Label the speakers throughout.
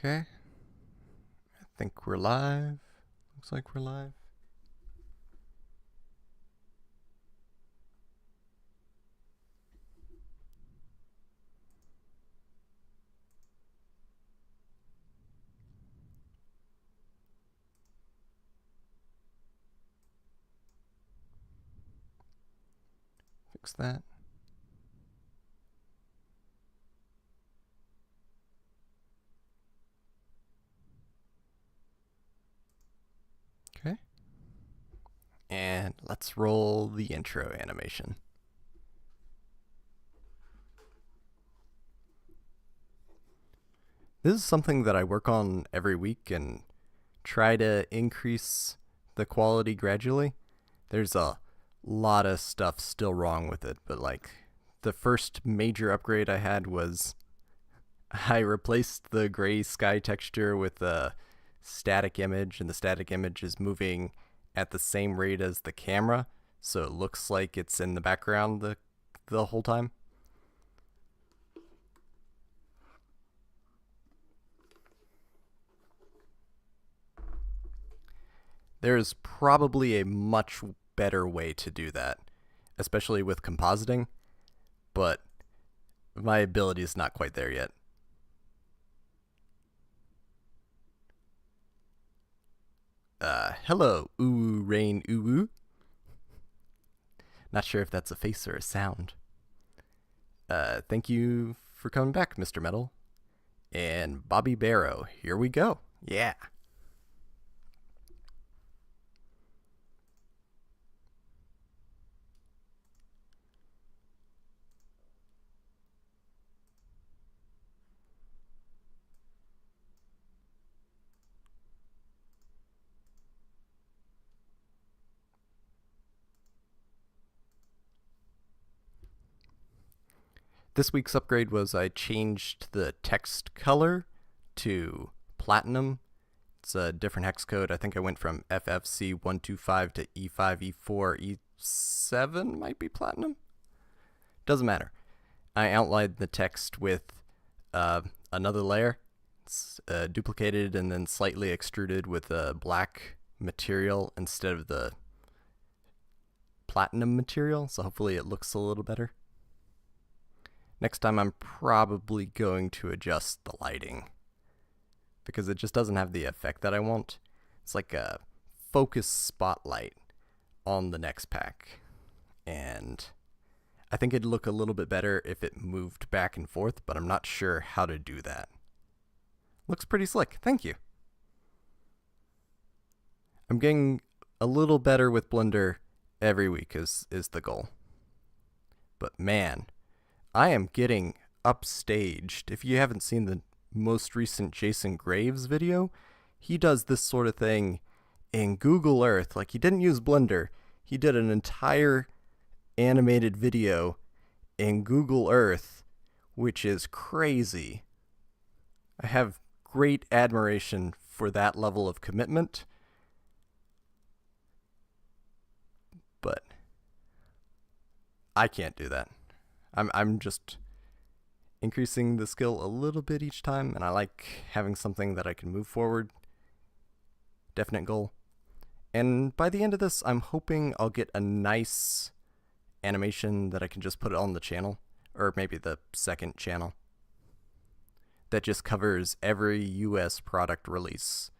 Speaker 1: Okay. I think we're live. Looks like we're live. Fix that. Okay. And let's roll the intro animation. This is something that I work on every week and try to increase the quality gradually. There's a lot of stuff still wrong with it, but like the first major upgrade I had was I replaced the gray sky texture with a static image, and the static image is moving at the same rate as the camera, so it looks like it's in the background the whole time. There's probably a much better way to do that, especially with compositing, but my ability is not quite there yet. Hello, ooh, rain, ooh. Not sure if that's a face or a sound. Thank you for coming back, Mr. Metal. And Bobby Barrow, here we go. Yeah. This week's upgrade was I changed the text color to platinum. It's a different hex code. I think I went from FFC125 to E5, E4, E7 might be platinum. Doesn't matter. I outlined the text with another layer. It's duplicated and then slightly extruded with a black material instead of the platinum material, so hopefully it looks a little better. Next time I'm probably going to adjust the lighting because it just doesn't have the effect that I want. It's like a focus spotlight on the next pack, and I think it'd look a little bit better if it moved back and forth, but I'm not sure how to do that. Looks pretty slick. Thank you. I'm getting a little better with Blender every week is the goal. But man, I am getting upstaged. If you haven't seen the most recent Jason Graves video, he does this sort of thing in Google Earth. Like, he didn't use Blender. He did an entire animated video in Google Earth, which is crazy. I have great admiration for that level of commitment. But I can't do that. I'm just increasing the skill a little bit each time, and I like having something that I can move forward. Definite goal. And by the end of this, I'm hoping I'll get a nice animation that I can just put on the channel, or maybe the second channel, that just covers every US product release.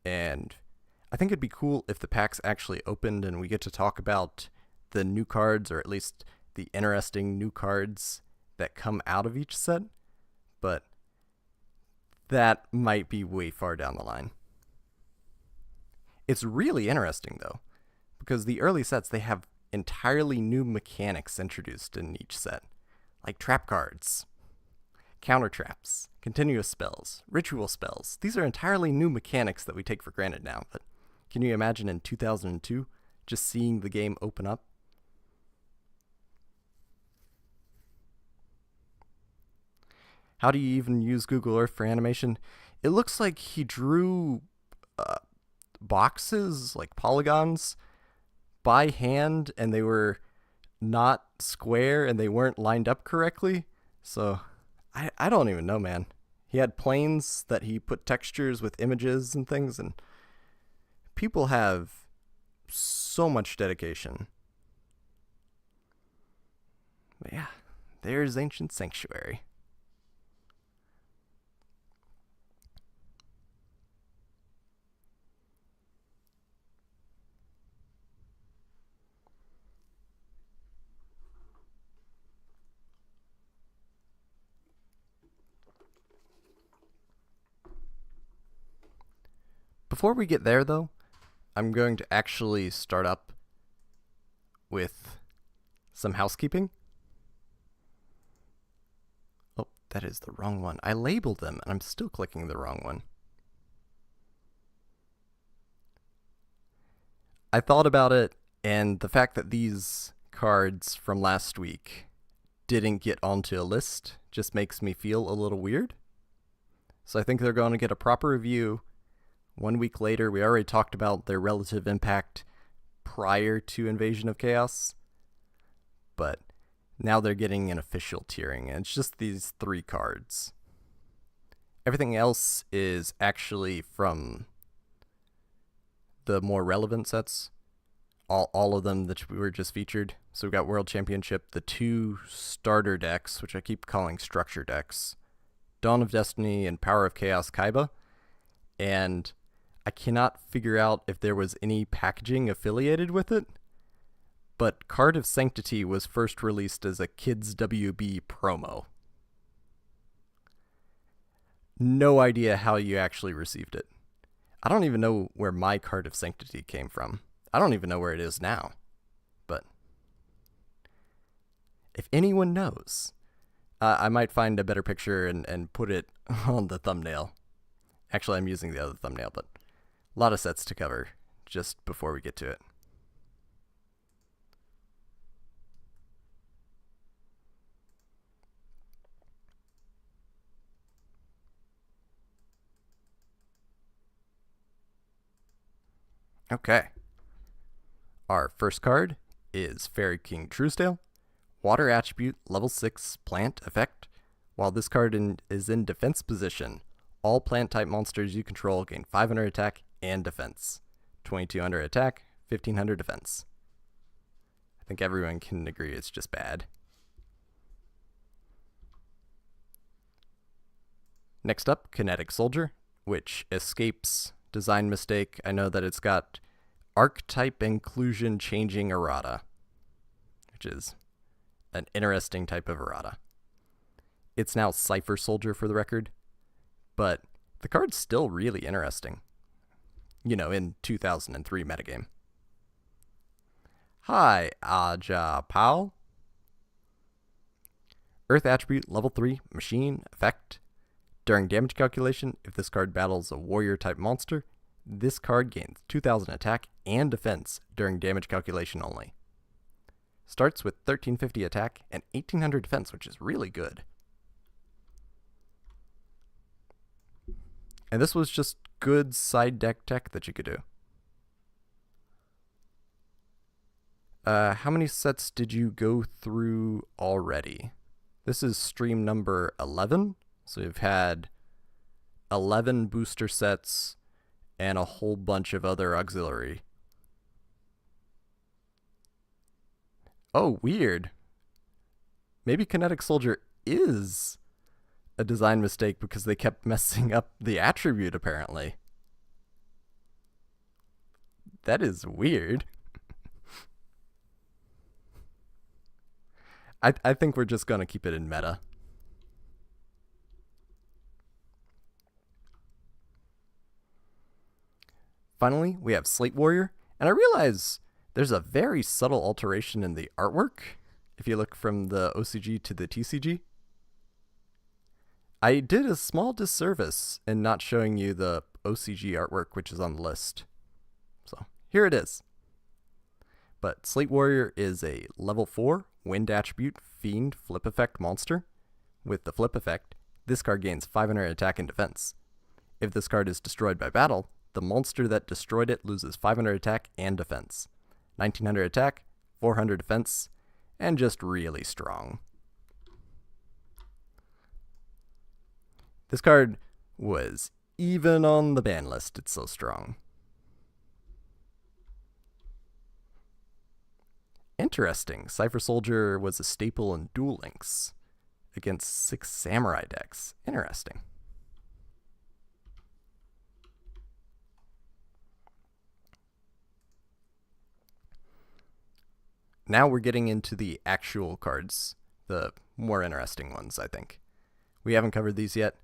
Speaker 1: And I think it'd be cool if the packs actually opened and we get to talk about the new cards, or at least the interesting new cards that come out of each set, but that might be way far down the line. It's really interesting though, because the early sets, they have entirely new mechanics introduced in each set, like trap cards, counter traps, continuous spells, ritual spells. These are entirely new mechanics that we take for granted now, but can you imagine in 2002 just seeing the game open up? How do you even use Google Earth for animation? It looks like he drew boxes, like polygons, by hand, and they were not square and they weren't lined up correctly. So I don't even know, man. He had planes that he put textures with images and things, and people have so much dedication. But yeah, there's Ancient Sanctuary. Before we get there, though, I'm going to actually start up with some housekeeping. Oh, that is the wrong one. I labeled them, and I'm still clicking the wrong one. I thought about it, and the fact that these cards from last week didn't get onto a list just makes me feel a little weird. So I think they're going to get a proper review 1 week later. We already talked about their relative impact prior to Invasion of Chaos, but now they're getting an official tiering, and it's just these 3 cards. Everything else is actually from the more relevant sets, all of them that we were just featured. So we've got World Championship, the 2 starter decks, which I keep calling structure decks, Dawn of Destiny and Power of Chaos Kaiba, and I cannot figure out if there was any packaging affiliated with it, but Card of Sanctity was first released as a Kids WB promo. No idea how you actually received it. I don't even know where my Card of Sanctity came from. I don't even know where it is now. But if anyone knows, I might find a better picture and put it on the thumbnail. Actually, I'm using the other thumbnail, but a lot of sets to cover just before we get to it. Okay. Our first card is Fairy King Truesdale. Water attribute, level 6, plant effect. While this card is in defense position, all plant-type monsters you control gain 500 attack and defense. 2200 attack, 1500 defense. I think everyone can agree it's just bad. Next up, Kinetic Soldier, which escapes design mistake. I know that it's got archetype inclusion changing errata, which is an interesting type of errata. It's now Cypher Soldier for the record, but the card's still really interesting. You know, in 2003 metagame. Hi, Aja Pal. Earth attribute, level 3, machine, effect. During damage calculation, if this card battles a warrior-type monster, this card gains 2000 attack and defense during damage calculation only. Starts with 1350 attack and 1800 defense, which is really good. And this was just good side deck tech that you could do. How many sets did you go through already? This is stream number 11. So we've had 11 booster sets and a whole bunch of other auxiliary. Oh, weird. Maybe Kinetic Soldier is a design mistake because they kept messing up the attribute, apparently. That is weird. I think we're just going to keep it in meta. Finally, we have Slate Warrior, and I realize there's a very subtle alteration in the artwork if you look from the OCG to the TCG. I did a small disservice in not showing you the OCG artwork, which is on the list. So here it is. But Slate Warrior is a level 4 wind attribute fiend flip effect monster. With the flip effect, this card gains 500 attack and defense. If this card is destroyed by battle, the monster that destroyed it loses 500 attack and defense. 1900 attack, 400 defense, and just really strong. This card was even on the ban list. It's so strong. Interesting. Cypher Soldier was a staple in Duel Links against 6 Samurai decks. Interesting. Now we're getting into the actual cards, the more interesting ones, I think. We haven't covered these yet.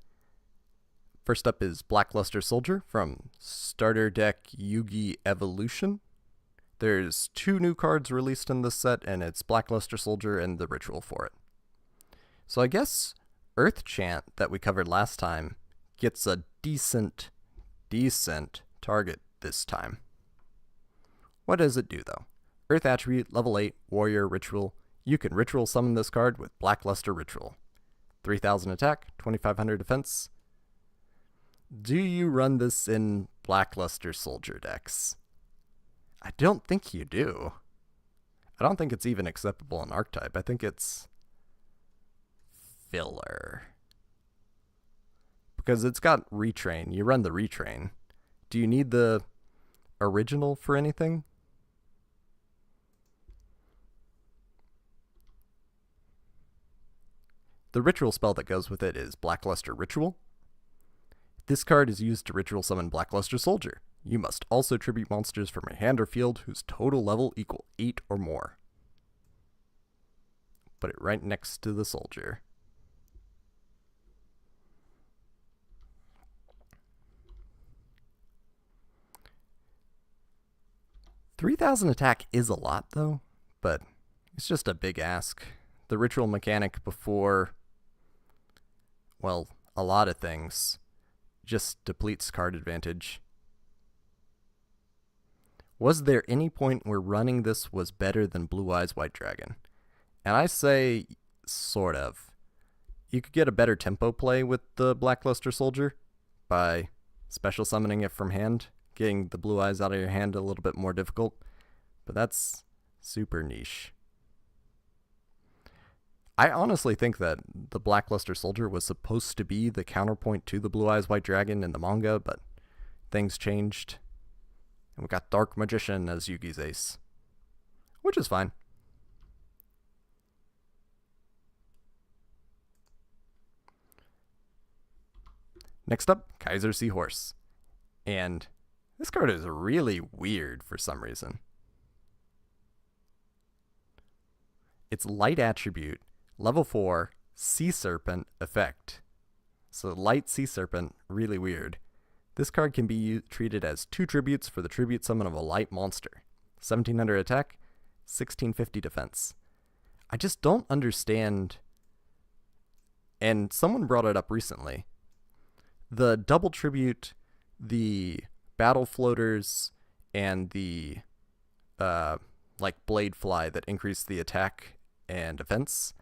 Speaker 1: First up is Blackluster Soldier from starter deck Yugi Evolution. There's 2 new cards released in this set, and it's Blackluster Soldier and the ritual for it. So I guess Earth Chant that we covered last time gets a decent target this time. What does it do though? Earth attribute, level 8, warrior, ritual. You can ritual summon this card with Blackluster Ritual. 3000 attack, 2500 defense. Do you run this in Blackluster Soldier decks? I don't think you do. I don't think it's even acceptable in Archetype. I think it's filler. Because it's got Retrain. You run the Retrain. Do you need the original for anything? The ritual spell that goes with it is Blackluster Ritual. This card is used to ritual summon Blackluster Soldier. You must also tribute monsters from your hand or field whose total level equal 8 or more. Put it right next to the soldier. $3,000 attack is a lot though, but it's just a big ask. The ritual mechanic before, well, a lot of things, just depletes card advantage. Was there any point where running this was better than Blue Eyes White Dragon? And I say, sort of. You could get a better tempo play with the Blackluster Soldier by special summoning it from hand, getting the blue eyes out of your hand a little bit more difficult, but that's super niche. I honestly think that the Blackluster Soldier was supposed to be the counterpoint to the Blue Eyes White Dragon in the manga, but things changed. And we got Dark Magician as Yugi's ace, which is fine. Next up, Kaiser Seahorse. And this card is really weird for some reason. It's light attribute, level 4, Sea Serpent effect. So light Sea Serpent, really weird. This card can be treated as 2 tributes for the tribute summon of a light monster. 1700 attack, 1650 defense. I just don't understand, and someone brought it up recently. The double tribute, the battle floaters, and the like blade fly that increase the attack and defense,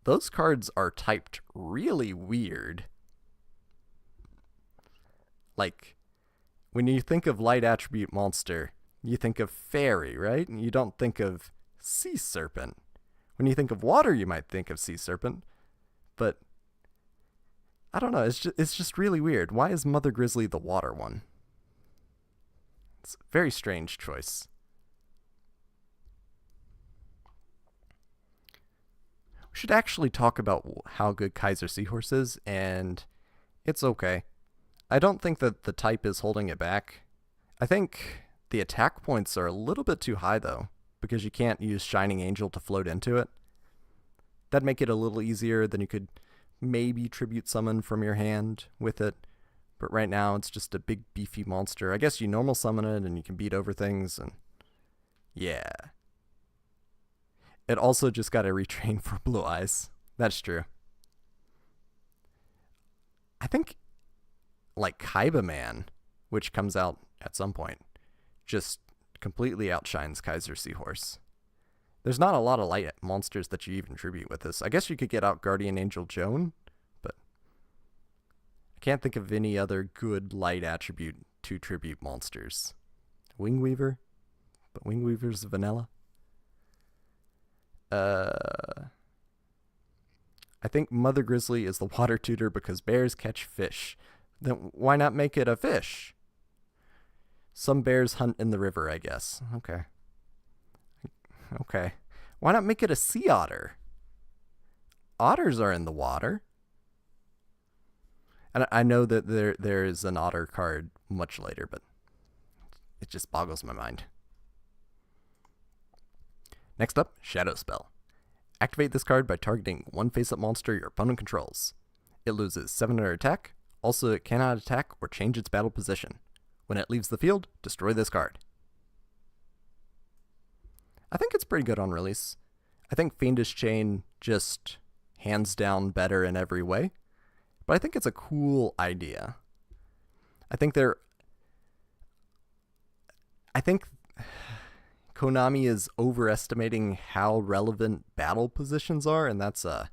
Speaker 1: those cards are typed really weird. Like, when you think of light attribute monster, you think of fairy, right? And you don't think of sea serpent. When you think of water, you might think of sea serpent, but I don't know, it's just really weird. Why is Mother Grizzly the water one? It's a very strange choice. We should actually talk about how good Kaiser Seahorse is, and it's okay. I don't think that the type is holding it back. I think the attack points are a little bit too high, though, because you can't use Shining Angel to float into it. That'd make it a little easier, then you could maybe tribute summon from your hand with it. But right now, it's just a big, beefy monster. I guess you normal summon it, and you can beat over things, and yeah. It also just got a retrain for Blue Eyes. That's true. I think like Kaiba Man, which comes out at some point, just completely outshines Kaiser Seahorse. There's not a lot of light monsters that you even tribute with this. I guess you could get out Guardian Angel Joan, but I can't think of any other good light attribute to tribute monsters. Wingweaver? But Wingweaver's vanilla. I I think Mother Grizzly is the water tutor because bears catch fish. Then why not make it a fish? Some bears hunt in the river, I guess. Okay. Why not make it a sea otter? Otters are in the water. And I know that there is an otter card much later, but it just boggles my mind. Next up, Shadow Spell. Activate this card by targeting one face-up monster your opponent controls. It loses 700 attack. Also, it cannot attack or change its battle position. When it leaves the field, destroy this card. I think it's pretty good on release. I think Fiendish Chain just hands down better in every way. But I think it's a cool idea. I think Konami is overestimating how relevant battle positions are, and that's a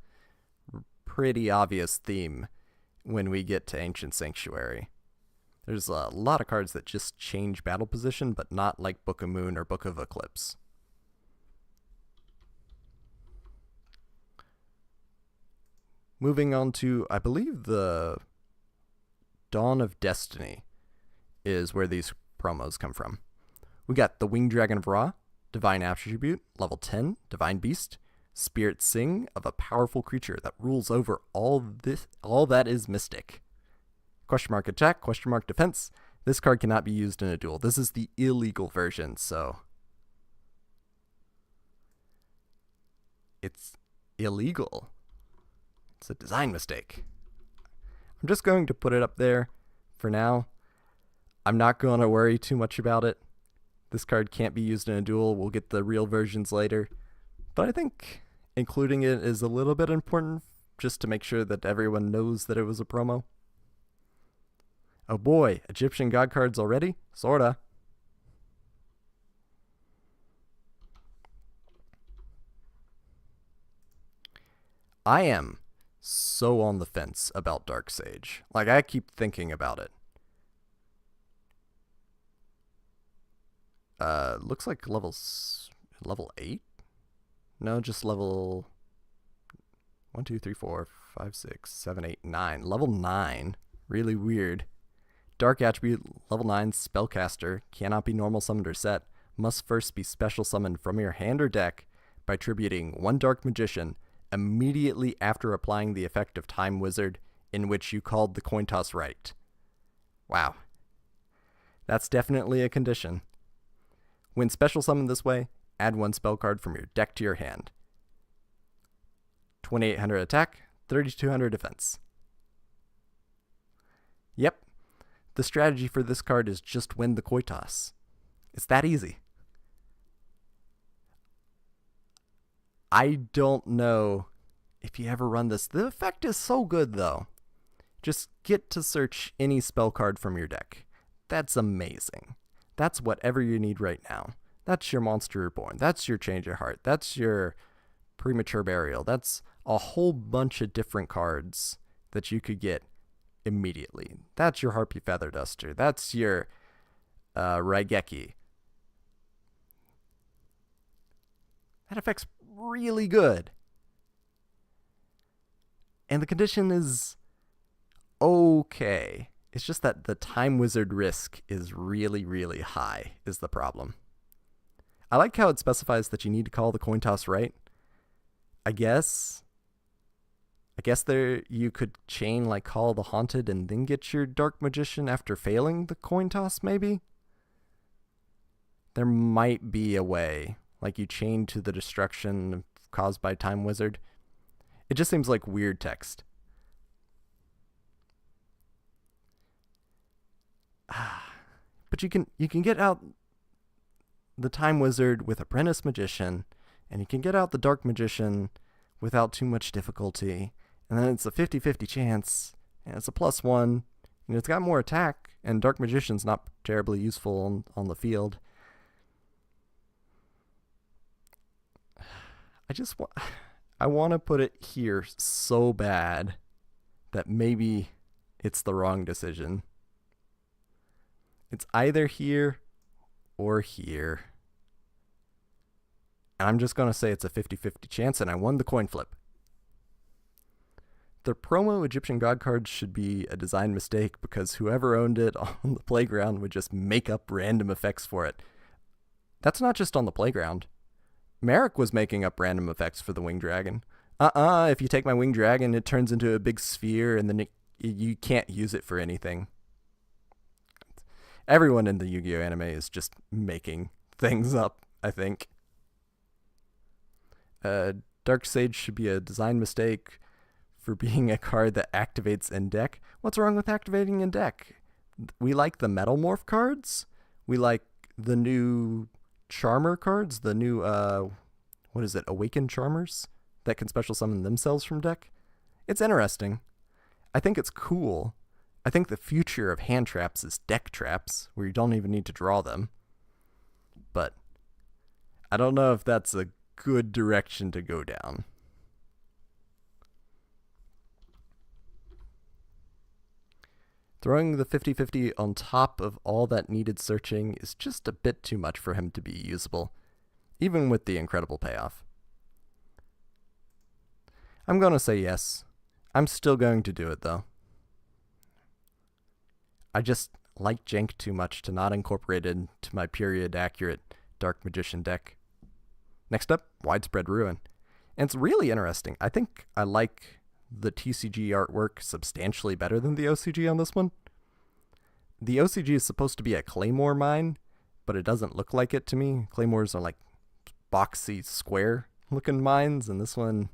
Speaker 1: pretty obvious theme when we get to Ancient Sanctuary. There's a lot of cards that just change battle position, but not like Book of Moon or Book of Eclipse. Moving on to, I believe, the Dawn of Destiny is where these promos come from. We got the Winged Dragon of Ra, Divine Attribute, level 10, Divine Beast, Spirit Sing of a powerful creature that rules over all that is mystic. Question mark attack, question mark defense. This card cannot be used in a duel. This is the illegal version, so it's illegal. It's a design mistake. I'm just going to put it up there for now. I'm not going to worry too much about it. This card can't be used in a duel. We'll get the real versions later. But I think including it is a little bit important just to make sure that everyone knows that it was a promo. Oh boy, Egyptian god cards already? Sorta. I am so on the fence about Dark Sage. Like, I keep thinking about it. Looks like level 8? No, just level 1, 2, 3, 4, 5, 6, 7, 8, 9. Level 9. Really weird. Dark Attribute, level 9, Spellcaster, cannot be normal summoned or set, must first be special summoned from your hand or deck by tributing one Dark Magician immediately after applying the effect of Time Wizard in which you called the coin toss right. Wow. That's definitely a condition. When special summoned this way, add one spell card from your deck to your hand. 2800 attack, 3200 defense. Yep. The strategy for this card is just win the coin toss. It's that easy. I don't know if you ever run this. The effect is so good, though. Just get to search any spell card from your deck. That's amazing. That's whatever you need right now. That's your Monster Reborn. That's your Change of Heart. That's your Premature Burial. That's a whole bunch of different cards that you could get immediately. That's your Harpy Feather Duster. That's your Raigeki. That effect's really good. And the condition is okay. It's just that the Time Wizard risk is really, really high, is the problem. I like how it specifies that you need to call the coin toss right. I guess there you could chain like Call the Haunted and then get your Dark Magician after failing the coin toss, maybe? There might be a way. Like you chain to the destruction caused by Time Wizard. It just seems like weird text. But you can get out the Time Wizard with Apprentice Magician, and you can get out the Dark Magician without too much difficulty, and then it's a 50-50 chance, and it's a +1, and it's got more attack, and Dark Magician's not terribly useful on the field. I want to put it here so bad that maybe it's the wrong decision. It's either here or here. And I'm just going to say it's a 50-50 chance, and I won the coin flip. the promo Egyptian God cards should be a design mistake because whoever owned it on the playground would just make up random effects for it. That's not just on the playground. Merrick was making up random effects for the Winged Dragon. If you take my Winged Dragon, it turns into a big sphere and then you can't use it for anything. Everyone in the Yu-Gi-Oh anime is just making things up, I think. Dark Sage should be a design mistake for being a card that activates in deck. What's wrong with activating in deck? We like the Metal Morph cards. We like the new Charmer cards. The new, Awakened Charmers that can special summon themselves from deck. It's interesting. I think it's cool. I think the future of hand traps is deck traps, where you don't even need to draw them. But I don't know if that's a good direction to go down. Throwing the 50-50 on top of all that needed searching is just a bit too much for him to be usable, even with the incredible payoff. I'm going to say yes. I'm still going to do it, though. I just like Jank too much to not incorporate it into my period-accurate Dark Magician deck. Next up, Widespread Ruin. And it's really interesting. I think I like the TCG artwork substantially better than the OCG on this one. The OCG is supposed to be a Claymore mine, but it doesn't look like it to me. Claymores are like boxy, square-looking mines, and this one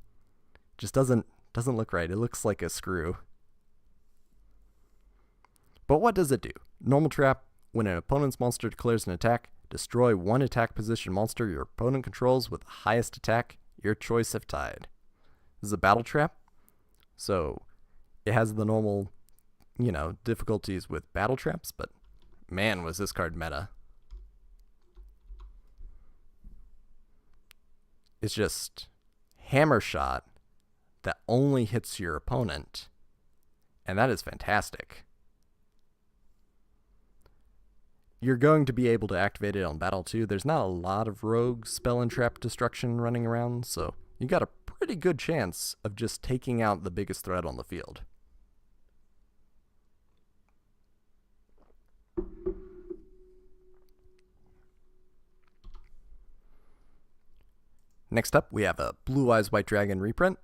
Speaker 1: just doesn't look right. It looks like a screw. But what does it do? Normal trap, when an opponent's monster declares an attack, destroy one attack position monster your opponent controls with the highest attack, your choice if tied. This is a battle trap, so it has the normal, difficulties with battle traps, but man, was this card meta. It's just hammer shot that only hits your opponent, and that is fantastic. You're going to be able to activate it on battle too. There's not a lot of rogue spell and trap destruction running around, so you got a pretty good chance of just taking out the biggest threat on the field. Next up, we have a Blue Eyes White Dragon reprint.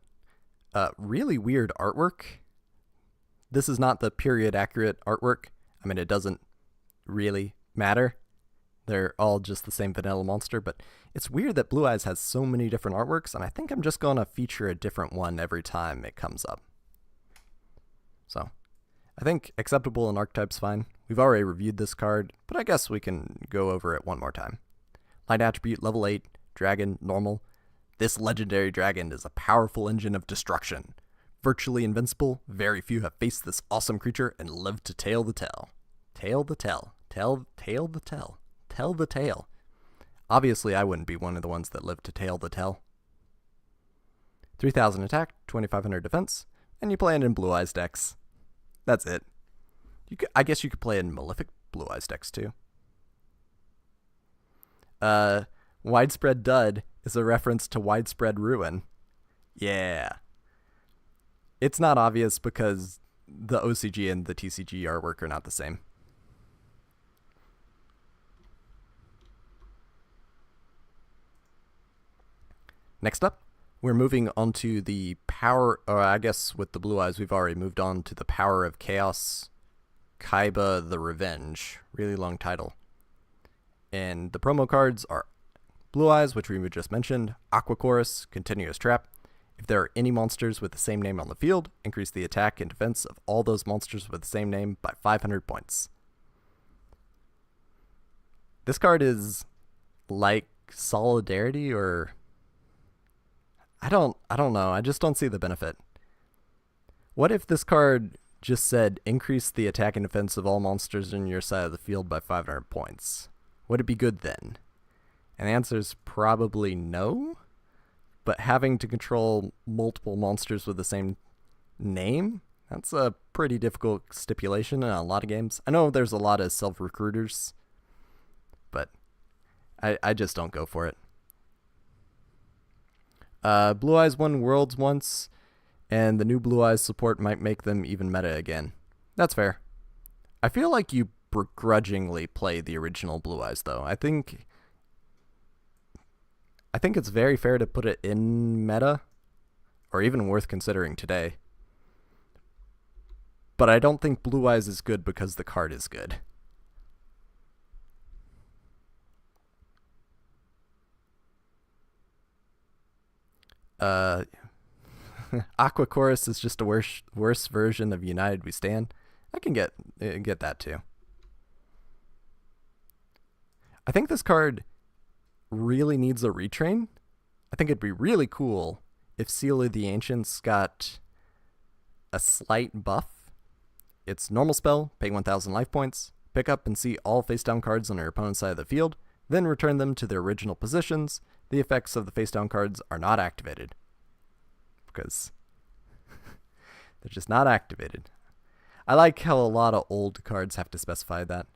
Speaker 1: Really weird artwork. This is not the period accurate artwork. I mean, it doesn't really matter. They're all just the same vanilla monster, but it's weird that Blue Eyes has so many different artworks, and I think I'm just going to feature a different one every time it comes up. So, I think acceptable in archetype's fine. We've already reviewed this card, but I guess we can go over it one more time. Light attribute, level 8, dragon, normal. This legendary dragon is a powerful engine of destruction. Virtually invincible, very few have faced this awesome creature and lived to tell the tale. Tell the tale. Tell the tale. Tell the tale. Obviously, I wouldn't be one of the ones that lived to tell the tale. 3,000 attack, 2,500 defense, and you play it in Blue Eyes decks. That's it. I guess you could play it in Malefic Blue Eyes decks too. Widespread Dud is a reference to Widespread Ruin. Yeah. It's not obvious because the OCG and the TCG artwork are not the same. Next up, we're moving on to the power, or I guess with the Blue Eyes, we've already moved on to the Power of Chaos, Kaiba the Revenge. Really long title. And the promo cards are Blue Eyes, which we just mentioned, Aquarus, Continuous Trap. If there are any monsters with the same name on the field, increase the attack and defense of all those monsters with the same name by 500 points. This card is like Solidarity, or I don't know. I just don't see the benefit. What if this card just said increase the attack and defense of all monsters in your side of the field by 500 points? Would it be good then? And the answer is probably no. But having to control multiple monsters with the same name, that's a pretty difficult stipulation in a lot of games. I know there's a lot of self-recruiters, but I just don't go for it. Blue Eyes won Worlds once. and the new Blue Eyes support might make them even meta again. That's fair. I feel like you begrudgingly play the original Blue Eyes, though. I think it's very fair to put it in meta, or even worth considering today. But I don't think Blue Eyes is good because the card is good. Aquarus is just a worse version of United We Stand. I can get that too. I think this card really needs a retrain. I think it'd be really cool if Seal of the Ancients got a slight buff. It's normal spell, pay 1,000 life points, pick up and see all face-down cards on your opponent's side of the field, then return them to their original positions. The effects of the face-down cards are not activated. Because they're just not activated. I like how a lot of old cards have to specify that.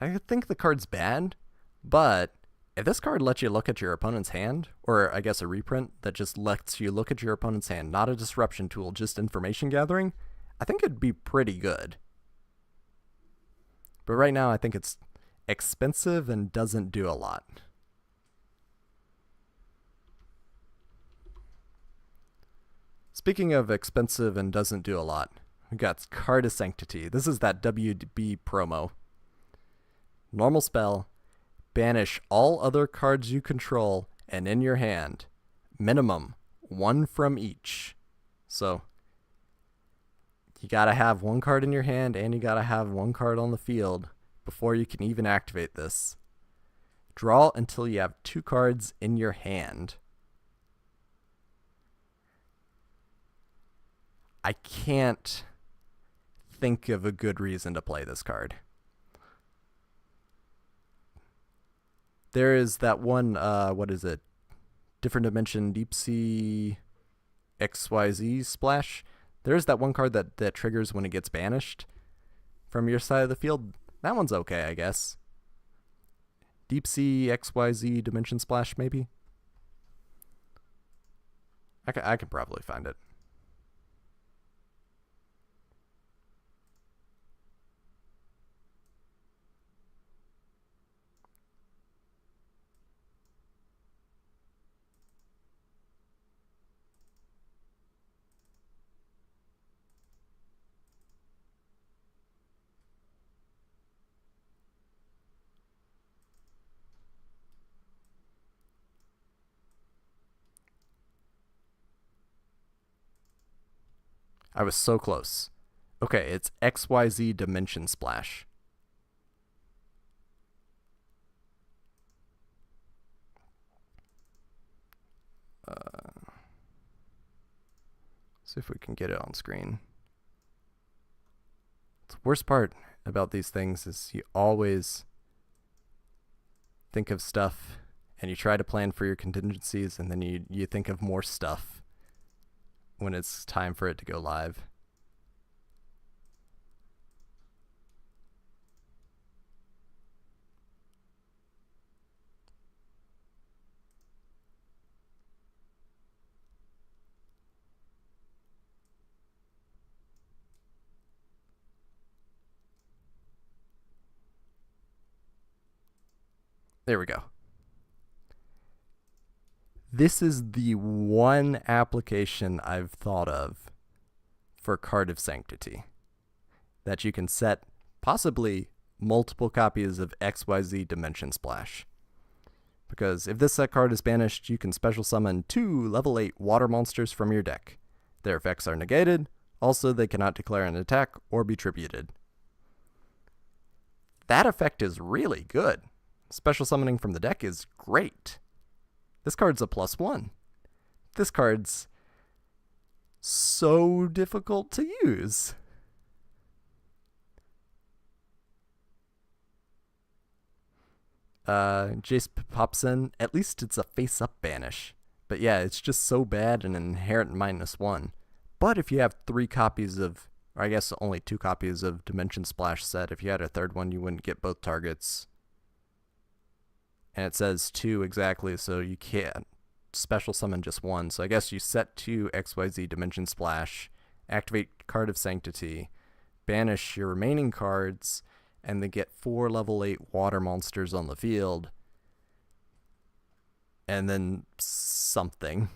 Speaker 1: I think the card's bad, but if this card lets you look at your opponent's hand, or I guess a reprint that just lets you look at your opponent's hand, not a disruption tool, just information gathering, I think it'd be pretty good. But right now I think it's expensive and doesn't do a lot. Speaking of expensive and doesn't do a lot, we got Card of Sanctity. This is that WB promo. Normal spell, banish all other cards you control and in your hand. Minimum, 1 from each. So, you gotta have 1 card in your hand and you gotta have 1 card on the field before you can even activate this. Draw until you have 2 cards in your hand. I can't think of a good reason to play this card. There is that one, what is it? Different Dimension Deep Sea XYZ Splash. There's that one card that triggers when it gets banished from your side of the field. That one's okay, I guess. Deep Sea XYZ Dimension Splash, maybe? I could probably find it. I was so close. Okay, it's XYZ Dimension Splash. See if we can get it on screen. The worst part about these things is you always think of stuff and you try to plan for your contingencies and then you think of more stuff when it's time for it to go live. There we go. This is the one application I've thought of for Card of Sanctity. That you can set possibly multiple copies of XYZ Dimension Splash. Because if this set card is banished, you can special summon 2 level 8 water monsters from your deck. Their effects are negated. Also, they cannot declare an attack or be tributed. That effect is really good. Special summoning from the deck is great. This card's a +1. This card's so difficult to use. Jace pops in. At least it's a face-up banish. But yeah, it's just so bad and inherent -1. But if you have 3 copies of, or I guess only 2 copies of Dimension Splash set, if you had a third one, you wouldn't get both targets. And it says 2 exactly, so you can't special summon just one. So I guess you set 2 XYZ Dimension Splash, activate Card of Sanctity, banish your remaining cards, and then get 4 level 8 water monsters on the field. And then something.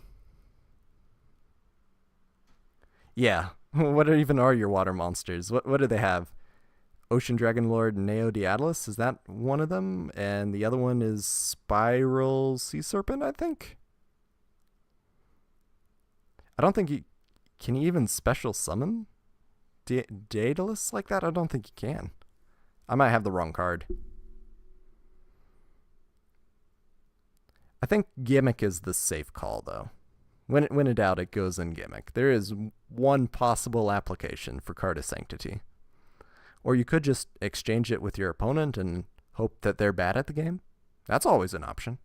Speaker 1: Yeah. What even are your water monsters? What do they have? Ocean Dragon Lord Neodiatlus, is that one of them? And the other one is Spiral Sea Serpent, I think? I don't think can you even special summon Daedalus like that? I don't think you can. I might have the wrong card. I think Gimmick is the safe call, though. When in doubt, it goes in Gimmick. There is one possible application for Card of Sanctity. Or you could just exchange it with your opponent and hope that they're bad at the game. That's always an option.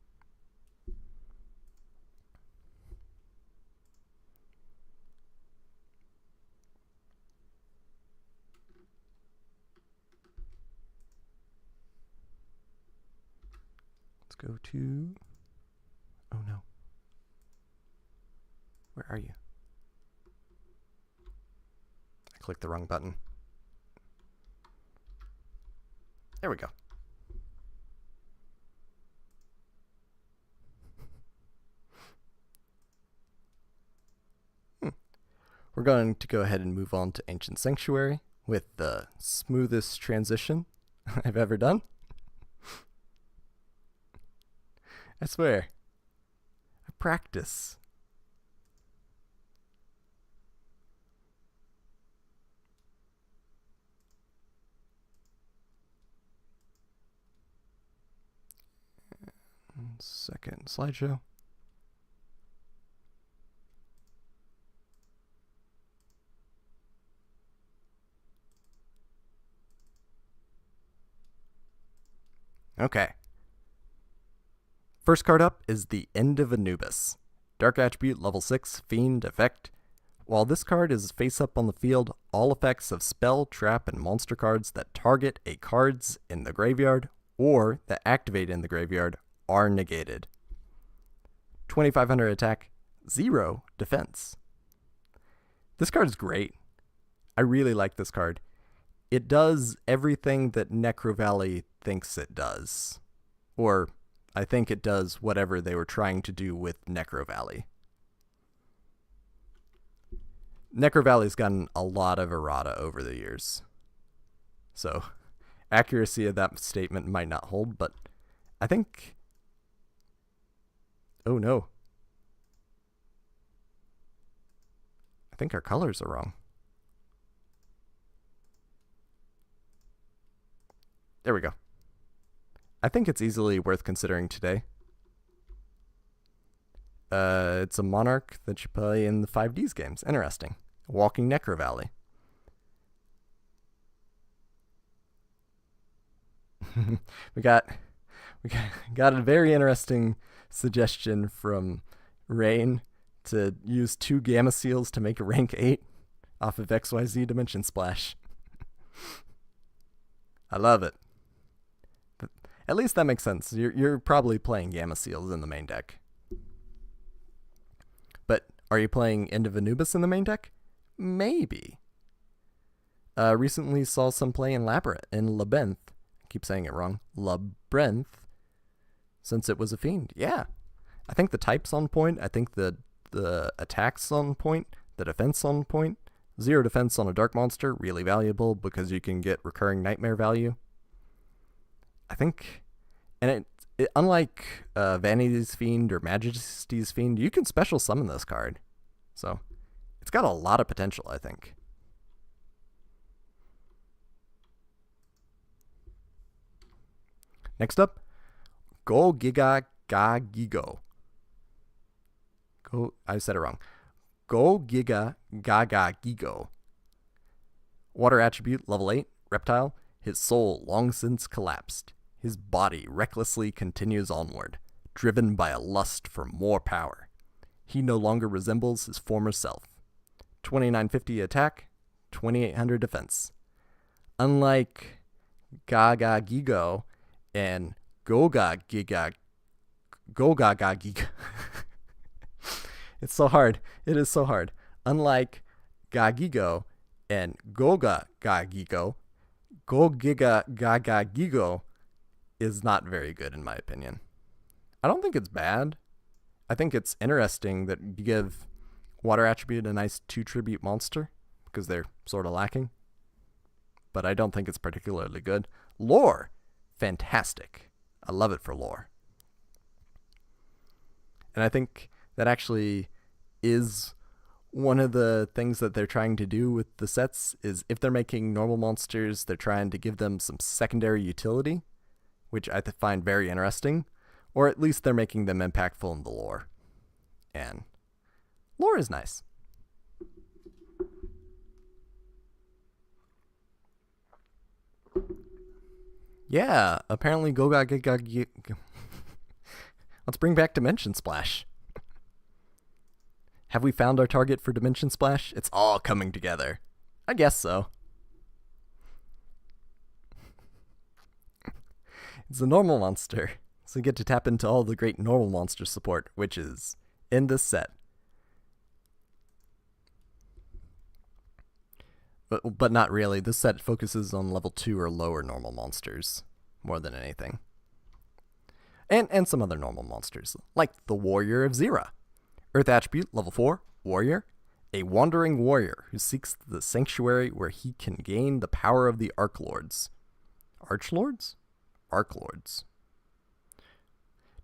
Speaker 1: Let's go to... Oh no. Where are you? I clicked the wrong button. There we go. We're going to go ahead and move on to Ancient Sanctuary with the smoothest transition I've ever done. I swear. I practice. Second slideshow. Okay. First card up is the End of Anubis. Dark Attribute, level 6, Fiend, effect. While this card is face up on the field, all effects of spell, trap, and monster cards that target a cards in the graveyard or that activate in the graveyard are negated. 2500 attack, 0 defense. This card is great. I really like this card. It does everything that Necro Valley thinks it does. Or I think it does whatever they were trying to do with Necro Valley. Necro Valley's gotten a lot of errata over the years. So, accuracy of that statement might not hold, but I think... Oh no. I think our colors are wrong. There we go. I think it's easily worth considering today. It's a Monarch that you play in the 5Ds games. Interesting. Walking Necro Valley. we got a very interesting suggestion from Rain to use 2 Gamma Seals to make a rank 8 off of XYZ Dimension Splash. I love it. But at least that makes sense. You're probably playing Gamma Seals in the main deck. But are you playing End of Anubis in the main deck? Maybe. Recently saw some play in Labyrinth. I keep saying it wrong. Labyrinth. Since it was a Fiend. Yeah. I think the type's on point. I think the attack's on point. The defense on point. 0 defense on a dark monster. Really valuable because you can get recurring nightmare value. I think... And it unlike Vanity's Fiend or Majesty's Fiend, you can special summon this card. So, it's got a lot of potential, I think. Next up, Giga Gago. I said it wrong. Giga Gago. Water attribute, level 8, reptile. His soul long since collapsed. His body recklessly continues onward, driven by a lust for more power. He no longer resembles his former self. 2950 attack, 2800 defense. Unlike Gaga Gigo and Goga Giga. It's so hard. It is so hard. Unlike Gagigo and Goga Gagigo, Giga Gago is not very good in my opinion. I don't think it's bad. I think it's interesting that you give Water Attribute a nice 2 tribute monster because they're sort of lacking. But I don't think it's particularly good. Lore, fantastic. I love it for lore. And I think that actually is one of the things that they're trying to do with the sets is if they're making normal monsters, they're trying to give them some secondary utility, which I find very interesting, or at least they're making them impactful in the lore. And lore is nice. Yeah, apparently Let's bring back Dimension Splash. Have we found our target for Dimension Splash? It's all coming together. I guess so. It's a normal monster, so you get to tap into all the great normal monster support, which is in this set. But not really. This set focuses on level 2 or lower normal monsters more than anything. And some other normal monsters, like the Warrior of Zera. Earth Attribute, level 4, Warrior. A wandering warrior who seeks the sanctuary where he can gain the power of the Archlords. Archlords? Archlords.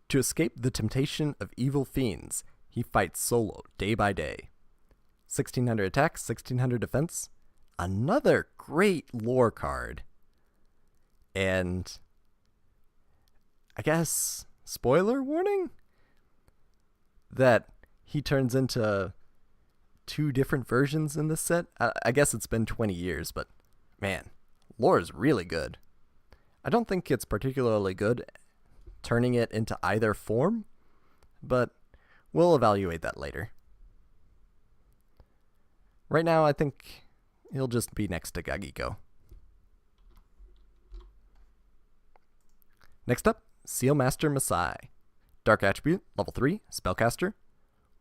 Speaker 1: To escape the temptation of evil fiends, he fights solo, day by day. 1600 attack, 1600 defense. Another great lore card. And I guess, spoiler warning? That he turns into 2 different versions in this set. I guess it's been 20 years, but man, lore is really good. I don't think it's particularly good turning it into either form, but we'll evaluate that later. Right now, I think he'll just be next to Gagigo. Next up, Seal Master Masai. Dark Attribute, level 3, Spellcaster.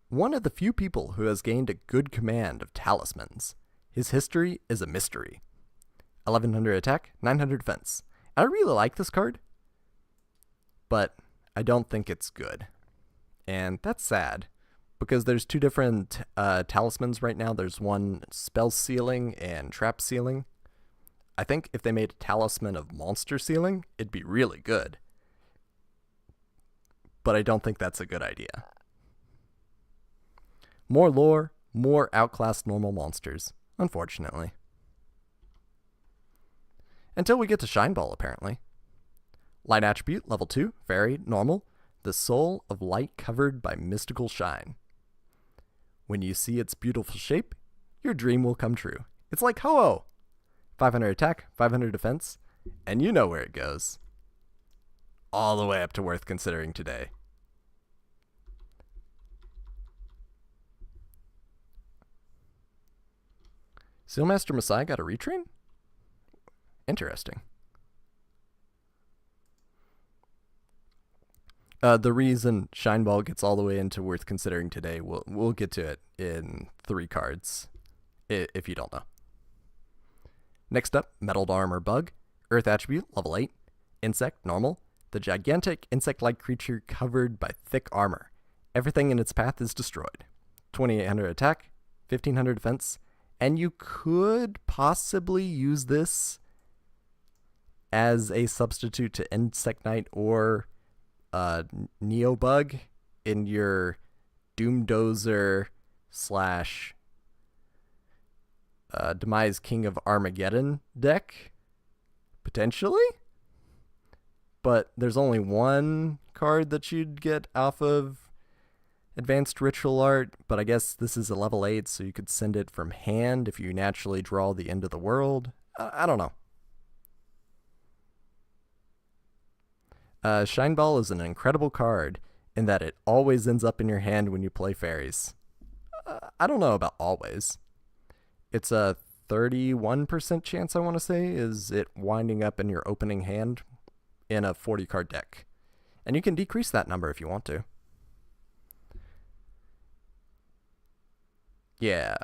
Speaker 1: One of the few people who has gained a good command of talismans. His history is a mystery. 1100 attack, 900 defense. I really like this card, but I don't think it's good. And that's sad, because there's 2 different talismans right now. There's one spell sealing and trap sealing. I think if they made a talisman of monster sealing, it'd be really good. But I don't think that's a good idea. More lore, more outclassed normal monsters, unfortunately. Until we get to Shine Ball, apparently. Light Attribute, level 2, Fairy, normal. The soul of light covered by mystical shine. When you see its beautiful shape, your dream will come true. It's like Ho-Oh! 500 attack, 500 defense, and you know where it goes. All the way up to worth considering today. Sealmaster Masai got a retrain? Interesting. The reason Shine Ball gets all the way into worth considering today, we'll get to it in 3 cards, if you don't know. Next up, Metal Armor Bug. Earth Attribute, level 8. Insect, normal. The gigantic insect-like creature covered by thick armor. Everything in its path is destroyed. 2800 attack, 1500 defense, and you could possibly use this as a substitute to Insect Knight or Neobug in your Doomdozer / Demise King of Armageddon deck, potentially. But there's only one card that you'd get off of Advanced Ritual Art, but I guess this is a level 8, so you could send it from hand if you naturally draw the End of the World. I don't know. Shine Ball is an incredible card in that it always ends up in your hand when you play fairies. I don't know about always. It's a 31% chance, I want to say, is it winding up in your opening hand in a 40-card deck. And you can decrease that number if you want to. Yeah.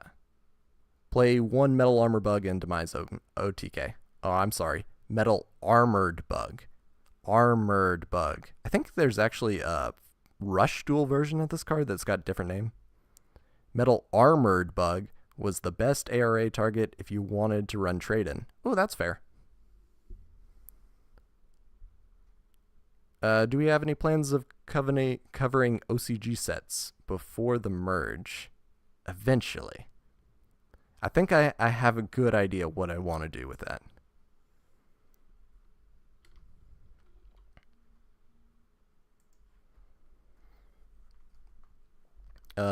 Speaker 1: Play 1 Metal Armor Bug and Demise OTK. Oh, I'm sorry. Metal Armored Bug. Armored Bug. I think there's actually a Rush Duel version of this card that's got a different name. Metal Armored Bug was the best ARA target if you wanted to run trade-in. Oh, that's fair. Do we have any plans of covering OCG sets before the merge? Eventually. I think I have a good idea what I want to do with that.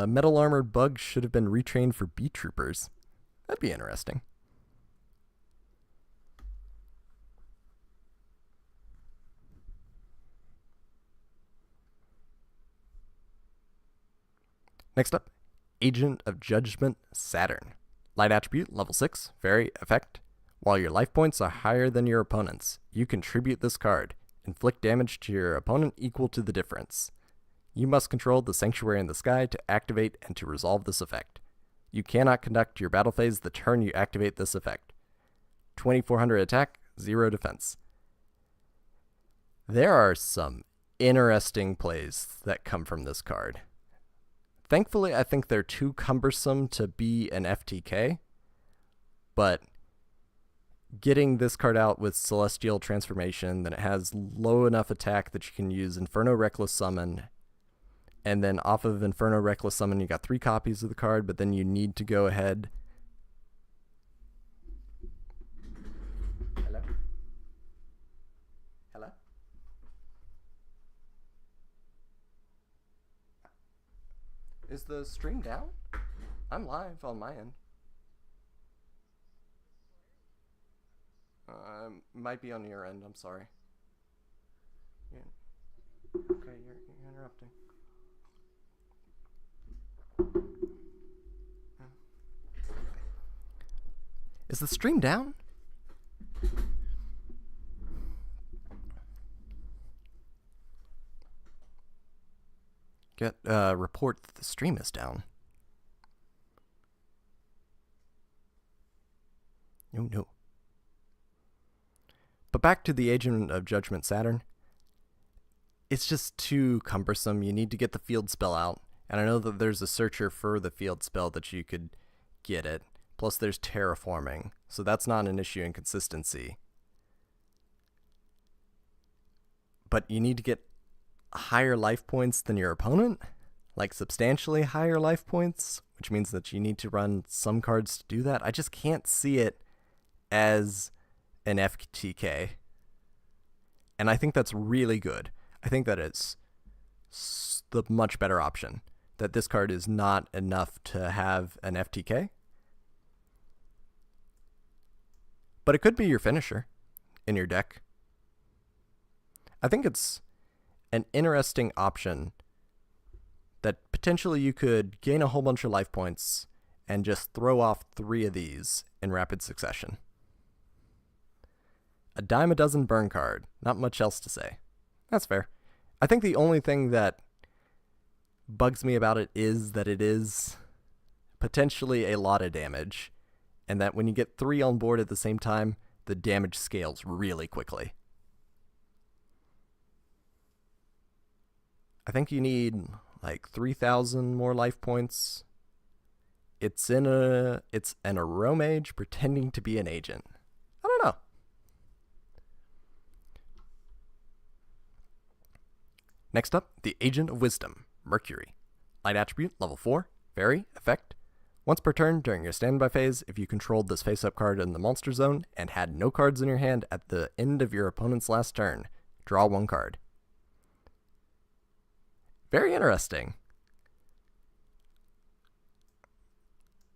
Speaker 1: Metal Armored Bug should have been retrained for Beat Troopers. That'd be interesting. Next up, Agent of Judgment Saturn. Light attribute, level 6, fairy, effect. While your life points are higher than your opponent's, you contribute this card. Inflict damage to your opponent equal to the difference. You must control the Sanctuary in the Sky to activate and to resolve this effect. You cannot conduct your battle phase the turn you activate this effect. 2400 attack, 0 defense. There are some interesting plays that come from this card. Thankfully, I think they're too cumbersome to be an FTK, but getting this card out with Celestial Transformation, then it has low enough attack that you can use Inferno Reckless Summon, and then off of Inferno Reckless Summon, you got 3 copies of the card, but then you need to go ahead. Hello? Hello? Is the stream down? I'm live on my end. Might be on your end, I'm sorry. Yeah. Okay, you're interrupting. Is the stream down? Get report that the stream is down. Oh no. But back to the Agent of Judgment Saturn. It's just too cumbersome. You need to get the field spell out. And I know that there's a searcher for the field spell that you could get it. Plus there's terraforming. So that's not an issue in consistency. But you need to get higher life points than your opponent. Like substantially higher life points. Which means that you need to run some cards to do that. I just can't see it as an FTK. And I think that's really good. I think that it's the much better option. That this card is not enough to have an FTK. But it could be your finisher in your deck. I think it's an interesting option that potentially you could gain a whole bunch of life points and just throw off 3 of these in rapid succession. A dime a dozen burn card. Not much else to say. That's fair. I think the only thing that bugs me about it is that it is potentially a lot of damage, and that when you get 3 on board at the same time, the damage scales really quickly. I think you need like 3,000 more life points. It's an Aromage pretending to be an agent. I don't know. Next up, the Agent of Wisdom, Mercury. Light attribute, level 4, fairy, effect. Once per turn during your standby phase, if you controlled this face-up card in the monster zone and had no cards in your hand at the end of your opponent's last turn, draw 1 card. Very interesting.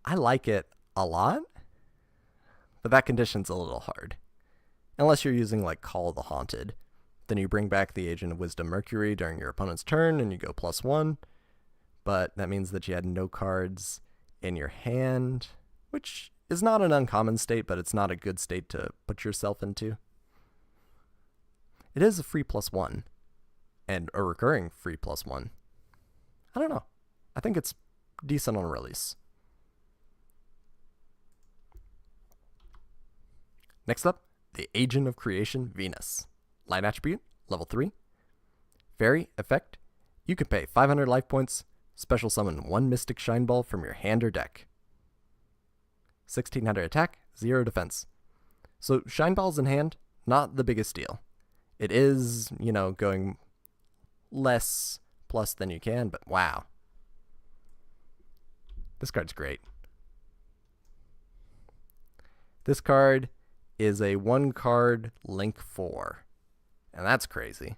Speaker 1: I like it a lot, but that condition's a little hard. Unless you're using like Call the Haunted. Then you bring back the Agent of Wisdom Mercury during your opponent's turn and you go +1. But that means that you had no cards in your hand, which is not an uncommon state, but it's not a good state to put yourself into. It is a free +1 and a recurring free +1. I don't know. I think it's decent on release. Next up, the Agent of Creation, Venus. Light attribute, level 3. Fairy, effect. You can pay 500 life points, special summon 1 Mystic Shine Ball from your hand or deck. 1600 attack, 0 defense. So Shine Balls in hand, not the biggest deal. It is, going less plus than you can, but wow. This card's great. This card is a 1-card Link 4, and that's crazy.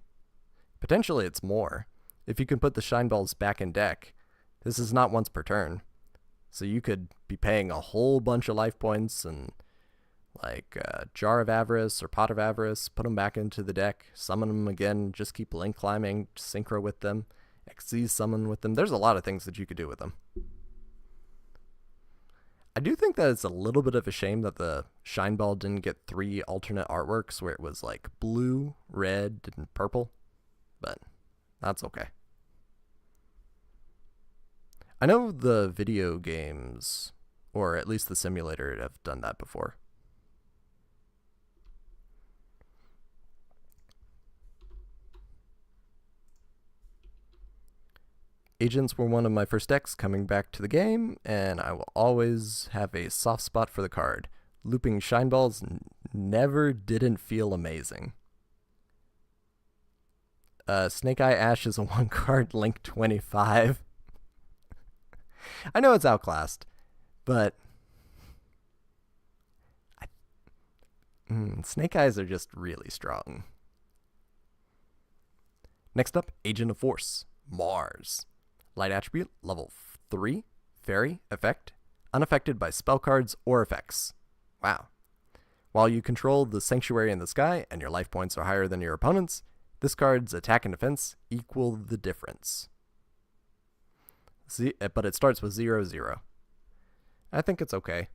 Speaker 1: Potentially it's more. If you can put the Shine Balls back in deck, this is not once per turn. So you could be paying a whole bunch of life points and like Jar of Avarice or Pot of Avarice, put them back into the deck, summon them again, just keep Link climbing, synchro with them, XZ summon with them. There's a lot of things that you could do with them. I do think that it's a little bit of a shame that the Shine Ball didn't get 3 alternate artworks where it was like blue, red, and purple, but that's okay. I know the video games, or at least the simulator, have done that before. Agents were one of my first decks coming back to the game, and I will always have a soft spot for the card. Looping Shine Balls never didn't feel amazing. Snake Eye Ash is a 1-card Link 25. I know it's outclassed, but Snake Eyes are just really strong. Next up, Agent of Force, Mars. Light attribute, level 3, fairy, effect, unaffected by spell cards or effects. Wow. While you control the Sanctuary in the sky and your life points are higher than your opponent's, this card's attack and defense equal the difference. See, but it starts with 0/0. I think it's okay.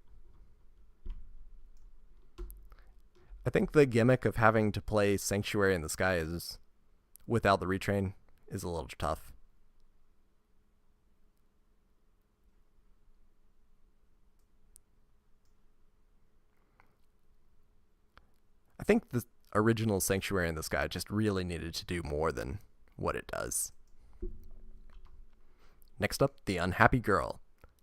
Speaker 1: I think the gimmick of having to play Sanctuary in the sky is, without the retrain, is a little tough. I think the original Sanctuary in the Sky just really needed to do more than what it does. Next up, the Unhappy Girl.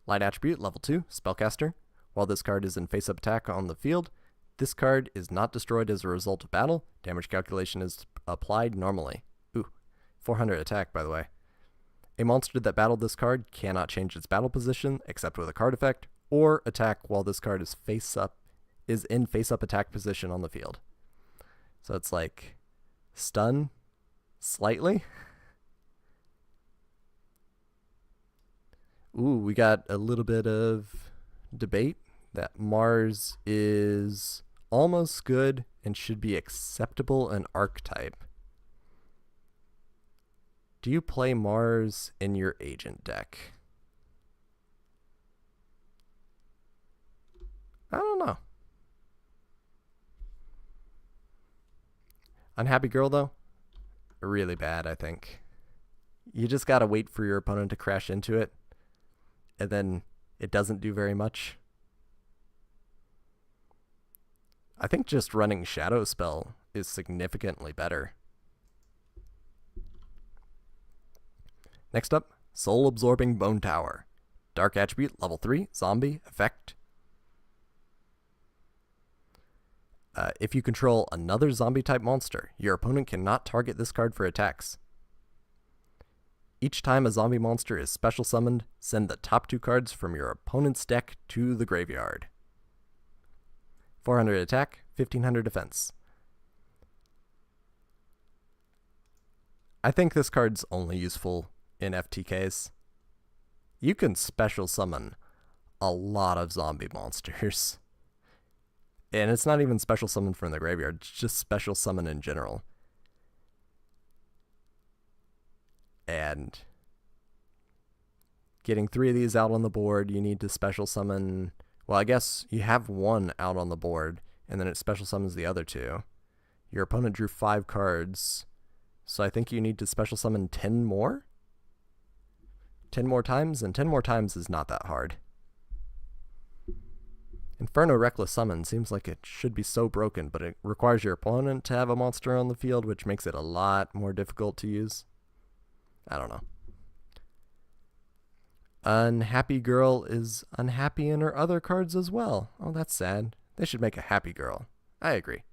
Speaker 1: Light attribute, level 2, Spellcaster. While this card is in face-up attack on the field, this card is not destroyed as a result of battle. Damage calculation is applied normally. Ooh, 400 attack, by the way. A monster that battled this card cannot change its battle position except with a card effect, or attack while this card is in face-up attack position on the field. So it's like stun slightly. Ooh, we got a little bit of debate that Mars is almost good and should be acceptable in archetype. Do you play Mars in your agent deck? I don't know. Unhappy Girl, though? Really bad, I think. You just gotta wait for your opponent to crash into it, and then it doesn't do very much. I think just running Shadow Spell is significantly better. Next up, Soul Absorbing Bone Tower. Dark attribute, level 3, zombie, effect. If you control another zombie-type monster, your opponent cannot target this card for attacks. Each time a zombie monster is special summoned, send the top 2 cards from your opponent's deck to the graveyard. 400 attack, 1500 defense. I think this card's only useful in FTKs. You can special summon a lot of zombie monsters. And it's not even special summon from the graveyard, it's just special summon in general. And getting 3 of these out on the board, you need to special summon... Well, I guess you have 1 out on the board, and then it special summons the other 2. Your opponent drew 5 cards, so I think you need to special summon 10 more? 10 more times, and 10 more times is not that hard. Inferno Reckless Summon seems like it should be so broken, but it requires your opponent to have a monster on the field, which makes it a lot more difficult to use. I don't know. Unhappy Girl is unhappy in her other cards as well. Oh, that's sad. They should make a Happy Girl. I agree.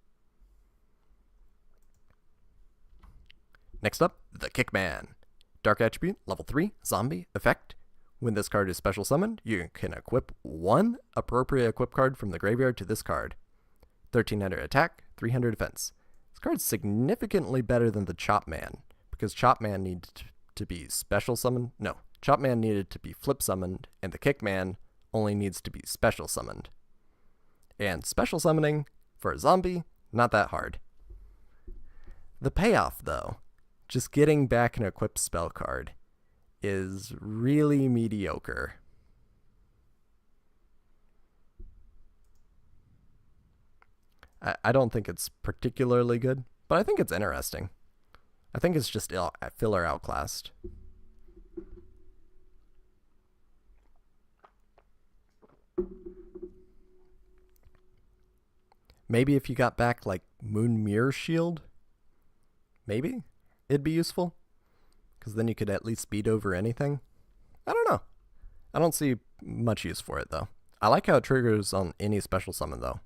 Speaker 1: Next up, the Kickman. Dark Attribute, level 3, Zombie, effect. When this card is special summoned, you can equip one appropriate equip card from the graveyard to this card. 1300 attack, 300 defense. This card's significantly better than the Chop Man, because Chop Man needed to be special summoned. No, Chop Man needed to be flip summoned, and the Kickman only needs to be special summoned. And special summoning, for a zombie, not that hard. The payoff, though, just getting back an equipped spell card, is really mediocre. I don't think it's particularly good, but I think it's interesting. I think it's just filler outclassed. Maybe if you got back like Moon Mirror Shield, maybe it'd be useful. Because then you could at least beat over anything. I don't know. I don't see much use for it, though. I like how it triggers on any special summon, though.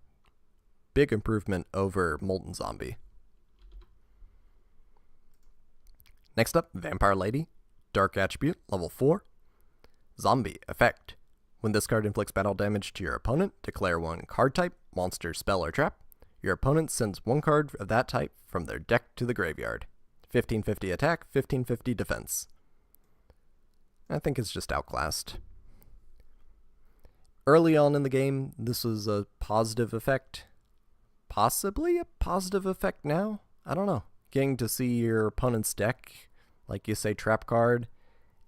Speaker 1: Big improvement over Molten Zombie. Next up, Vampire Lady. Dark Attribute, level 4. Zombie, effect. When this card inflicts battle damage to your opponent, declare one card type, monster, spell, or trap. Your opponent sends one card of that type from their deck to the graveyard. 1550 attack, 1550 defense. I think it's just outclassed. Early on in the game, this was a positive effect. Possibly a positive effect now? I don't know. Getting to see your opponent's deck, like you say, trap card,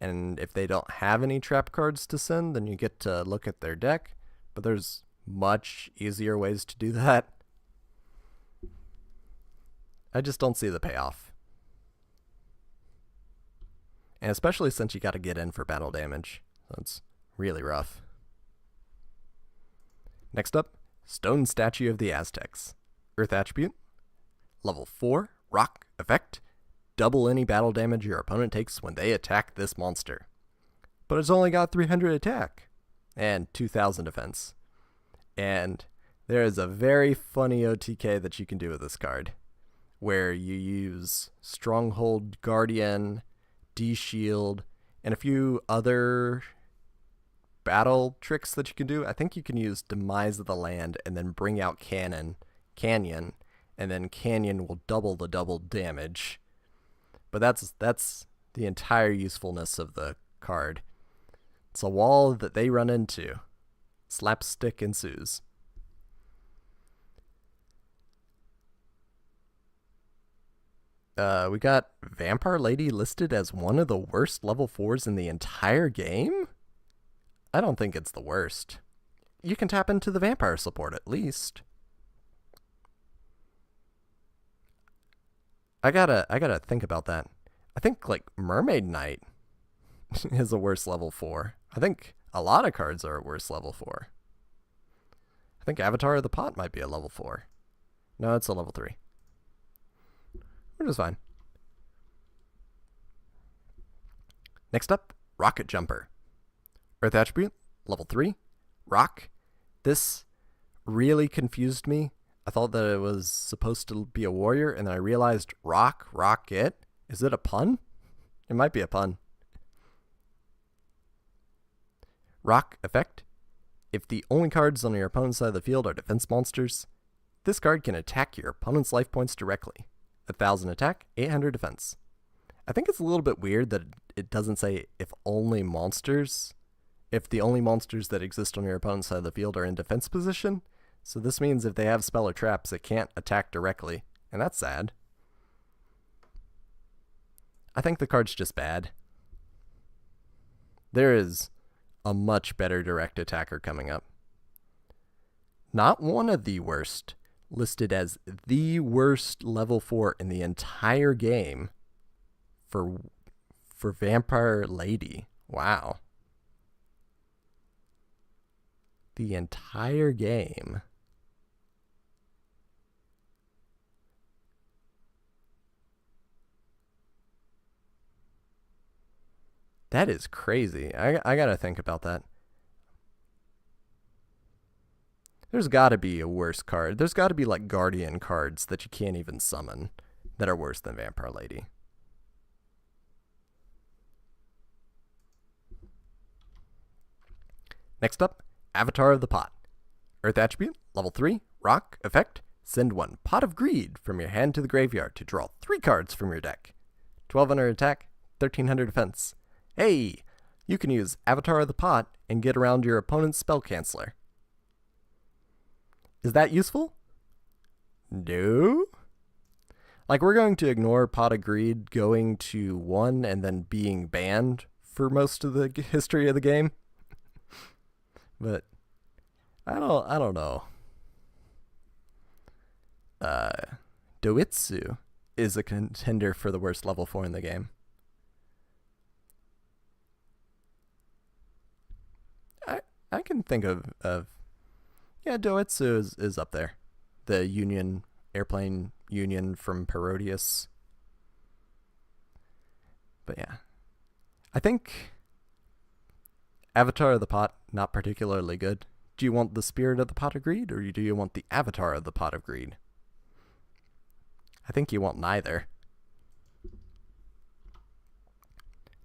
Speaker 1: and if they don't have any trap cards to send, then you get to look at their deck. But there's much easier ways to do that. I just don't see the payoff. And especially since you got to get in for battle damage. That's really rough. Next up, Stone Statue of the Aztecs. Earth Attribute. Level 4, Rock, effect. Double any battle damage your opponent takes when they attack this monster. But it's only got 300 attack. And 2000 defense. And there is a very funny OTK that you can do with this card. Where you use Stronghold Guardian, D-Shield, and a few other battle tricks that you can do. I think you can use Demise of the Land and then bring out Canyon, and then Canyon will double the double damage. But that's the entire usefulness of the card. It's a wall that they run into. Slapstick ensues. We got Vampire Lady listed as one of the worst level 4s in the entire game? I don't think it's the worst. You can tap into the vampire support at least. I gotta think about that. I think like Mermaid Knight is a worse level 4. I think a lot of cards are a worse level 4. I think Avatar of the Pot might be a level 4. No, it's a level 3. Which is fine. Next up, Rocket Jumper. Earth Attribute, level 3. Rock. This really confused me. I thought that it was supposed to be a warrior, and then I realized rocket. Is it a pun? It might be a pun. Rock effect. If the only cards on your opponent's side of the field are defense monsters, this card can attack your opponent's life points directly. 1000 attack, 800 defense. I think it's a little bit weird that it doesn't say if the only monsters that exist on your opponent's side of the field are in defense position. So this means if they have spell or traps, it can't attack directly. And that's sad. I think the card's just bad. There is a much better direct attacker coming up. Not one of the worst. Listed as the worst level 4 in the entire game for Vampire Lady. Wow. the entire game. That is crazy. I gotta think about that. There's gotta be a worse card. There's gotta be like Guardian cards that you can't even summon that are worse than Vampire Lady. Next up, Avatar of the Pot. Earth attribute, level 3, rock, effect, send 1 Pot of Greed from your hand to the graveyard to draw 3 cards from your deck. 1200 attack, 1300 defense. Hey, you can use Avatar of the Pot and get around your opponent's spell canceller. Is that useful? No? Like, we're going to ignore Pot of Greed going to 1 and then being banned for most of the history of the game. But I don't know. JiuJitsu is a contender for the worst level 4 in the game. I can think of yeah, JiuJitsu is up there. The Union, Airplane Union from Parodius. But yeah. I think Avatar of the Pot, not particularly good. Do you want the Spirit of the Pot of Greed, or do you want the Avatar of the Pot of Greed? I think you want neither.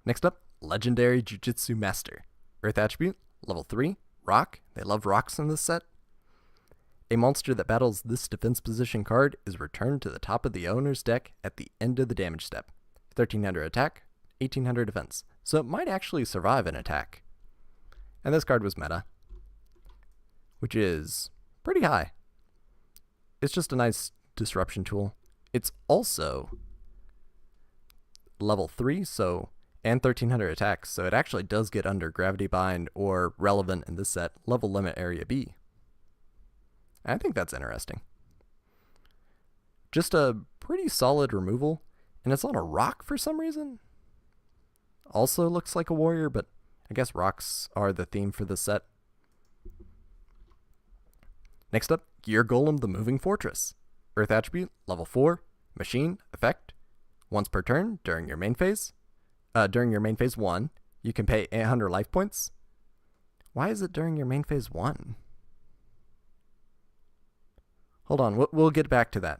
Speaker 1: Next up, Legendary JiuJitsu Master. Earth attribute, level 3, rock. They love rocks in this set. A monster that battles this defense position card is returned to the top of the owner's deck at the end of the damage step. 1300 attack, 1800 defense. So it might actually survive an attack. And this card was meta, which is pretty high. It's just a nice disruption tool. It's also level 3, so and 1300 attacks, so it actually does get under Gravity Bind or relevant in this set, level limit area B. I think that's interesting. Just a pretty solid removal, and it's on a rock for some reason. Also looks like a warrior, but I guess rocks are the theme for this set. Next up, Gear Golem the Moving Fortress. Earth attribute, level 4, machine, effect. Once per turn during your main phase 1, you can pay 800 life points. Why is it during your main phase 1? Hold on, we'll get back to that.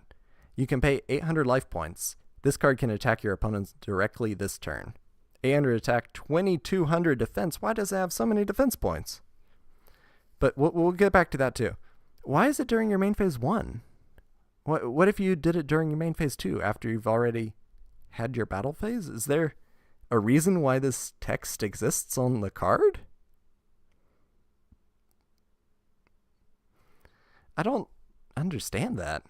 Speaker 1: You can pay 800 life points. This card can attack your opponents directly this turn. 800 attack, 2200 defense. Why does it have so many defense points? But we'll get back to that too. Why is it during your main phase 1? What if you did it during your main phase 2 after you've already had your battle phase? Is there a reason why this text exists on the card? I don't understand that.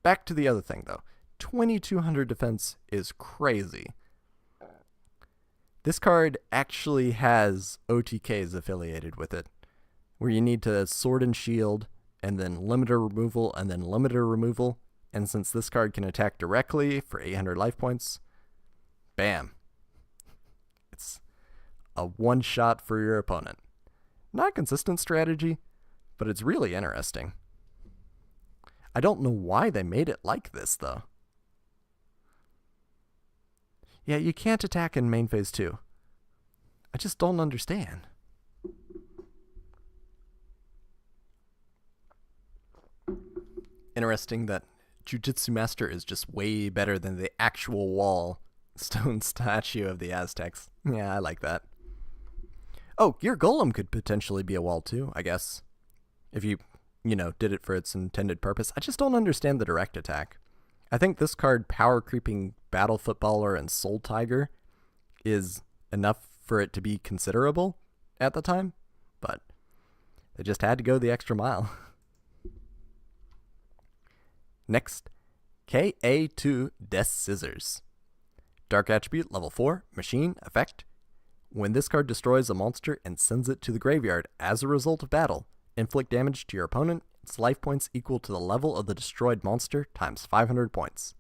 Speaker 1: Back to the other thing though. 2200 defense is crazy. This card actually has OTKs affiliated with it, where you need to Sword and Shield, and then limiter removal, and then limiter removal. And since this card can attack directly for 800 life points, bam. It's a one-shot for your opponent. Not a consistent strategy, but it's really interesting. I don't know why they made it like this, though. Yeah, you can't attack in main phase 2. I just don't understand. Interesting that JiuJitsu Master is just way better than the actual wall stone statue of the Aztecs. Yeah, I like that. Oh, your Golem could potentially be a wall too, I guess. If you did it for its intended purpose. I just don't understand the direct attack. I think this card, Power Creeping Battle Footballer and Soul Tiger, is enough for it to be considerable at the time, but they just had to go the extra mile. Next, KA2 Death Scissors. Dark attribute, level 4, machine, effect. When this card destroys a monster and sends it to the graveyard as a result of battle, inflict damage to your opponent, its life points equal to the level of the destroyed monster times 500 points.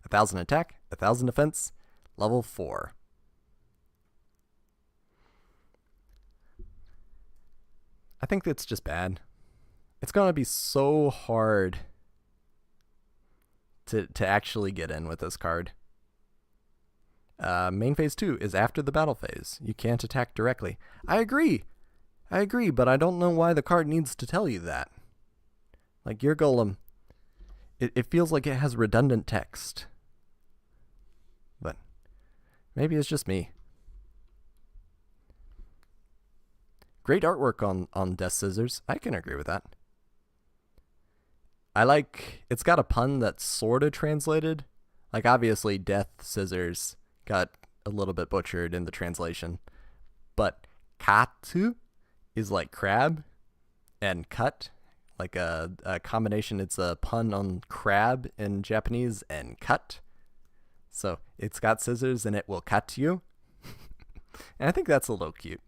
Speaker 1: 1000 attack, 1000 defense, level 4. I think it's just bad. It's going to be so hard to actually get in with this card. Main phase 2 is after the battle phase. You can't attack directly. I agree, but I don't know why the card needs to tell you that. Like, your Golem, it feels like it has redundant text. But maybe it's just me. Great artwork on Death Scissors. I can agree with that. It's got a pun that's sort of translated. Like, obviously, Death Scissors got a little bit butchered in the translation. But katsu is like crab, and cut, like a combination. It's a pun on crab in Japanese and cut. So it's got scissors and it will cut you. And I think that's a little cute.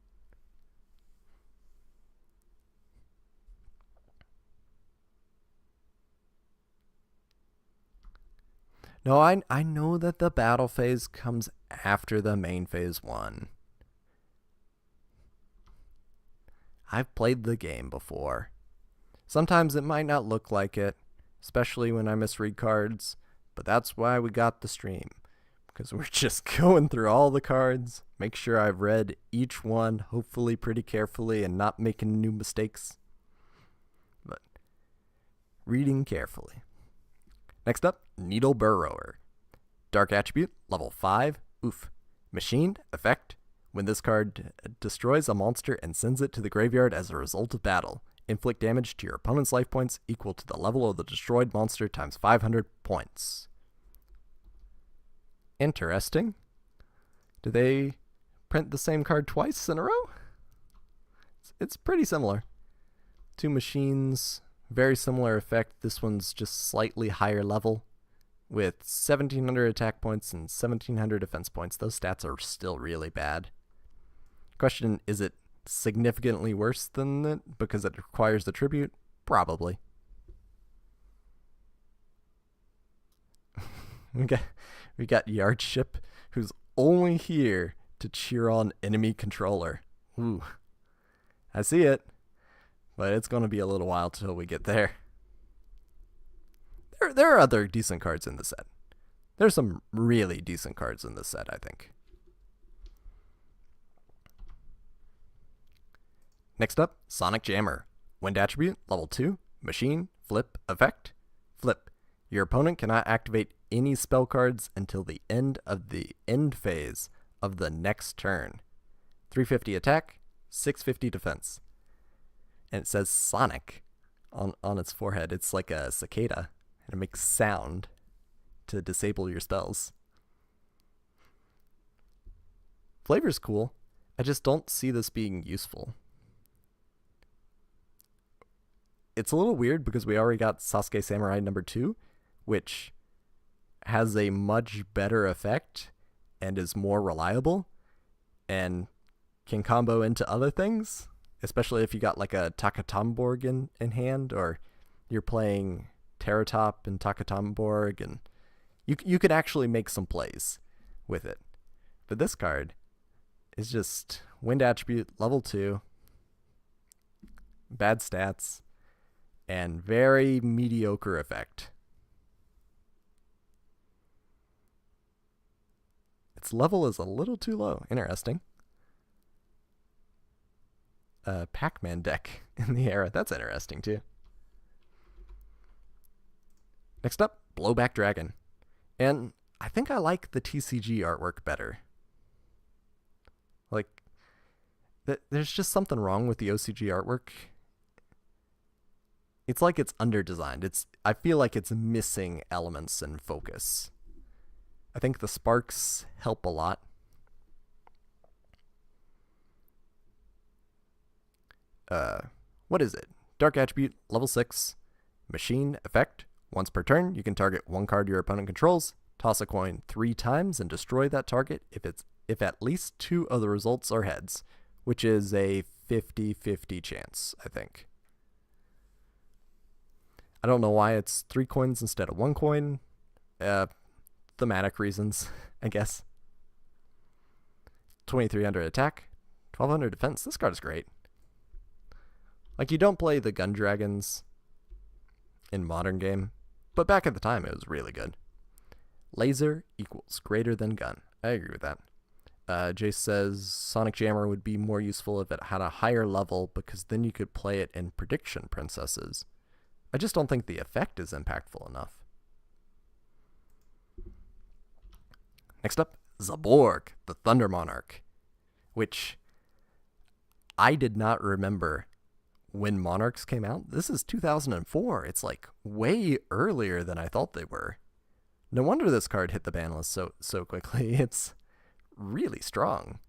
Speaker 1: No, I know that the battle phase comes after the main phase 1. I've played the game before. Sometimes it might not look like it, especially when I misread cards, but that's why we got the stream. Because we're just going through all the cards, make sure I've read each one, hopefully pretty carefully, and not making new mistakes. But reading carefully. Next up, Needle Burrower. Dark attribute, level 5. Oof. Machined, effect. When this card destroys a monster and sends it to the graveyard as a result of battle, inflict damage to your opponent's life points equal to the level of the destroyed monster times 500 points. Interesting. Do they print the same card twice in a row? It's pretty similar. 2 machines, very similar effect. This one's just slightly higher level with 1700 attack points and 1700 defense points. Those stats are still really bad. Question, is it significantly worse than it because it requires the tribute? Probably. we got Yardship, who's only here to cheer on enemy controller. Ooh. I see it, but it's going to be a little while till we get there. There are other decent cards in the set. There's some really decent cards in this set, I think. Next up, Sonic Jammer. Wind attribute, level 2. Machine, flip, effect. Flip. Your opponent cannot activate any spell cards until the end of the end phase of the next turn. 350 attack, 650 defense. And it says Sonic on its forehead. It's like a cicada, and it makes sound to disable your spells. Flavor's cool. I just don't see this being useful. It's a little weird because we already got Sasuke Samurai number 2, which has a much better effect and is more reliable and can combo into other things, especially if you got like a Takatomborg in hand, or you're playing Terratop and Takatomborg, and you could actually make some plays with it. But this card is just wind attribute, level 2, bad stats, and very mediocre effect. Its level is a little too low. Interesting. Pac-Man deck in the era. That's interesting too. Next up, Blowback Dragon. And I think I like the TCG artwork better. Like, there's just something wrong with the OCG artwork. It's like it's underdesigned. I feel like it's missing elements and focus. I think the sparks help a lot. What is it? Dark attribute, level 6. Machine effect. Once per turn, you can target one card your opponent controls, toss a coin 3 times, and destroy that target if at least 2 of the results are heads, which is a 50-50 chance, I think. I don't know why it's 3 coins instead of 1 coin. Thematic reasons, I guess. 2300 attack, 1200 defense. This card is great. Like, you don't play the gun dragons in modern game, but back at the time, it was really good. Laser equals greater than gun. I agree with that. Jace says Sonic Jammer would be more useful if it had a higher level because then you could play it in Prediction Princesses. I just don't think the effect is impactful enough. Next up, Zaborg, the Thunder Monarch, which I did not remember when Monarchs came out. This is 2004. It's like way earlier than I thought they were. No wonder this card hit the ban list so quickly. It's really strong.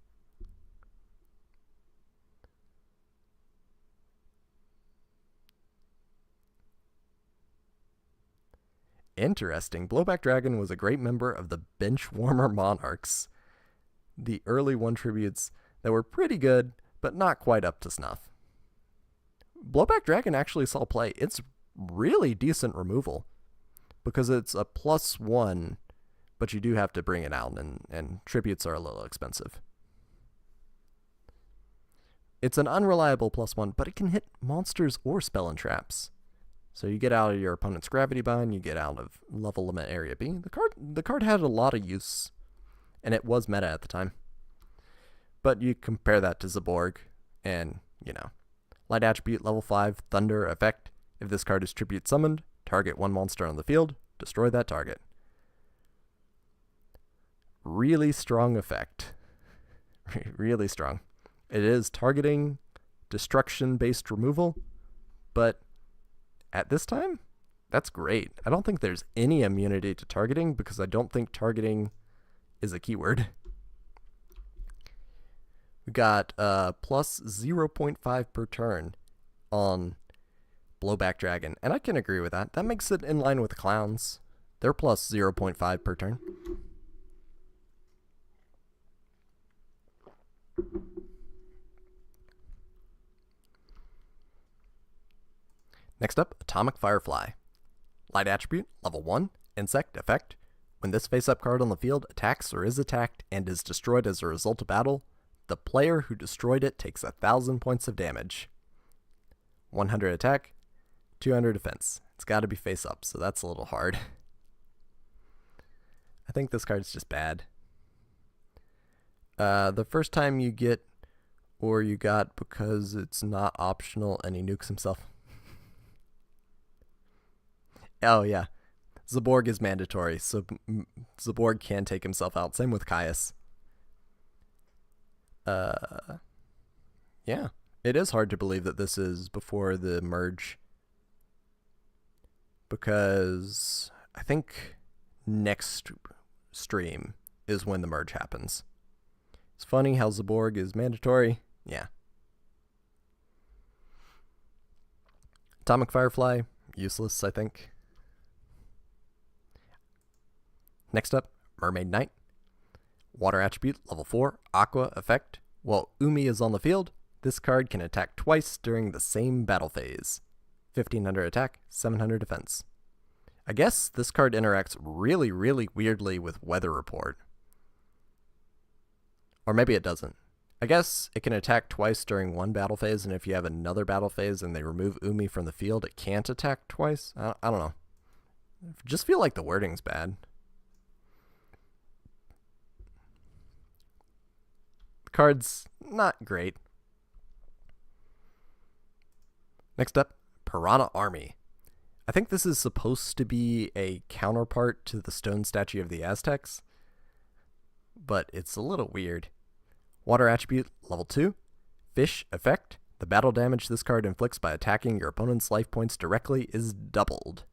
Speaker 1: Interesting. Blowback Dragon was a great member of the Benchwarmer Monarchs, the early 1 tributes that were pretty good, but not quite up to snuff. Blowback Dragon actually saw play. It's really decent removal because it's a +1, but you do have to bring it out, and tributes are a little expensive. It's an unreliable +1, but it can hit monsters or spell and traps. So you get out of your opponent's gravity bind, you get out of level limit area B. The card had a lot of use, and it was meta at the time. But you compare that to Zaborg, and, you know, light attribute, level 5, thunder, effect. If this card is tribute summoned, target 1 monster on the field, destroy that target. Really strong effect. Really strong. It is targeting, destruction-based removal, but at this time, that's great. I don't think there's any immunity to targeting because I don't think targeting is a keyword. We got plus 0.5 per turn on Blowback Dragon, and I can agree with that. That makes it in line with clowns. They're plus 0.5 per turn. Next up, Atomic Firefly. Light attribute, level 1, insect, effect. When this face-up card on the field attacks or is attacked and is destroyed as a result of battle, the player who destroyed it takes 1,000 points of damage. 100 attack, 200 defense. It's got to be face-up, so that's a little hard. I think this card's just bad. The first time you get, or you got because it's not optional and he nukes himself. Oh, yeah. Zaborg is mandatory, so Zaborg can take himself out. Same with Caius. Yeah. It is hard to believe that this is before the merge, because I think next stream is when the merge happens. It's funny how Zaborg is mandatory. Yeah. Atomic Firefly, useless, I think. Next up, Mermaid Knight. Water attribute, level 4, Aqua effect. While Umi is on the field, this card can attack twice during the same battle phase. 1,500 attack, 700 defense. I guess this card interacts really, really weirdly with Weather Report. Or maybe it doesn't. I guess it can attack twice during one battle phase, and if you have another battle phase and they remove Umi from the field, it can't attack twice? I don't know. I just feel like the wording's bad. The card's not great. Next up, Piranha Army. I think this is supposed to be a counterpart to the stone statue of the Aztecs, but it's a little weird. Water attribute, level 2. Fish effect. The battle damage this card inflicts by attacking your opponent's life points directly is doubled.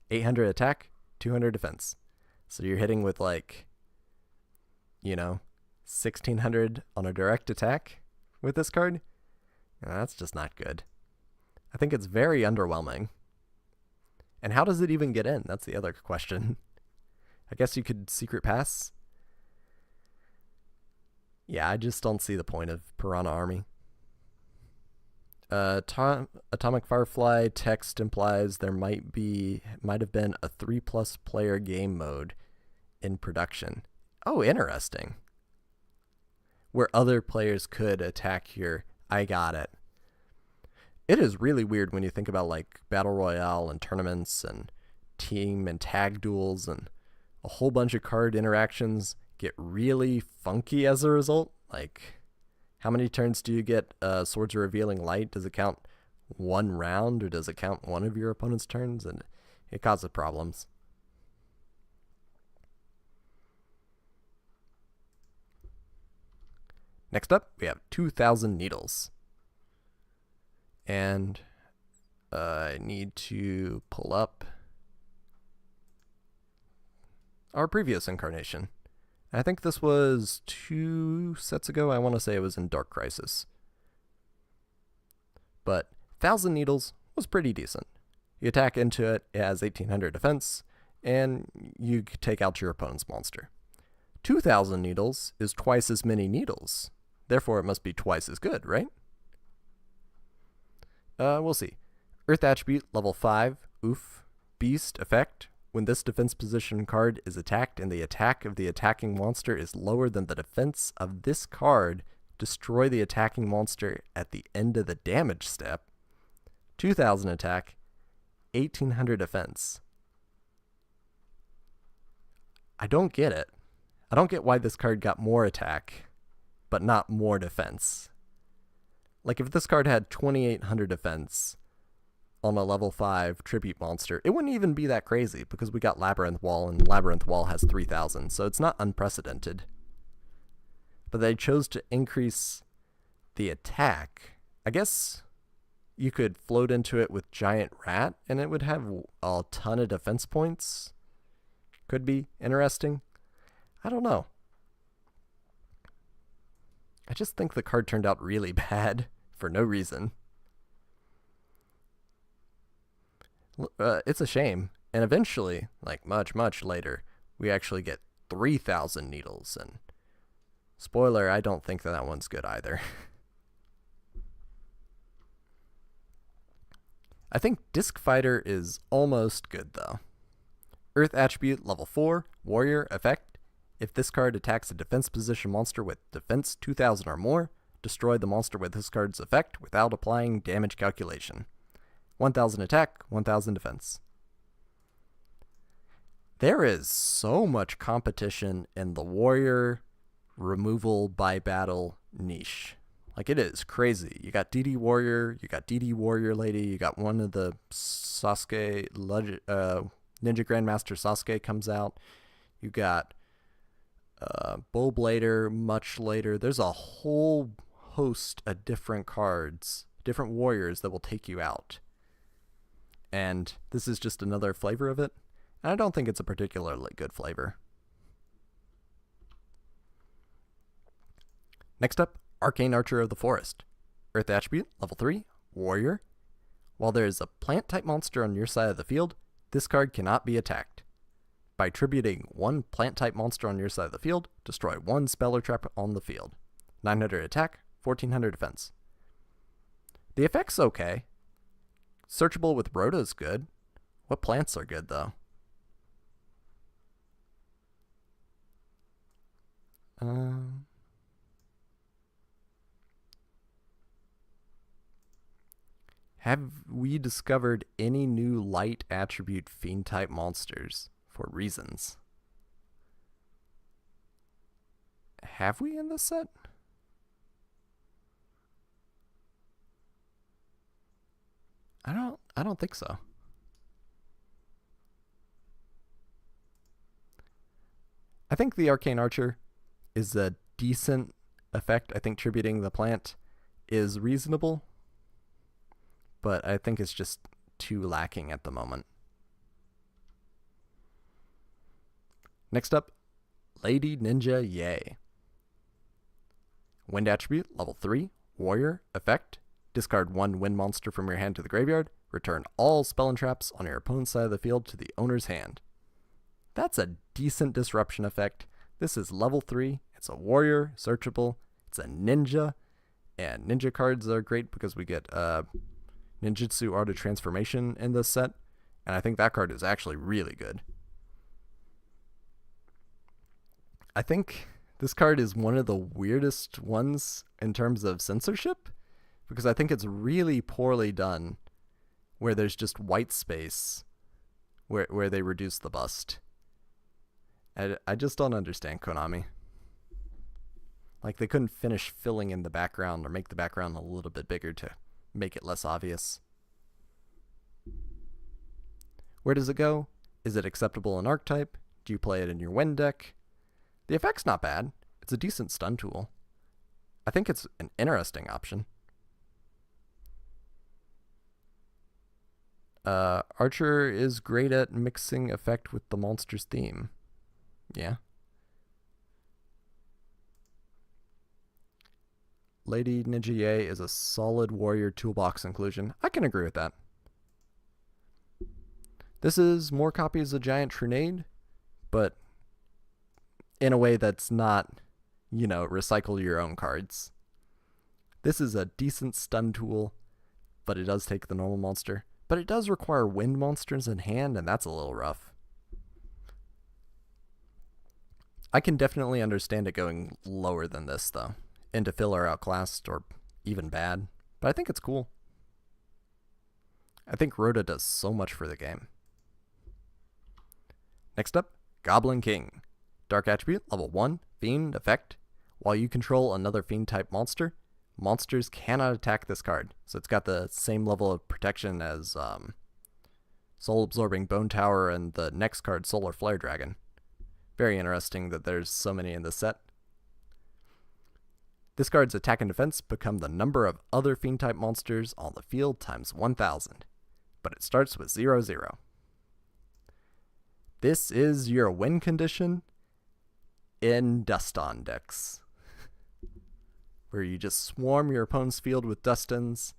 Speaker 1: 800 attack, 200 defense. So you're hitting with, like, you know, 1,600 on a direct attack with this card. That's just not good. I think it's very underwhelming. And how does it even get in? That's the other question. I guess you could secret pass. Yeah, I just don't see the point of Piranha Army. Atomic Firefly text implies there might have been a 3+ player game mode in production. Oh, interesting. Where other players could attack your... I got it. It is really weird when you think about like Battle Royale and tournaments and team and tag duels, and a whole bunch of card interactions get really funky as a result. Like, how many turns do you get Swords of Revealing Light? Does it count one round, or does it count one of your opponent's turns? And it causes problems. Next up, we have 2,000 Needles. And I need to pull up our previous incarnation. I think this was 2 sets ago. I want to say it was in Dark Crisis. But 1,000 Needles was pretty decent. You attack into it, it has 1,800 defense, and you take out your opponent's monster. 2,000 Needles is twice as many needles. Therefore, it must be twice as good, right? We'll see. Earth Attribute, level 5, oof. Beast effect. When this defense position card is attacked and the attack of the attacking monster is lower than the defense of this card, destroy the attacking monster at the end of the damage step. 2,000 attack, 1,800 defense. I don't get it. I don't get why this card got more attack, but not more defense. Like, if this card had 2,800 defense on a level 5 tribute monster, it wouldn't even be that crazy because we got Labyrinth Wall, and Labyrinth Wall has 3,000, so it's not unprecedented. But they chose to increase the attack. I guess you could float into it with Giant Rat, and it would have a ton of defense points. Could be interesting. I don't know. I just think the card turned out really bad for no reason. It's a shame. And eventually, like much later, we actually get 3,000 needles. And spoiler, I don't think that one's good either. I think Disc Fighter is almost good though. Earth Attribute, level 4, Warrior effect. If this card attacks a defense position monster with defense 2,000 or more, destroy the monster with this card's effect without applying damage calculation. 1,000 attack, 1,000 defense. There is so much competition in the warrior removal by battle niche. Like, it is crazy. You got DD Warrior, you got DD Warrior Lady, you got one of the Sasuke, Ninja Grandmaster Sasuke comes out. You got Bowblader much later. There's a whole host of different cards, different warriors that will take you out. And this is just another flavor of it. And I don't think it's a particularly good flavor. Next up, Arcane Archer of the Forest. Earth Attribute, level 3, Warrior. While there is a plant type monster on your side of the field, this card cannot be attacked. By tributing one plant type monster on your side of the field, destroy one spell or trap on the field. 900 attack, 1,400 defense. The effect's okay. Searchable with Rhoda is good. What plants are good though? Have we discovered any new light attribute fiend type monsters for reasons? Have we in this set? I don't think so. I think the Arcane Archer is a decent effect. I think tributing the plant is reasonable, but I think it's just too lacking at the moment. Next up, Lady Ninja Yay. Wind Attribute, level 3, Warrior, effect. Discard one wind monster from your hand to the graveyard. Return all spell and traps on your opponent's side of the field to the owner's hand. That's a decent disruption effect. This is level 3. It's a warrior, searchable. It's a ninja. And ninja cards are great because we get Ninjutsu Art of Transformation in this set. And I think that card is actually really good. I think this card is one of the weirdest ones in terms of censorship, because I think it's really poorly done where there's just white space where they reduce the bust. I just don't understand Konami. Like, they couldn't finish filling in the background or make the background a little bit bigger to make it less obvious. Where does it go? Is it acceptable in Archetype? Do you play it in your Wen deck? The effect's not bad. It's a decent stun tool. I think it's an interesting option. Archer is great at mixing effect with the monster's theme. Yeah. Lady Ninja Ye is a solid warrior toolbox inclusion. I can agree with that. This is more copies of Giant Trinade, but in a way that's not, recycle your own cards. This is a decent stun tool, but it does take the normal monster. But it does require wind monsters in hand, and that's a little rough. I can definitely understand it going lower than this, though, into fill or outclassed, or even bad, but I think it's cool. I think Rhoda does so much for the game. Next up, Goblin King. Dark Attribute, level 1, Fiend, effect. While you control another Fiend-type monster, monsters cannot attack this card. So it's got the same level of protection as Soul-Absorbing Bone Tower and the next card, Solar Flare Dragon. Very interesting that there's so many in this set. This card's attack and defense become the number of other Fiend-type monsters on the field times 1,000, but it starts with 0/0. This is your win condition in Dust-On decks, where you just swarm your opponent's field with Dustons,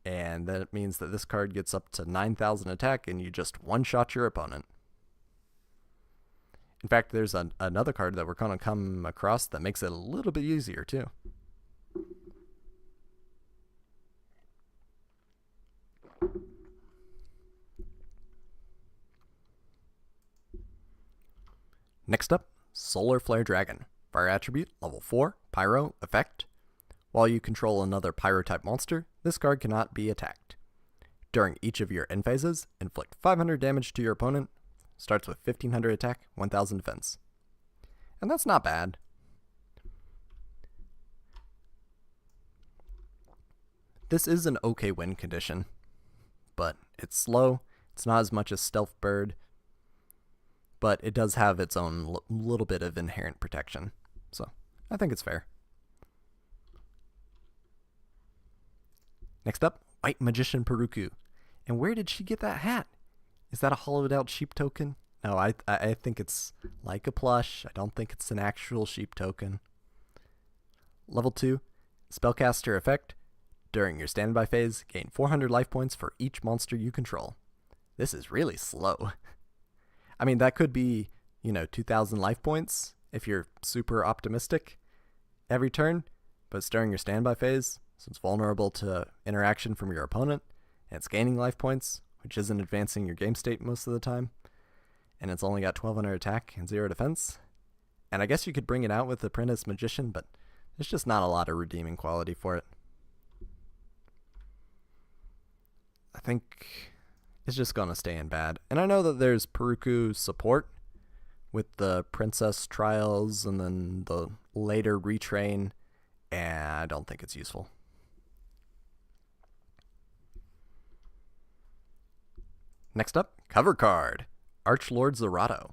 Speaker 1: and that means that this card gets up to 9,000 attack and you just one-shot your opponent. In fact, there's another card that we're going to come across that makes it a little bit easier too. Next up, Solar Flare Dragon. Fire attribute, level 4, Pyro, effect. While you control another Pyro-type monster, this card cannot be attacked. During each of your end phases, inflict 500 damage to your opponent. Starts with 1,500 attack, 1,000 defense. And that's not bad. This is an okay win condition, but it's slow. It's not as much as Stealth Bird, but it does have its own little bit of inherent protection. So I think it's fair. Next up, White Magician Peruku. And where did she get that hat? Is that a hollowed out sheep token? No, I think it's like a plush. I don't think it's an actual sheep token. Level 2, Spellcaster effect. During your standby phase, gain 400 life points for each monster you control. This is really slow. I mean, that could be, 2,000 life points if you're super optimistic every turn, but it's during your standby phase, so it's vulnerable to interaction from your opponent, and it's gaining life points, which isn't advancing your game state most of the time, and it's only got 1,200 attack and 0 defense. And I guess you could bring it out with the Apprentice Magician, but there's just not a lot of redeeming quality for it. I think it's just going to stay in bad. And I know that there's Peruku support with the Princess Trials and then the later retrain, and I don't think it's useful. Next up, cover card, Archlord Zerato.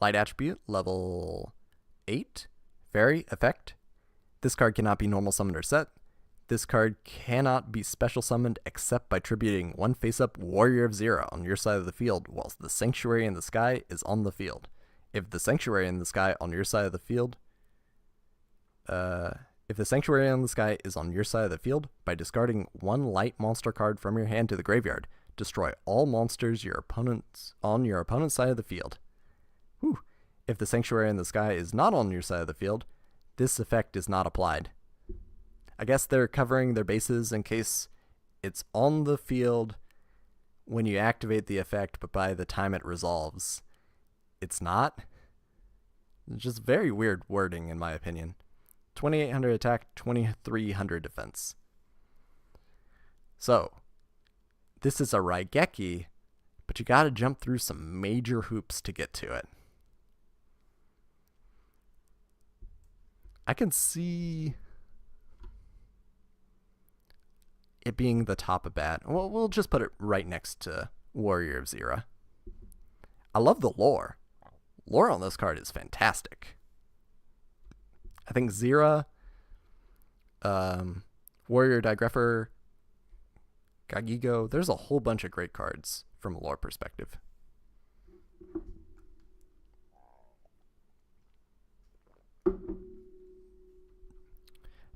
Speaker 1: Light attribute, level 8, Fairy, effect. This card cannot be normal summoned or set. This card cannot be special summoned except by tributing one face-up Warrior of Zero on your side of the field whilst the Sanctuary in the Sky is on the field. If the Sanctuary in the Sky on your side of the field, by discarding one light monster card from your hand to the graveyard, destroy all monsters on your opponent's side of the field. Whew. If the Sanctuary in the Sky is not on your side of the field, this effect is not applied. I guess they're covering their bases in case it's on the field when you activate the effect, but by the time it resolves, it's not. It's just very weird wording, in my opinion. 2,800 attack, 2,300 defense. So, this is a Raigeki, but you gotta jump through some major hoops to get to it. I can see it being the top of bat. Well, we'll just put it right next to Warrior of Zera. I love the lore. Lore on this card is fantastic. I think Zera, Warrior Digrapher, Gagigo, there's a whole bunch of great cards from a lore perspective.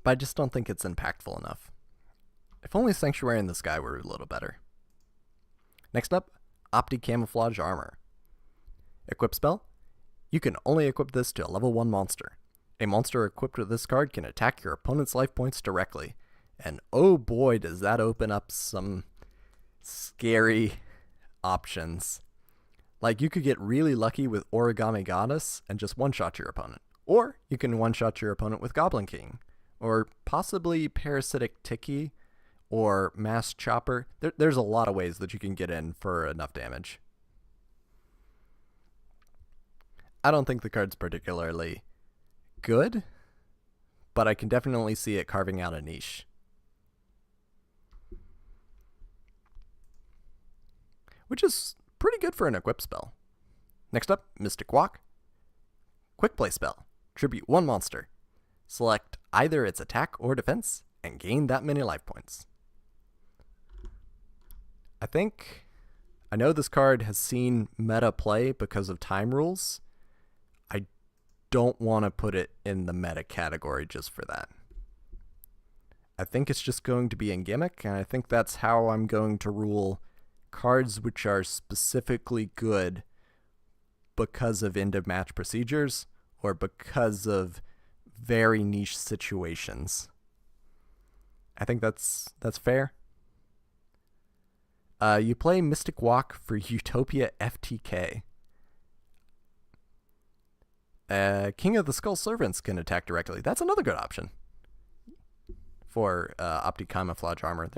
Speaker 1: But I just don't think it's impactful enough. If only Sanctuary in the Sky were a little better. Next up, Opti Camouflage Armor. Equip spell. You can only equip this to a level 1 monster. A monster equipped with this card can attack your opponent's life points directly. And oh boy, does that open up some scary options. Like, you could get really lucky with Origami Goddess and just one-shot your opponent. Or you can one-shot your opponent with Goblin King. Or possibly Parasitic Tiki or Mass Chopper. There's a lot of ways that you can get in for enough damage. I don't think the card's particularly good, but I can definitely see it carving out a niche. Which is pretty good for an equip spell. Next up, Mystic Walk. Quick play spell. Tribute 1 monster. Select either its attack or defense and gain that many life points. I know this card has seen meta play because of time rules. I don't want to put it in the meta category just for that. I think it's just going to be in gimmick, and I think that's how I'm going to rule cards which are specifically good because of end of match procedures or because of very niche situations. I think that's fair. You play Mystic Walk for Utopia FTK. King of the Skull Servants can attack directly. That's another good option for Opti Camouflage Armor.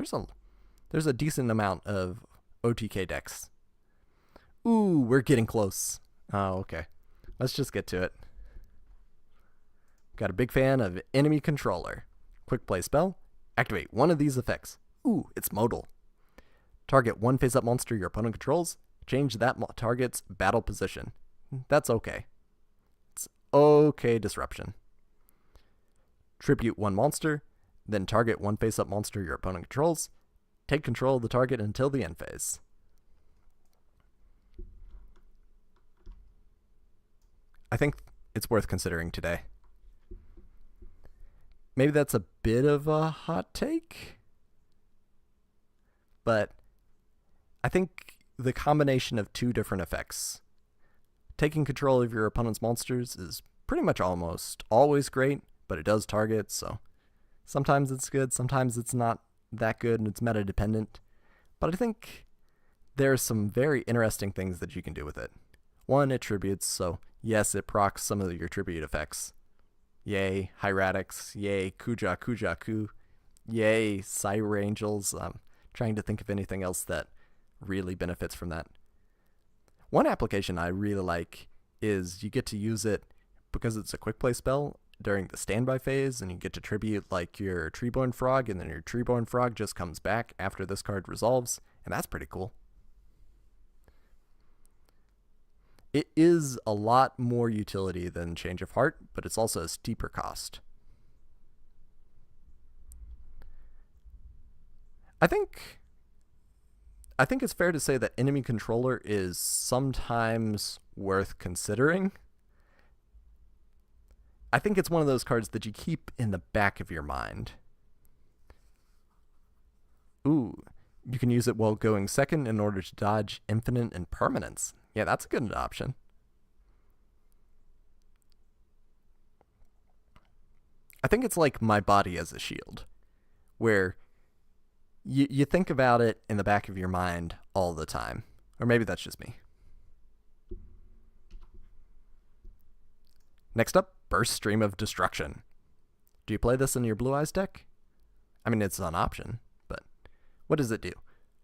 Speaker 1: There's a decent amount of OTK decks. Ooh, we're getting close. Oh, okay. Let's just get to it. Got a big fan of Enemy Controller. Quick play spell. Activate one of these effects. Ooh, it's modal. Target one face-up monster your opponent controls. Change that target's battle position. That's okay. It's okay disruption. Tribute one monster. Then target one face-up monster your opponent controls. Take control of the target until the end phase. I think it's worth considering today. Maybe that's a bit of a hot take, but I think the combination of two different effects, taking control of your opponent's monsters, is pretty much almost always great, but it does target, so sometimes it's good, sometimes it's not that good, and it's meta dependent. But I think there are some very interesting things that you can do with it. One, it tributes, so yes, it procs some of your tribute effects. Yay, Hieratics, yay, Kuja, yay, Cyber Angels. I'm trying to think of anything else that really benefits from that. One application I really like is you get to use it because it's a quick play spell during the standby phase, and you get to tribute like your Treeborn Frog, and then your Treeborn Frog just comes back after this card resolves, and that's pretty cool. It is a lot more utility than Change of Heart, but it's also a steeper cost. I think it's fair to say that Enemy Controller is sometimes worth considering. I think it's one of those cards that you keep in the back of your mind. Ooh, you can use it while going second in order to dodge Infinite Impermanence. Yeah, that's a good option. I think it's like My Body as a Shield, where you think about it in the back of your mind all the time. Or maybe that's just me. Next up, Burst Stream of Destruction. Do you play this in your Blue Eyes deck? I mean, it's an option, but What does it do?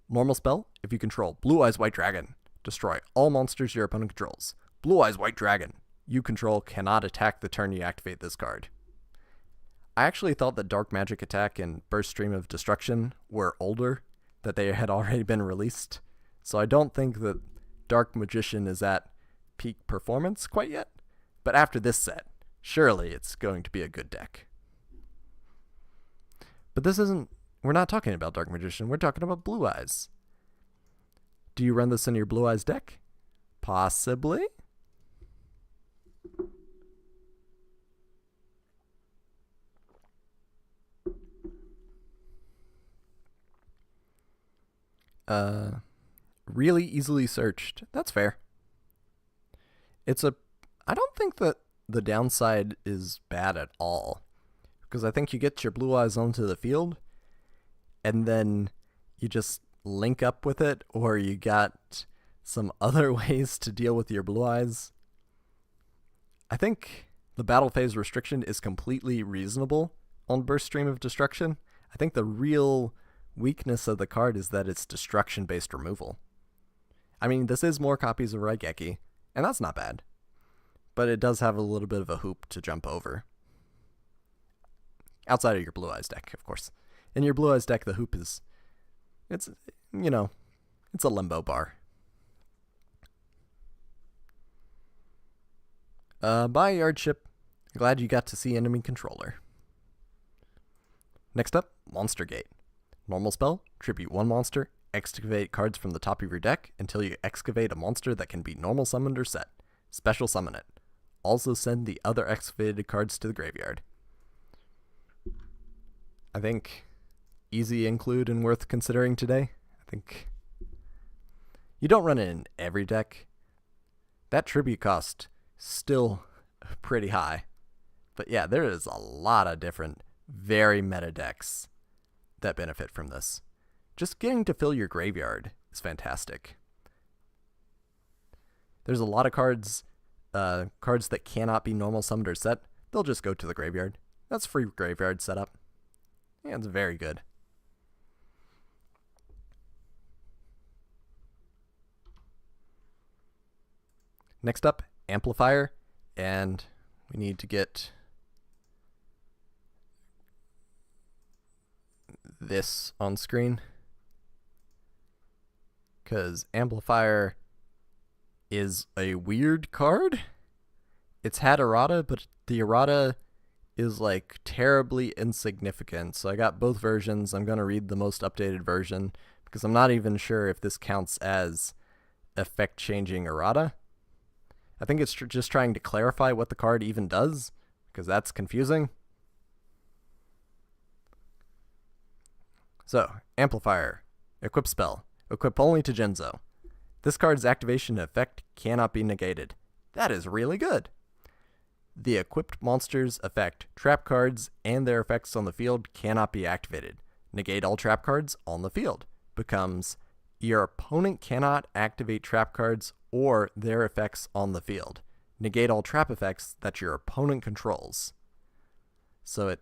Speaker 1: Normal spell, if you control Blue Eyes White Dragon, destroy all monsters your opponent controls. Blue Eyes White Dragon, you control cannot attack the turn you activate this card. I actually thought that Dark Magic Attack and Burst Stream of Destruction were older, that they had already been released, so I don't think that Dark Magician is at peak performance quite yet, but after this set, surely it's going to be a good deck. But we're not talking about Dark Magician, we're talking about Blue Eyes. Do you run this in your Blue Eyes deck? Possibly. Really easily searched. That's fair. I don't think that the downside is bad at all, because I think you get your Blue Eyes onto the field, and then you just link up with it, or you got some other ways to deal with your Blue Eyes. I think the battle phase restriction is completely reasonable on Burst Stream of Destruction. I think the real weakness of the card is that it's destruction-based removal. I mean, this is more copies of Raigeki, and that's not bad, but it does have a little bit of a hoop to jump over. Outside of your Blue Eyes deck, of course. In your Blue Eyes deck, the hoop is, it's a limbo bar. Bye, Yardship. Glad you got to see enemy controller. Next up, Monster Gate. Normal spell, tribute one monster, excavate cards from the top of your deck until you excavate a monster that can be normal summoned or set. Special summon it. Also send the other excavated cards to the graveyard. I think easy include and worth considering today. I think you don't run it in every deck. That tribute cost still pretty high. But yeah, there is a lot of different very meta decks that benefit from this. Just getting to fill your graveyard is fantastic. There's a lot of cards that cannot be normal summoned or set. They'll just go to the graveyard. That's free graveyard setup. Yeah, it's very good. Next up, Amplifier, and we need to get this on screen, because Amplifier is a weird card. It's had errata, but the errata is like terribly insignificant. So I got both versions. I'm going to read the most updated version because I'm not even sure if this counts as effect changing errata. I think it's just trying to clarify what the card even does, because that's confusing. So, Amplifier, equip spell, equip only to Jinzo. This card's activation effect cannot be negated. That is really good. The equipped monster's effect, trap cards, and their effects on the field cannot be activated. Negate all trap cards on the field. Becomes, your opponent cannot activate trap cards or their effects on the field. Negate all trap effects that your opponent controls. So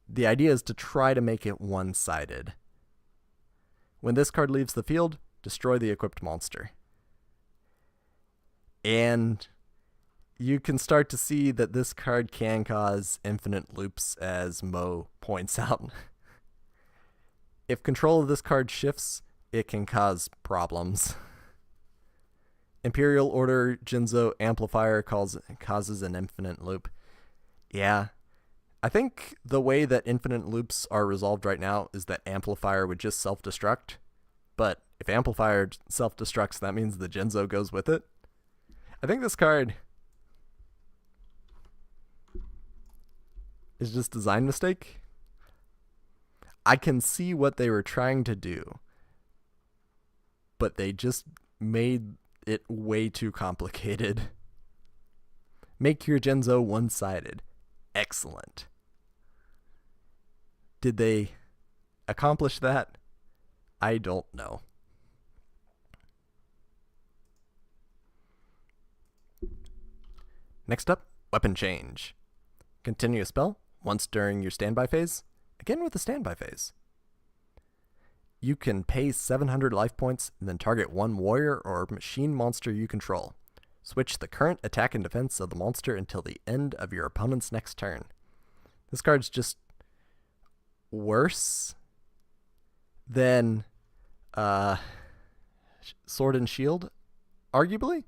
Speaker 1: the idea is to try to make it one-sided. When this card leaves the field, destroy the equipped monster. And you can start to see that this card can cause infinite loops, as Mo points out. If control of this card shifts, it can cause problems. Imperial Order Jinzo Amplifier causes an infinite loop. Yeah. I think the way that infinite loops are resolved right now is that Amplifier would just self-destruct. But if Amplifier self-destructs, that means the Jinzo goes with it. I think this card is just design mistake. I can see what they were trying to do, but they just made it way too complicated. Make your Jinzo one-sided. Excellent. Did they accomplish that? I don't know. Next up, weapon change. Continue a spell once during your standby phase, again with the standby phase. you can pay 700 life points and then target one warrior or machine monster you control. Switch the current attack and defense of the monster until the end of your opponent's next turn. This card's just worse than Sword and Shield, arguably.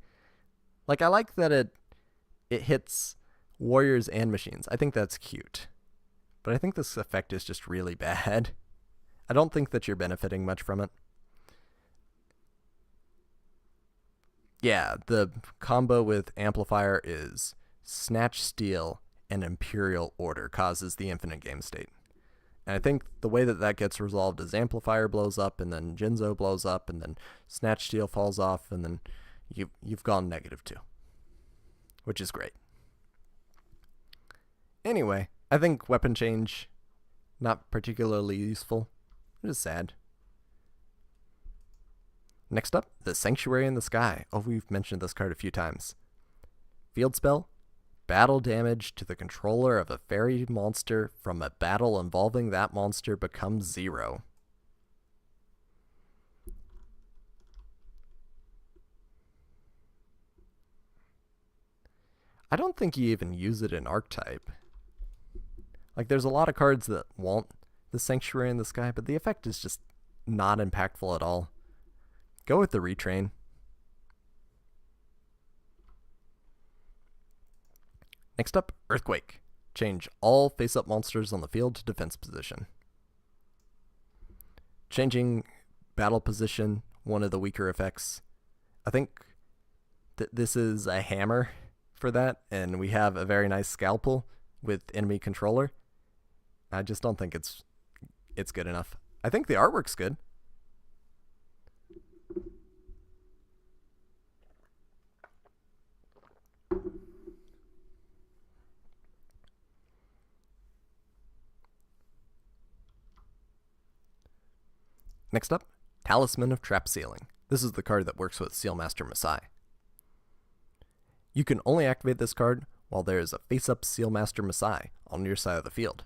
Speaker 1: Like, I like that it hits warriors and machines. I think that's cute. But I think this effect is just really bad. I don't think that you're benefiting much from it. Yeah, the combo with Amplifier is Snatch Steal and Imperial Order causes the infinite game state. And I think the way that that gets resolved is Amplifier blows up, and then Jinzo blows up, and then Snatch Steal falls off, and then you've gone -2, which is great. Anyway, I think weapon change, not particularly useful. It is sad. Next up, the Sanctuary in the Sky. Oh, we've mentioned this card a few times. Field spell. Battle damage to the controller of a fairy monster from a battle involving that monster becomes 0. I don't think you even use it in Archetype. Like, there's a lot of cards that want the Sanctuary in the Sky, but the effect is just not impactful at all. Go with the Retrain. Next up, Earthquake. Change all face-up monsters on the field to defense position. Changing battle position, one of the weaker effects. I think that this is a hammer for that, and we have a very nice Scalpel with enemy controller. I just don't think it's good enough. I think the artwork's good. Next up, Talisman of Trap Sealing. This is the card that works with Sealmaster Masai. You can only activate this card while there is a face-up Sealmaster Masai on your side of the field.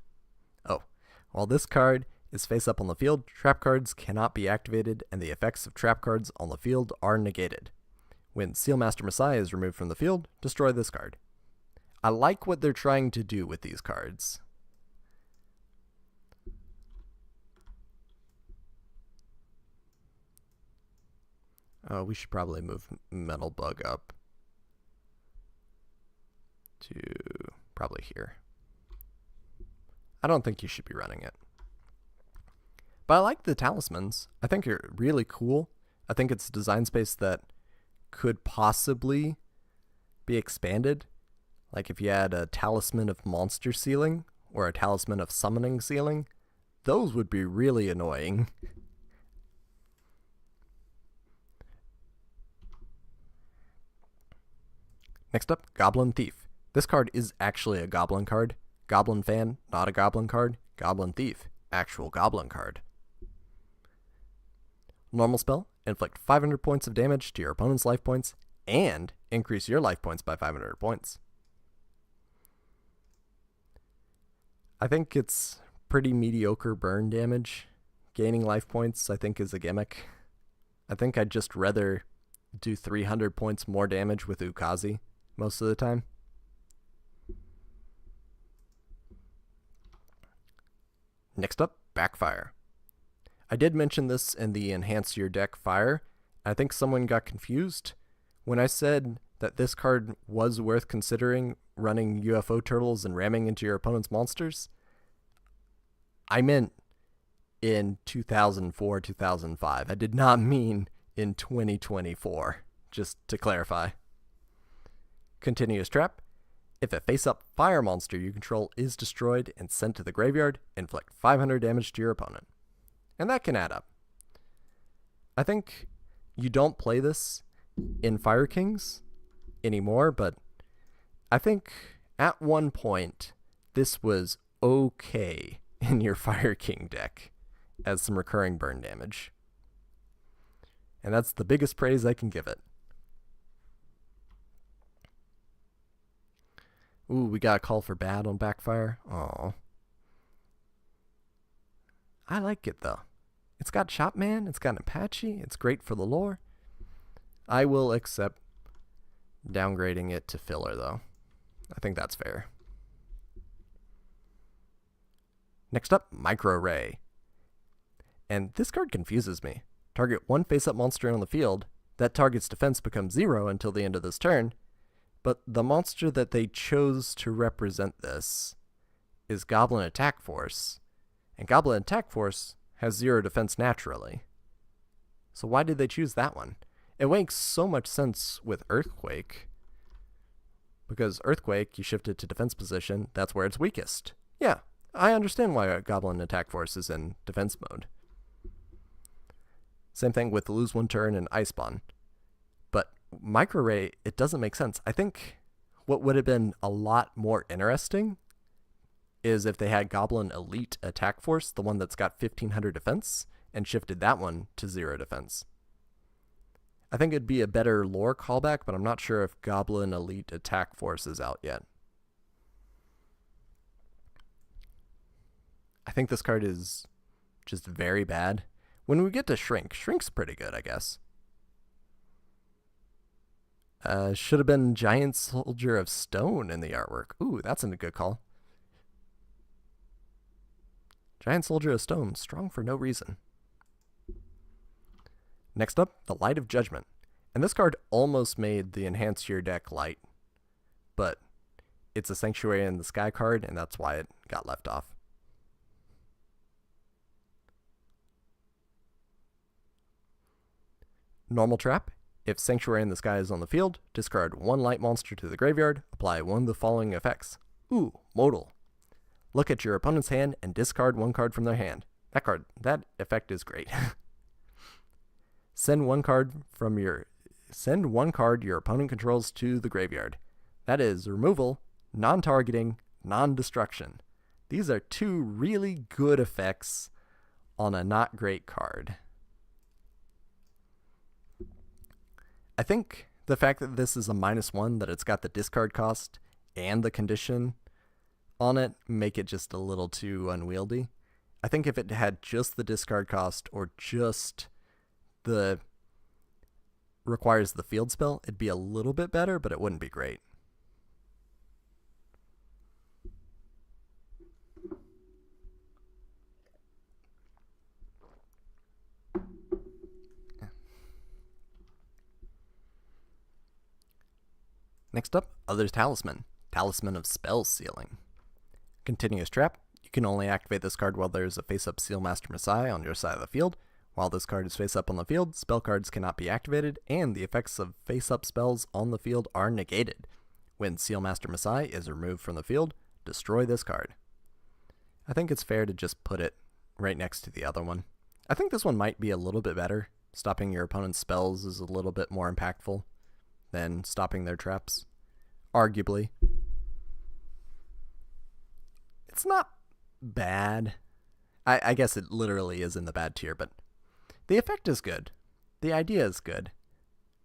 Speaker 1: Oh, while this card is face-up on the field, trap cards cannot be activated and the effects of trap cards on the field are negated. When Sealmaster Masai is removed from the field, destroy this card. I like what they're trying to do with these cards. Oh, we should probably move Metal Bug up to probably here. I don't think you should be running it. But I like the talismans. I think they're really cool. I think it's a design space that could possibly be expanded. Like if you had a talisman of monster sealing or a talisman of summoning sealing, those would be really annoying. Next up, Goblin Thief. This card is actually a Goblin card. Goblin Fan, not a Goblin card. Goblin Thief, actual Goblin card. Normal spell, inflict 500 points of damage to your opponent's life points and increase your life points by 500 points. I think it's pretty mediocre burn damage. Gaining life points, I think, is a gimmick. I think I'd just rather do 300 points more damage with Ukazi most of the time. Next up, Backfire. I did mention this in the Enhance Your Deck Fire. I think someone got confused. When I said that this card was worth considering running UFO turtles and ramming into your opponent's monsters, I meant in 2004, 2005. I did not mean in 2024, just to clarify. Continuous Trap. If a face-up fire monster you control is destroyed and sent to the graveyard, inflict 500 damage to your opponent. And that can add up. I think you don't play this in Fire Kings anymore, but I think at one point this was okay in your Fire King deck as some recurring burn damage. And that's the biggest praise I can give it. Ooh, we got a call for bad on Backfire. Aw. I like it, though. It's got Shopman, it's got an Apache, it's great for the lore. I will accept downgrading it to filler, though. I think that's fair. Next up, Micro Ray. And this card confuses me. Target one face-up monster on the field. That target's defense becomes 0 until the end of this turn. But the monster that they chose to represent this is Goblin Attack Force. And Goblin Attack Force has 0 defense naturally. So why did they choose that one? It makes so much sense with Earthquake. Because Earthquake, you shift it to defense position, that's where it's weakest. Yeah, I understand why a Goblin Attack Force is in defense mode. Same thing with Lose One Turn and Iceborne. But Micro Ray, it doesn't make sense. I think what would have been a lot more interesting is if they had Goblin Elite Attack Force, the one that's got 1500 defense, and shifted that one to 0 defense. I think it'd be a better lore callback, but I'm not sure if Goblin Elite Attack Force is out yet. I think this card is just very bad. When we get to Shrink, Shrink's pretty good, I guess. Should have been Giant Soldier of Stone in the artwork. Ooh, that's a good call. Giant Soldier of Stone, strong for no reason. Next up, the Light of Judgment. And this card almost made the Enhance Your Deck light, but it's a Sanctuary in the Sky card, and that's why it got left off. Normal Trap. If Sanctuary in the Sky is on the field, discard one light monster to the graveyard, apply one of the following effects. Ooh, modal. Look at your opponent's hand and discard one card from their hand. That effect is great. Send one card your opponent controls to the graveyard. That is removal, non-targeting, non-destruction. These are 2 really good effects on a not great card. I think the fact that this is a -1, that it's got the discard cost and the condition on it, make it just a little too unwieldy. I think if it had just the discard cost or just the requires the field spell, it'd be a little bit better, but it wouldn't be great. Next up, Other's Talisman. Talisman of Spell Sealing. Continuous Trap. You can only activate this card while there's a face-up Seal Master Messiah on your side of the field. While this card is face-up on the field, spell cards cannot be activated, and the effects of face-up spells on the field are negated. When Seal Master Messiah is removed from the field, destroy this card. I think it's fair to just put it right next to the other one. I think this one might be a little bit better. Stopping your opponent's spells is a little bit more impactful than stopping their traps. Arguably. It's not bad. I guess it literally is in the bad tier, but the effect is good. The idea is good.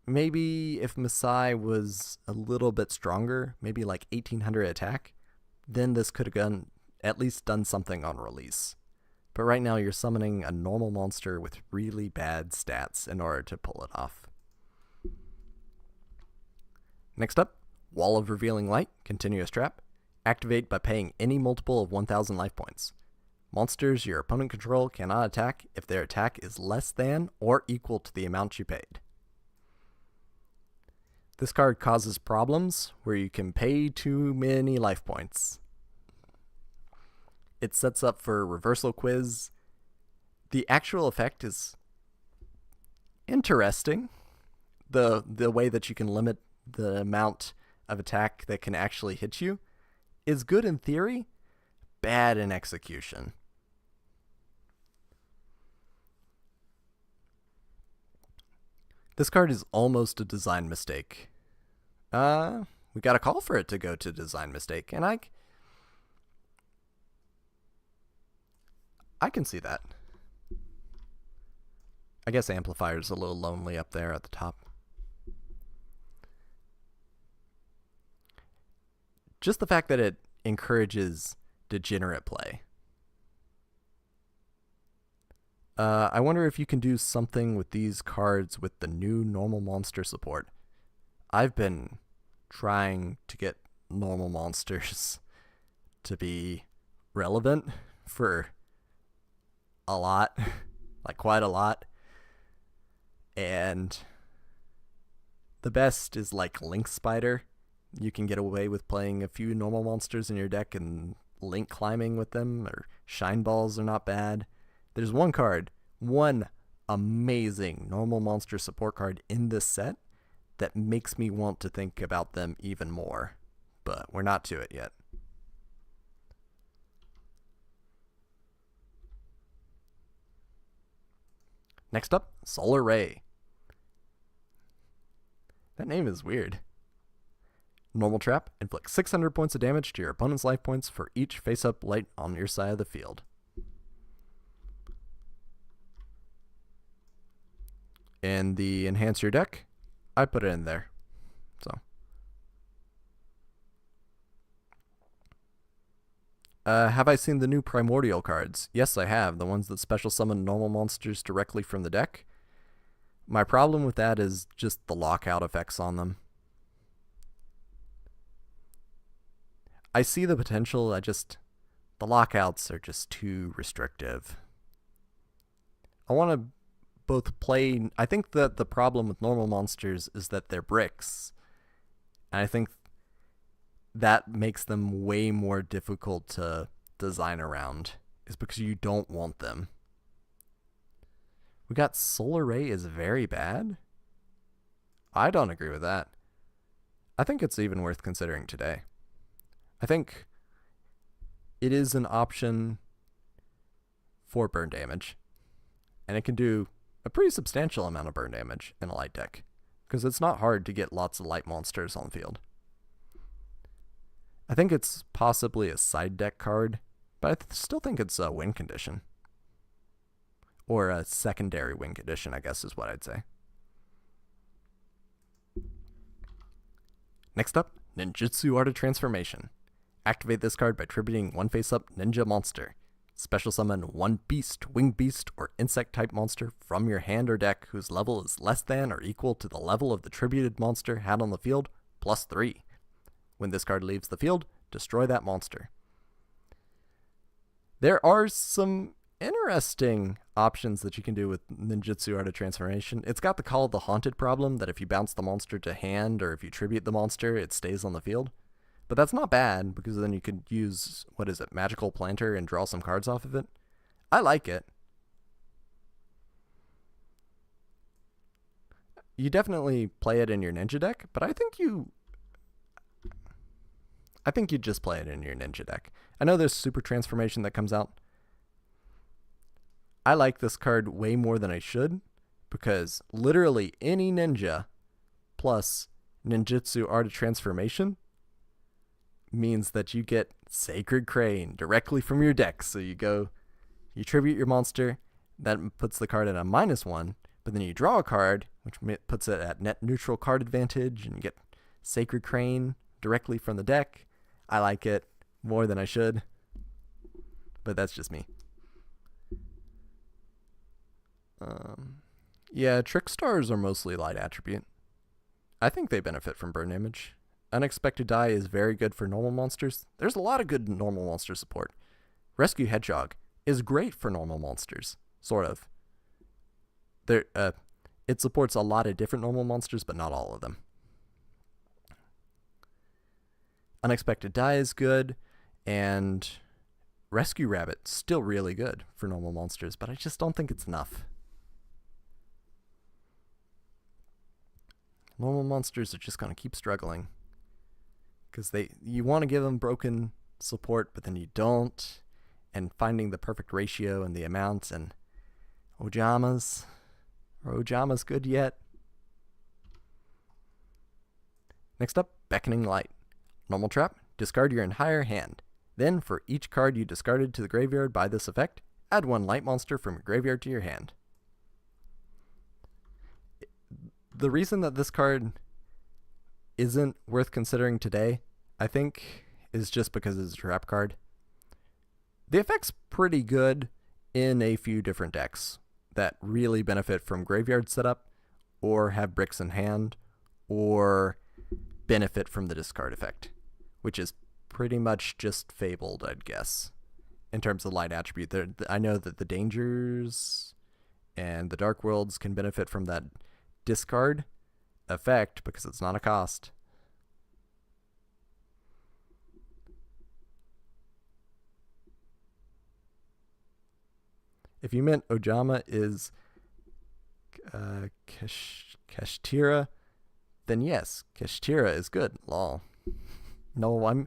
Speaker 1: Maybe if Messiah was a little bit stronger, maybe like 1800 attack, then this could have at least done something on release. But right now you're summoning a normal monster with really bad stats in order to pull it off. Next up, Wall of Revealing Light, Continuous Trap. Activate by paying any multiple of 1000 life points. Monsters your opponent control cannot attack if their attack is less than or equal to the amount you paid. This card causes problems where you can pay too many life points. It sets up for Reversal Quiz. The actual effect is interesting. The way that you can limit the amount of attack that can actually hit you is good in theory, bad in execution. This card is almost a design mistake. We got a call for it to go to design mistake, and I can see that. I guess Amplifier's a little lonely up there at the top. Just the fact that it encourages degenerate play. I wonder if you can do something with these cards with the new normal monster support. I've been trying to get normal monsters to be relevant for a lot, like quite a lot. And the best is like Link Spider. You can get away with playing a few normal monsters in your deck and link climbing with them, or Shine Balls are not bad. There's one amazing normal monster support card in this set that makes me want to think about them even more, but we're not to it yet. Next up, Solar Ray. That name is weird. Normal trap, inflict 600 points of damage to your opponent's life points for each face-up light on your side of the field. In the enhance your deck, I put it in there. So, have I seen the new Primordial cards? Yes, I have. The ones that special summon normal monsters directly from the deck. My problem with that is just the lockout effects on them. I see the potential, the lockouts are just too restrictive. I want to both play, I think that the problem with normal monsters is that they're bricks. And I think that makes them way more difficult to design around, is because you don't want them. We got Solar Ray is very bad? I don't agree with that. I think it's even worth considering today. I think it is an option for burn damage, and it can do a pretty substantial amount of burn damage in a light deck, because it's not hard to get lots of light monsters on the field. I think it's possibly a side deck card, but I still think it's a win condition. Or a secondary win condition, I guess is what I'd say. Next up, Ninjutsu Art of Transformation. Activate this card by tributing one face-up ninja monster. Special summon one beast, winged beast, or insect-type monster from your hand or deck whose level is less than or equal to the level of the tributed monster had on the field, +3. When this card leaves the field, destroy that monster. There are some interesting options that you can do with Ninjutsu Art of Transformation. It's got the Call of the Haunted problem, that if you bounce the monster to hand or if you tribute the monster, it stays on the field. But that's not bad, because then you could use, Magical Planter and draw some cards off of it. I like it. You definitely play it in your ninja deck, but I think you'd just play it in your ninja deck. I know there's Super Transformation that comes out. I like this card way more than I should, because literally any ninja plus Ninjutsu Art of Transformation means that you get Sacred Crane directly from your deck. So you tribute your monster, that puts the card at a -1, but then you draw a card, which puts it at net neutral card advantage, and you get Sacred Crane directly from the deck. I like it more than I should, but that's just me. Yeah, Trick Stars are mostly light attribute. I think they benefit from burn damage. Unexpected Die is very good for normal monsters. There's a lot of good normal monster support. Rescue Hedgehog is great for normal monsters, sort of. It supports a lot of different normal monsters, but not all of them. Unexpected Die is good, and Rescue Rabbit still really good for normal monsters, but I just don't think it's enough. Normal monsters are just going to keep struggling, because you want to give them broken support, but then you don't, and finding the perfect ratio and the amounts, and Ojama's. Are Ojama's good yet? Next up, Beckoning Light. Normal trap, discard your entire hand. Then, for each card you discarded to the graveyard by this effect, add one light monster from your graveyard to your hand. The reason that this card isn't worth considering today, I think, is just because it's a trap card. The effect's pretty good, in a few different decks that really benefit from graveyard setup, or have bricks in hand, or benefit from the discard effect, which is pretty much just Fabled, I'd guess, in terms of light attribute. I know that the Dangers and the Dark Worlds can benefit from that discard effect because it's not a cost. If you meant Ojama is Kashtira, then yes, Kashtira is good. Lol. No, I'm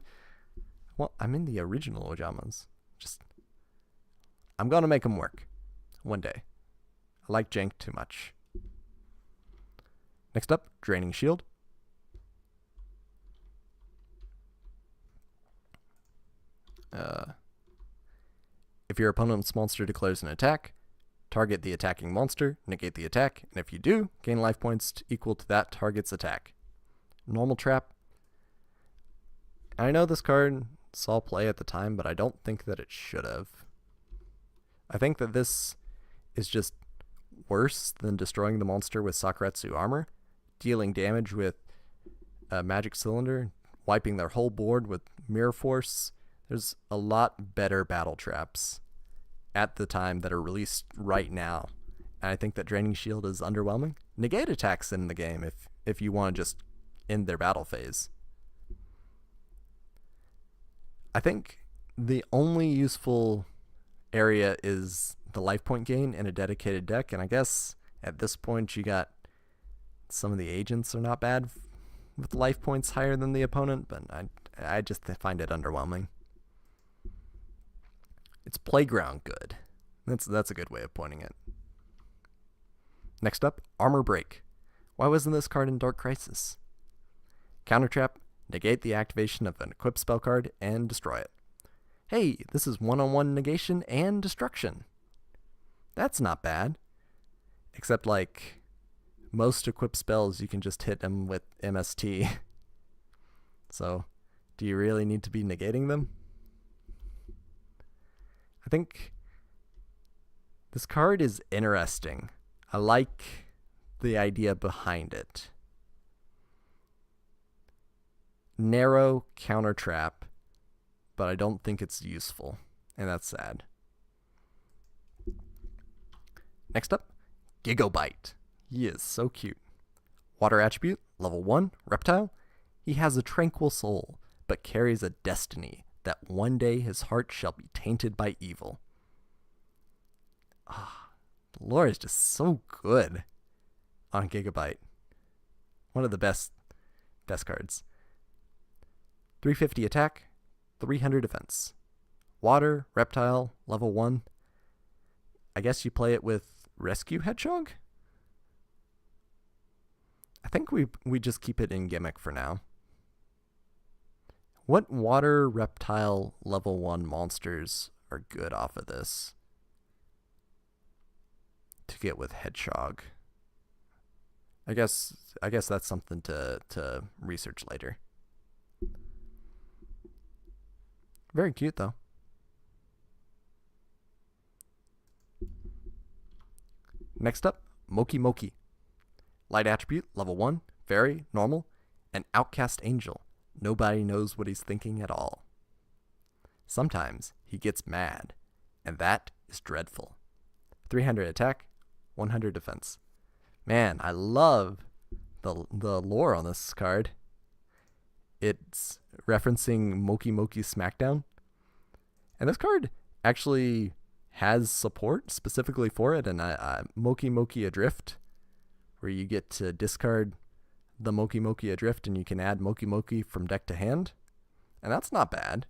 Speaker 1: in the original Ojamas. I'm gonna make them work one day. I like jank too much. Next up, Draining Shield. If your opponent's monster declares an attack, target the attacking monster, negate the attack, and if you do, gain life points equal to that target's attack. Normal trap. I know this card saw play at the time, but I don't think that it should have. I think that this is just worse than destroying the monster with Sakuretsu armor, dealing damage with a magic cylinder, wiping their whole board with mirror force. There's a lot better battle traps at the time that are released right now. And I think that Draining Shield is underwhelming. Negate attacks in the game if you want to just end their battle phase. I think the only useful area is the life point gain in a dedicated deck, and I guess at this point you got some of the agents are not bad with life points higher than the opponent, but I just find it underwhelming. It's playground good. That's a good way of pointing it. Next up, Armor Break. Why wasn't this card in Dark Crisis? Counter trap, negate the activation of an equipped spell card and destroy it. Hey, this is one-on-one negation and destruction. That's not bad. Except like most equipped spells you can just hit them with MST. So, do you really need to be negating them? I think this card is interesting. I like the idea behind it. Narrow counter trap, but I don't think it's useful, and that's sad. Next up, Gigabite. He is so cute. Water attribute, level 1, reptile. He has a tranquil soul, but carries a destiny that one day his heart shall be tainted by evil. The lore is just so good on Gigabite. One of the best cards. 350 attack, 300 defense. Water, reptile, level 1. I guess you play it with Rescue Hedgehog? I think we just keep it in gimmick for now. What water, reptile, level 1 monsters are good off of this to get with Hedgehog? I guess that's something to research later. Very cute, though. Next up, Moki Moki. Light attribute, level 1, fairy, normal, and outcast angel. Nobody knows what he's thinking at all. Sometimes he gets mad, and that is dreadful. 300 attack, 100 defense. Man, I love the lore on this card. It's referencing Moki Moki Smackdown. And this card actually has support specifically for it, and Moki Moki Adrift, where you get to discard the Moki Moki Adrift and you can add Moki Moki from deck to hand. And that's not bad.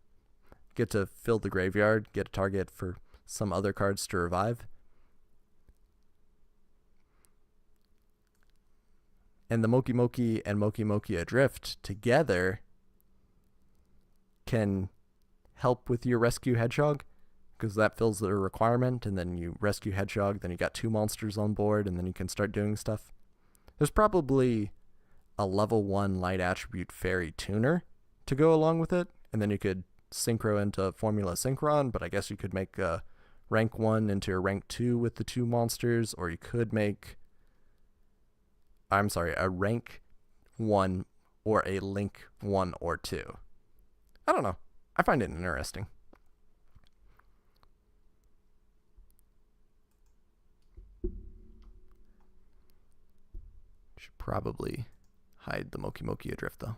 Speaker 1: Get to fill the graveyard, get a target for some other cards to revive. And the Moki Moki and Moki Moki Adrift together can help with your Rescue Hedgehog, because that fills the requirement, and then you rescue Hedgehog, then you got 2 monsters on board, and then you can start doing stuff. There's probably a level 1 light attribute fairy tuner to go along with it, and then you could synchro into Formula Synchron, but I guess you could make a rank 1 into a rank 2 with the 2 monsters, or you could make, a rank 1 or a link 1 or 2. I don't know. I find it interesting. Should probably hide the Moki Moki Adrift though.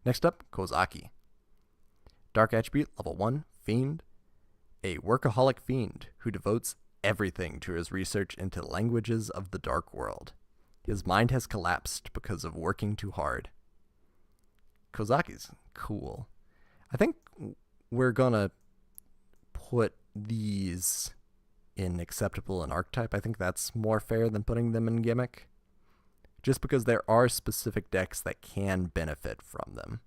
Speaker 1: Next up, Kozaki. Dark attribute, level 1, Fiend. A workaholic fiend who devotes everything to his research into languages of the dark world. His mind has collapsed because of working too hard. Kozaki's cool. I think we're gonna put these in acceptable and archetype. I think that's more fair than putting them in gimmick. Just because there are specific decks that can benefit from them.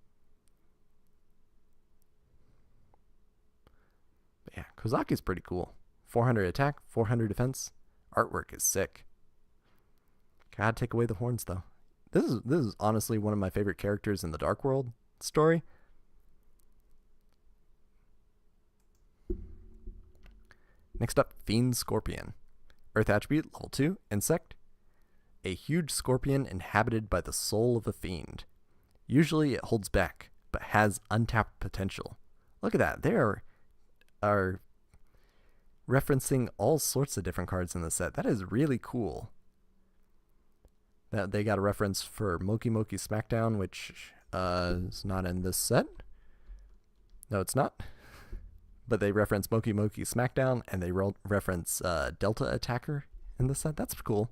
Speaker 1: But yeah, Kozaki's pretty cool. 400 attack, 400 defense. Artwork is sick. Gotta take away the horns though. This is honestly one of my favorite characters in the Dark World story. Next up, Fiend Scorpion. Earth attribute, level 2, Insect. A huge scorpion inhabited by the soul of a fiend. Usually it holds back, but has untapped potential. Look at that. They are referencing all sorts of different cards in the set. That is really cool. That they got a reference for Moki Moki Smackdown, which is not in this set. No, it's not. But they reference Moki Moki Smackdown, and they reference Delta Attacker in this set. That's cool.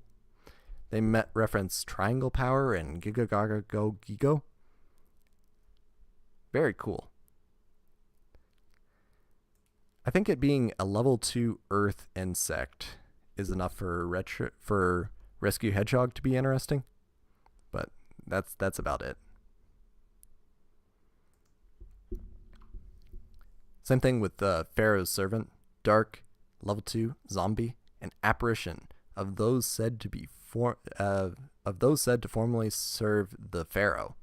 Speaker 1: They reference Triangle Power and Giga Gago Gigo. Very cool. I think it being a level 2 Earth Insect is enough for Rescue Hedgehog to be interesting. But that's about it. Same thing with Pharaoh's Servant, Dark, level 2, Zombie, an apparition of those said to formerly serve the Pharaoh.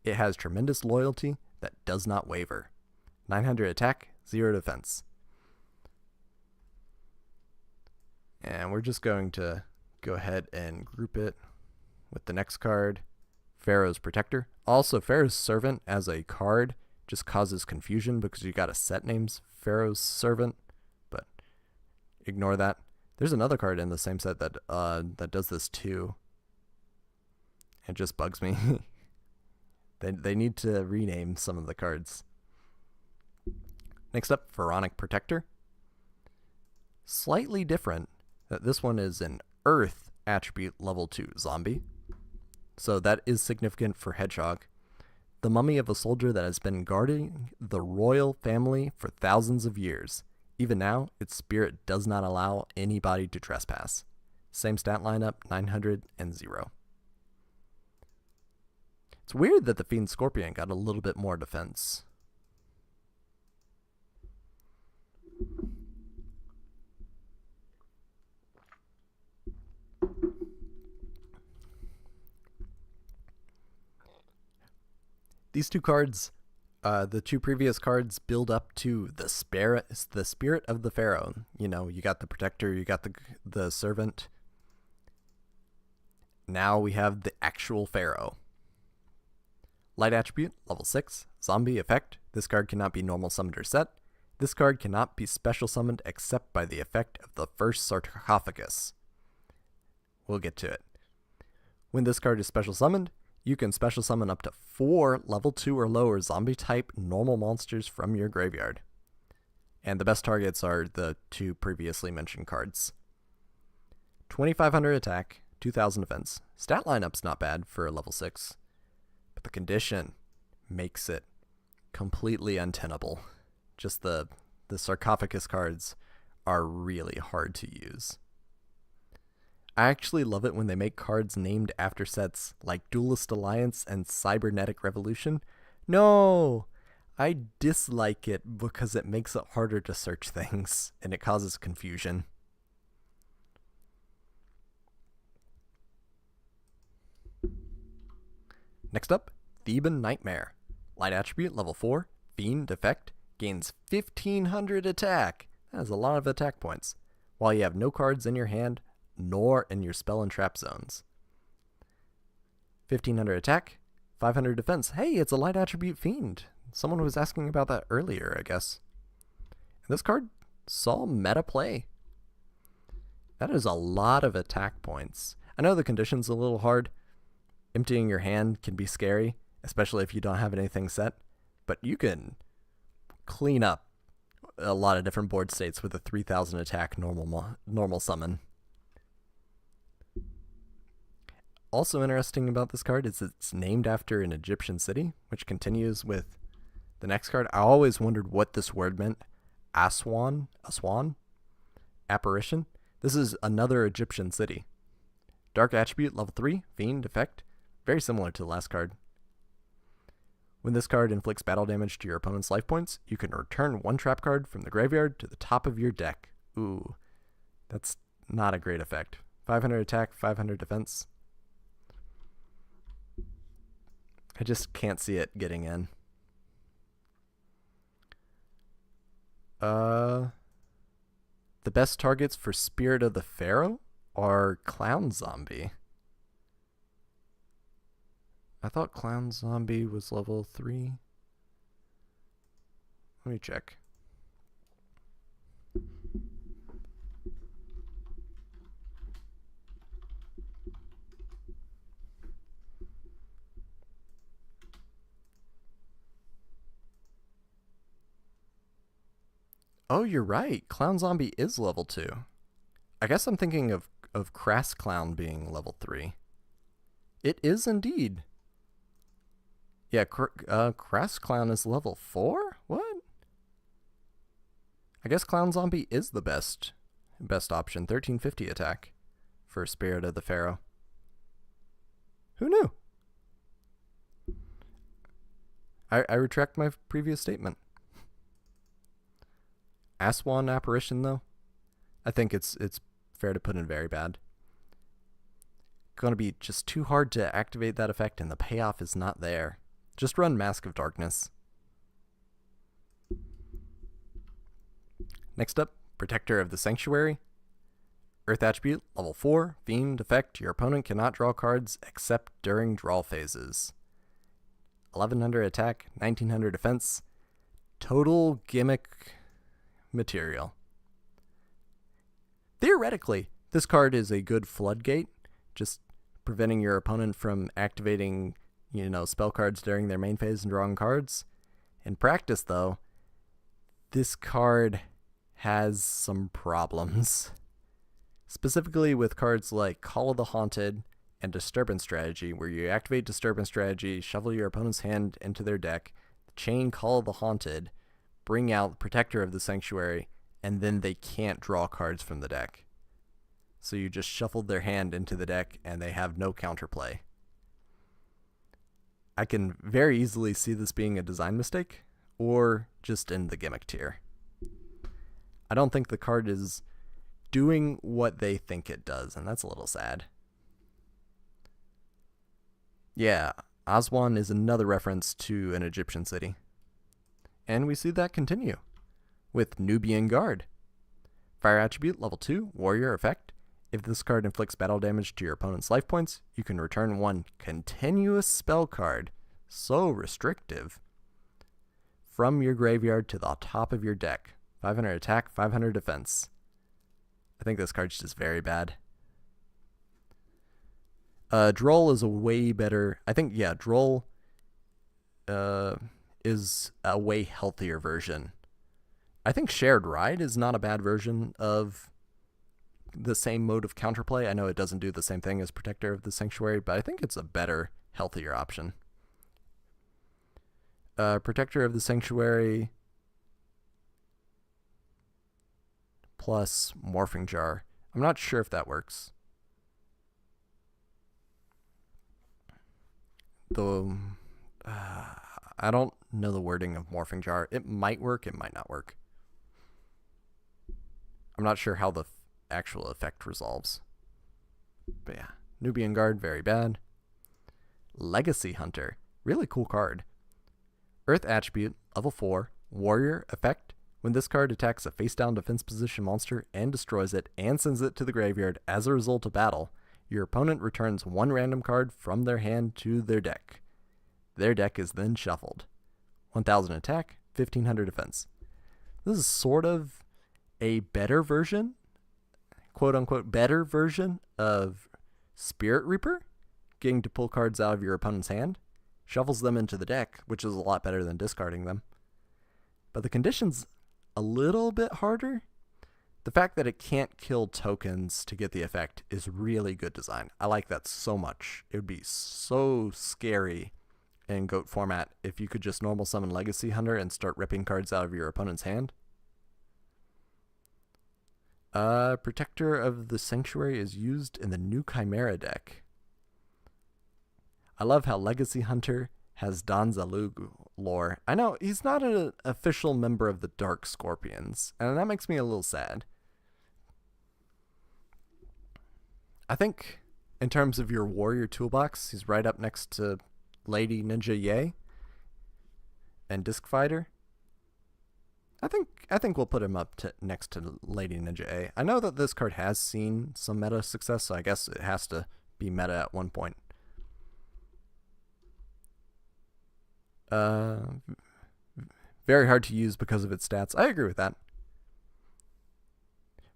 Speaker 1: It has tremendous loyalty that does not waver. 900 attack, 0 defense. And we're just going to go ahead and group it with the next card, Pharaoh's Protector. Also, Pharaoh's Servant as a card just causes confusion because you got a set names Pharaoh's Servant, but ignore that. There's another card in the same set that does this too. It just bugs me. They need to rename some of the cards. Next up, Pharaonic Protector. Slightly different. This one is an Earth attribute level 2 zombie. So that is significant for Hedgehog. The mummy of a soldier that has been guarding the royal family for thousands of years. Even now, its spirit does not allow anybody to trespass. Same stat lineup, 900 and 0. It's weird that the Fiend Scorpion got a little bit more defense. These two cards, the two previous cards, build up to the spirit of the Pharaoh. You know, you got the Protector, you got the Servant. Now we have the actual Pharaoh. Light attribute, level 6, zombie effect. This card cannot be normal summoned or set. This card cannot be special summoned except by the effect of the first sarcophagus. We'll get to it. When this card is special summoned, you can special summon up to 4 level 2 or lower zombie type normal monsters from your graveyard. And the best targets are the two previously mentioned cards. 2500 attack, 2000 defense. Stat lineup's not bad for a level 6. But the condition makes it completely untenable. Just the sarcophagus cards are really hard to use. I actually love it when they make cards named after sets like Duelist Alliance and Cybernetic Revolution. No! I dislike it because it makes it harder to search things, and it causes confusion. Next up, Theban Nightmare. Light attribute, level 4, Fiend effect, gains 1500 attack. That has a lot of attack points, while you have no cards in your hand, nor in your spell and trap zones. 1500 attack, 500 defense. Hey, it's a light attribute fiend. Someone was asking about that earlier, I guess. And this card saw meta play. That is a lot of attack points. I know the condition's a little hard. Emptying your hand can be scary, especially if you don't have anything set, but you can clean up a lot of different board states with a 3000 attack normal summon. Also interesting about this card is it's named after an Egyptian city, which continues with the next card. I always wondered what this word meant. Aswan? Apparition? This is another Egyptian city. Dark attribute, level 3, fiend effect. Very similar to the last card. When this card inflicts battle damage to your opponent's life points, you can return one trap card from the graveyard to the top of your deck. Ooh, that's not a great effect. 500 attack, 500 defense. I just can't see it getting in. The best targets for Spirit of the Pharaoh are Clown Zombie. I thought Clown Zombie was level 3. Let me check. Oh, you're right. Clown Zombie is level 2. I guess I'm thinking of Crass Clown being level 3. It is indeed. Yeah, Crass Clown is level 4? What? I guess Clown Zombie is the best option. 1350 attack for Spirit of the Pharaoh. Who knew? I retract my previous statement. Aswan Apparition, though, I think it's fair to put in very bad. Going to be just too hard to activate that effect, and the payoff is not there. Just run Mask of Darkness. Next up, Protector of the Sanctuary. Earth attribute, level 4, fiend effect. Your opponent cannot draw cards except during draw phases. 1100 attack, 1900 defense. Total gimmick material. Theoretically, this card is a good floodgate, just preventing your opponent from activating, spell cards during their main phase and drawing cards. In practice, though, this card has some problems. Specifically with cards like Call of the Haunted and Disturbance Strategy, where you activate Disturbance Strategy, shuffle your opponent's hand into their deck, chain Call of the Haunted, bring out Protector of the Sanctuary, and then they can't draw cards from the deck. So you just shuffled their hand into the deck, and they have no counterplay. I can very easily see this being a design mistake, or just in the gimmick tier. I don't think the card is doing what they think it does, and that's a little sad. Yeah, Aswan is another reference to an Egyptian city. And we see that continue with Nubian Guard. Fire attribute, level 2, warrior effect. If this card inflicts battle damage to your opponent's life points, you can return one continuous spell card, so restrictive, from your graveyard to the top of your deck. 500 attack, 500 defense. I think this card's just very bad. Droll is a way better... I think, yeah, Droll is a way healthier version. I think Shared Ride is not a bad version of the same mode of counterplay. I know it doesn't do the same thing as Protector of the Sanctuary, but I think it's a better, healthier option. Protector of the Sanctuary plus Morphing Jar. I'm not sure if that works. Though, I don't know the wording of Morphing Jar. It might work, it might not work. I'm not sure how the actual effect resolves. But yeah, Nubian Guard, very bad. Legacy Hunter, really cool card. Earth attribute, level 4, warrior effect. When this card attacks a face-down defense position monster and destroys it and sends it to the graveyard as a result of battle, your opponent returns one random card from their hand to their deck. Their deck is then shuffled. 1000 attack, 1500 defense. This is sort of a better version, quote-unquote better version of Spirit Reaper, getting to pull cards out of your opponent's hand. Shuffles them into the deck, which is a lot better than discarding them. But the condition's a little bit harder. The fact that it can't kill tokens to get the effect is really good design. I like that so much. It would be so scary in GOAT format if you could just normal summon Legacy Hunter and start ripping cards out of your opponent's hand. Protector of the Sanctuary is used in the new Chimera deck. I love how Legacy Hunter has Don Zalug lore. I know he's not an official member of the Dark Scorpions, and that makes me a little sad. I think in terms of your warrior toolbox, he's right up next to Lady Ninja Ye and Disc Fighter. I think we'll put him up next to Lady Ninja A. I know that this card has seen some meta success, so I guess it has to be meta at one point. Very hard to use because of its stats. I agree with that.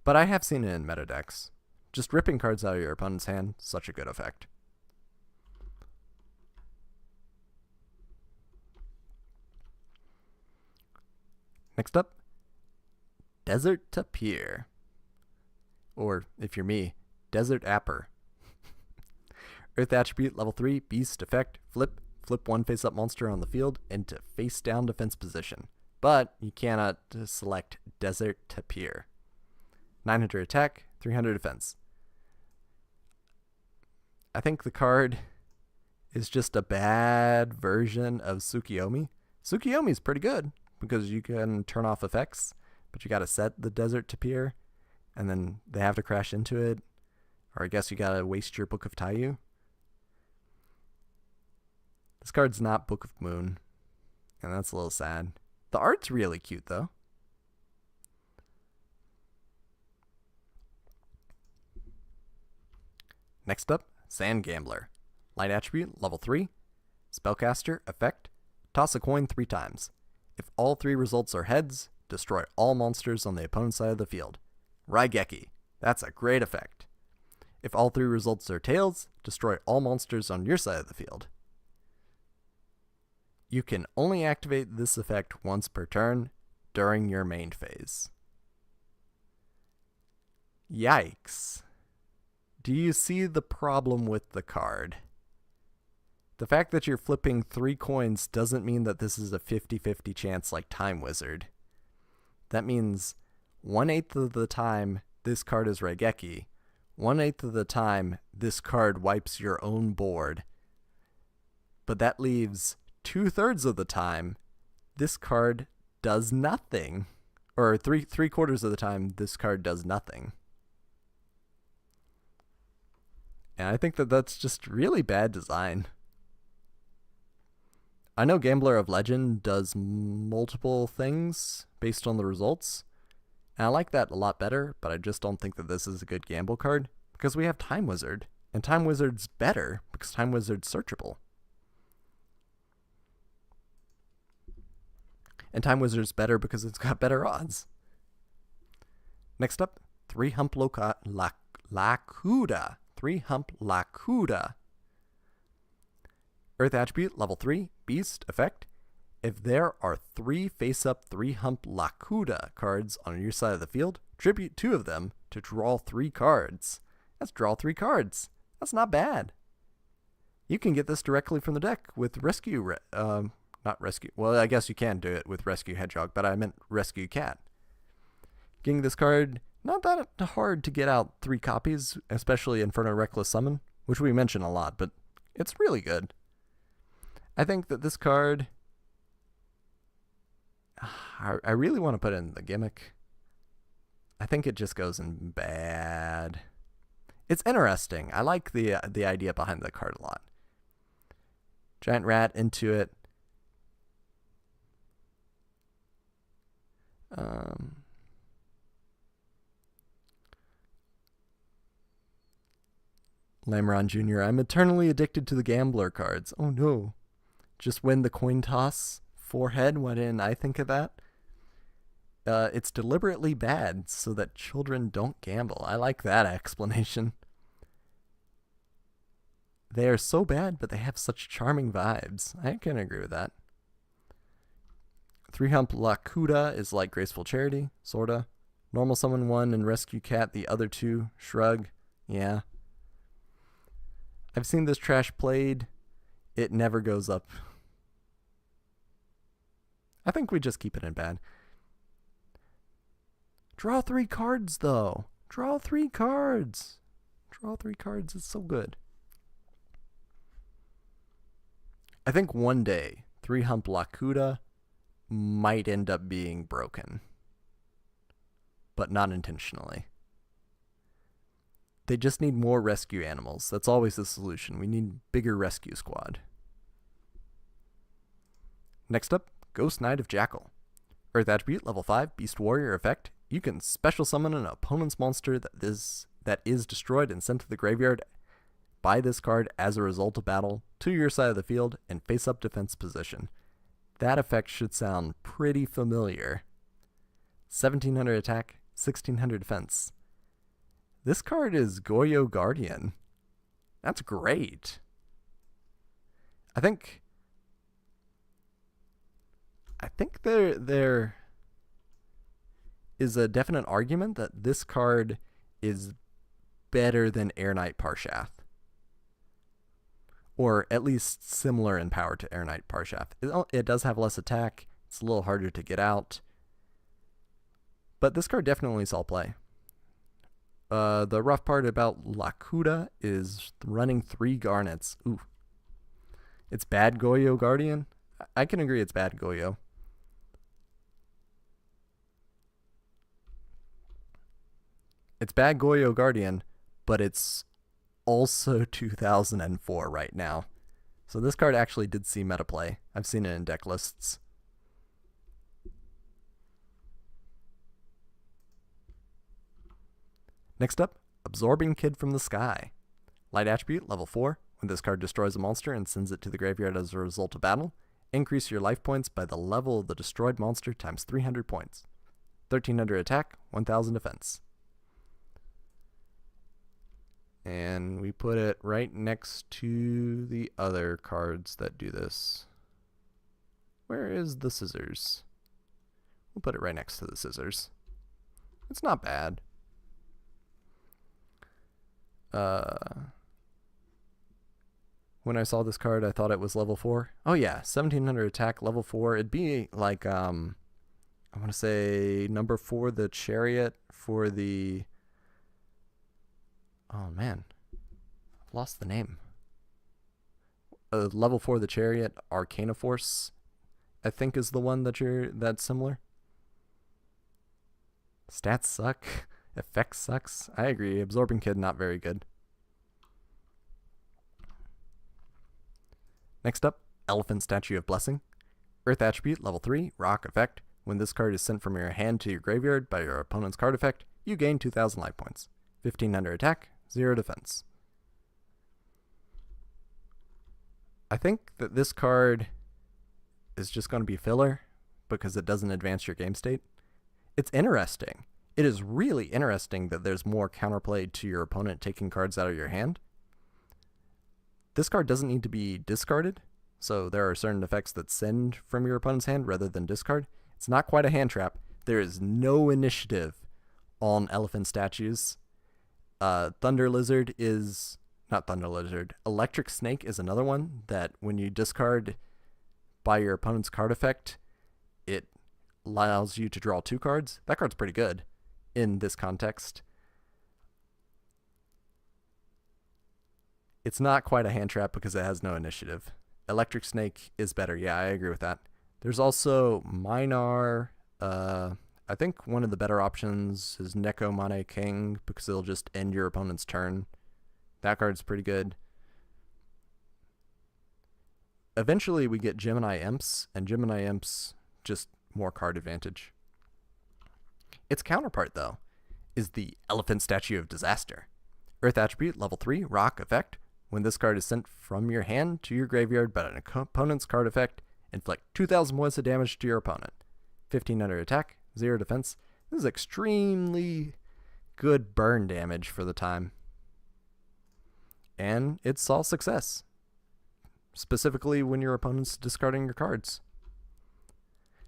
Speaker 1: But I have seen it in meta decks. Just ripping cards out of your opponent's hand, such a good effect. Next up, Desert Tapir. Or, if you're me, Desert Apper. Earth attribute, level 3, beast, effect, flip one face-up monster on the field into face-down defense position. But you cannot select Desert Tapir. 900 attack, 300 defense. I think the card is just a bad version of Tsukiyomi. Tsukiyomi's pretty good because you can turn off effects, but you gotta set the Desert Tapir, and then they have to crash into it. Or I guess you gotta waste your Book of Taiyu. This card's not Book of Moon, and that's a little sad. The art's really cute, though. Next up, Sand Gambler. Light attribute, level 3. Spellcaster, effect, toss a coin 3 times. If all 3 results are heads, destroy all monsters on the opponent's side of the field. Raigeki, that's a great effect. If all 3 results are tails, destroy all monsters on your side of the field. You can only activate this effect once per turn during your main phase. Yikes. Do you see the problem with the card? The fact that you're flipping 3 coins doesn't mean that this is a 50-50 chance like Time Wizard. That means 1/8 of the time this card is Raigeki, 1/8 of the time this card wipes your own board. But that leaves 2/3 of the time this card does nothing. Or 3/4 of the time this card does nothing. And I think that that's just really bad design. I know Gambler of Legend does multiple things based on the results, and I like that a lot better, but I just don't think that this is a good gamble card, because we have Time Wizard, and Time Wizard's better because Time Wizard's searchable. And Time Wizard's better because it's got better odds. Next up, 3-hump Lakuda. 3-hump Lakuda. Earth attribute, level 3, beast, effect. If there are 3 face-up 3-hump Lakuda cards on your side of the field, tribute 2 of them to draw 3 cards. That's draw 3 cards. That's not bad. You can get this directly from the deck with Rescue, not Rescue, well, I guess you can do it with Rescue Hedgehog, but I meant Rescue Cat. Getting this card, not that hard to get out 3 copies, especially Inferno Reckless Summon, which we mention a lot, but it's really good. I think that this card, I really want to put in the gimmick. I think it just goes in bad. It's interesting. I like the idea behind the card a lot. Giant Rat into it. Lameron Jr., I'm eternally addicted to the gambler cards. Oh no. Just win the coin toss forehead. Why didn't I think of that? It's deliberately bad so that children don't gamble. I like that explanation. They are so bad, but they have such charming vibes. I can agree with that. 3-hump Lakuda is like Graceful Charity, sorta. Normal Summon 1 and Rescue Cat, the other 2, Shrug. Yeah. I've seen this trash played. It never goes up. I think we just keep it in bad. Draw 3 cards, though. Draw 3 cards. Draw 3 cards. It's so good. I think one day, 3-hump Lakuda might end up being broken. But not intentionally. They just need more rescue animals. That's always the solution. We need bigger rescue squad. Next up, Ghost Knight of Jackal. Earth Attribute, level 5, Beast Warrior effect. You can special summon an opponent's monster that is destroyed and sent to the graveyard by this card as a result of battle to your side of the field in face-up defense position. That effect should sound pretty familiar. 1700 attack, 1600 defense. This card is Goyo Guardian. That's great. I think there is a definite argument that this card is better than Air Knight Parshath. Or at least similar in power to Air Knight Parshath. It does have less attack. It's a little harder to get out. But this card definitely saw play. The rough part about Lakuda is running 3 Garnets. Ooh. It's bad Goyo Guardian? I can agree it's bad Goyo. It's bad Goyo Guardian, but it's also 2004 right now. So this card actually did see meta play. I've seen it in deck lists. Next up, Absorbing Kid from the Sky. Light Attribute, level 4. When this card destroys a monster and sends it to the graveyard as a result of battle, increase your life points by the level of the destroyed monster times 300 points. 1300 attack, 1000 defense. And we put it right next to the other cards that do this. Where is the scissors? We'll put it right next to the scissors. It's not bad. When I saw this card, I thought it was level 4. Oh yeah, 1700 attack, level 4. It'd be like, I want to say number 4, the Chariot for the... Oh man, I've lost the name. Level 4, the Chariot, Arcana Force, I think is the one that's similar. Stats suck. Effects sucks. I agree. Absorbing Kid, not very good. Next up, Elephant Statue of Blessing. Earth Attribute, level 3, Rock effect. When this card is sent from your hand to your graveyard by your opponent's card effect, you gain 2000 life points. 1500 attack, 0 defense. I think that this card is just going to be filler because it doesn't advance your game state. It's interesting. It is really interesting that there's more counterplay to your opponent taking cards out of your hand. This card doesn't need to be discarded, so there are certain effects that send from your opponent's hand rather than discard. It's not quite a hand trap. There is no initiative on elephant statues. Thunder Lizard is... Not Thunder Lizard. Electric Snake is another one that when you discard by your opponent's card effect, it allows you to draw 2 cards. That card's pretty good in this context. It's not quite a hand trap because it has no initiative. Electric Snake is better. Yeah, I agree with that. There's also Minar. I think one of the better options is Neko Mane King because it'll just end your opponent's turn. That card's pretty good. Eventually we get Gemini Imps, and Gemini Imps just more card advantage. Its counterpart, though, is the Elephant Statue of Disaster. Earth attribute, level 3, rock effect. When this card is sent from your hand to your graveyard by an opponent's card effect, inflict 2,000 points of damage to your opponent. 1,500 attack, 0 defense. This is extremely good burn damage for the time. And it's all success. Specifically when your opponent's discarding your cards.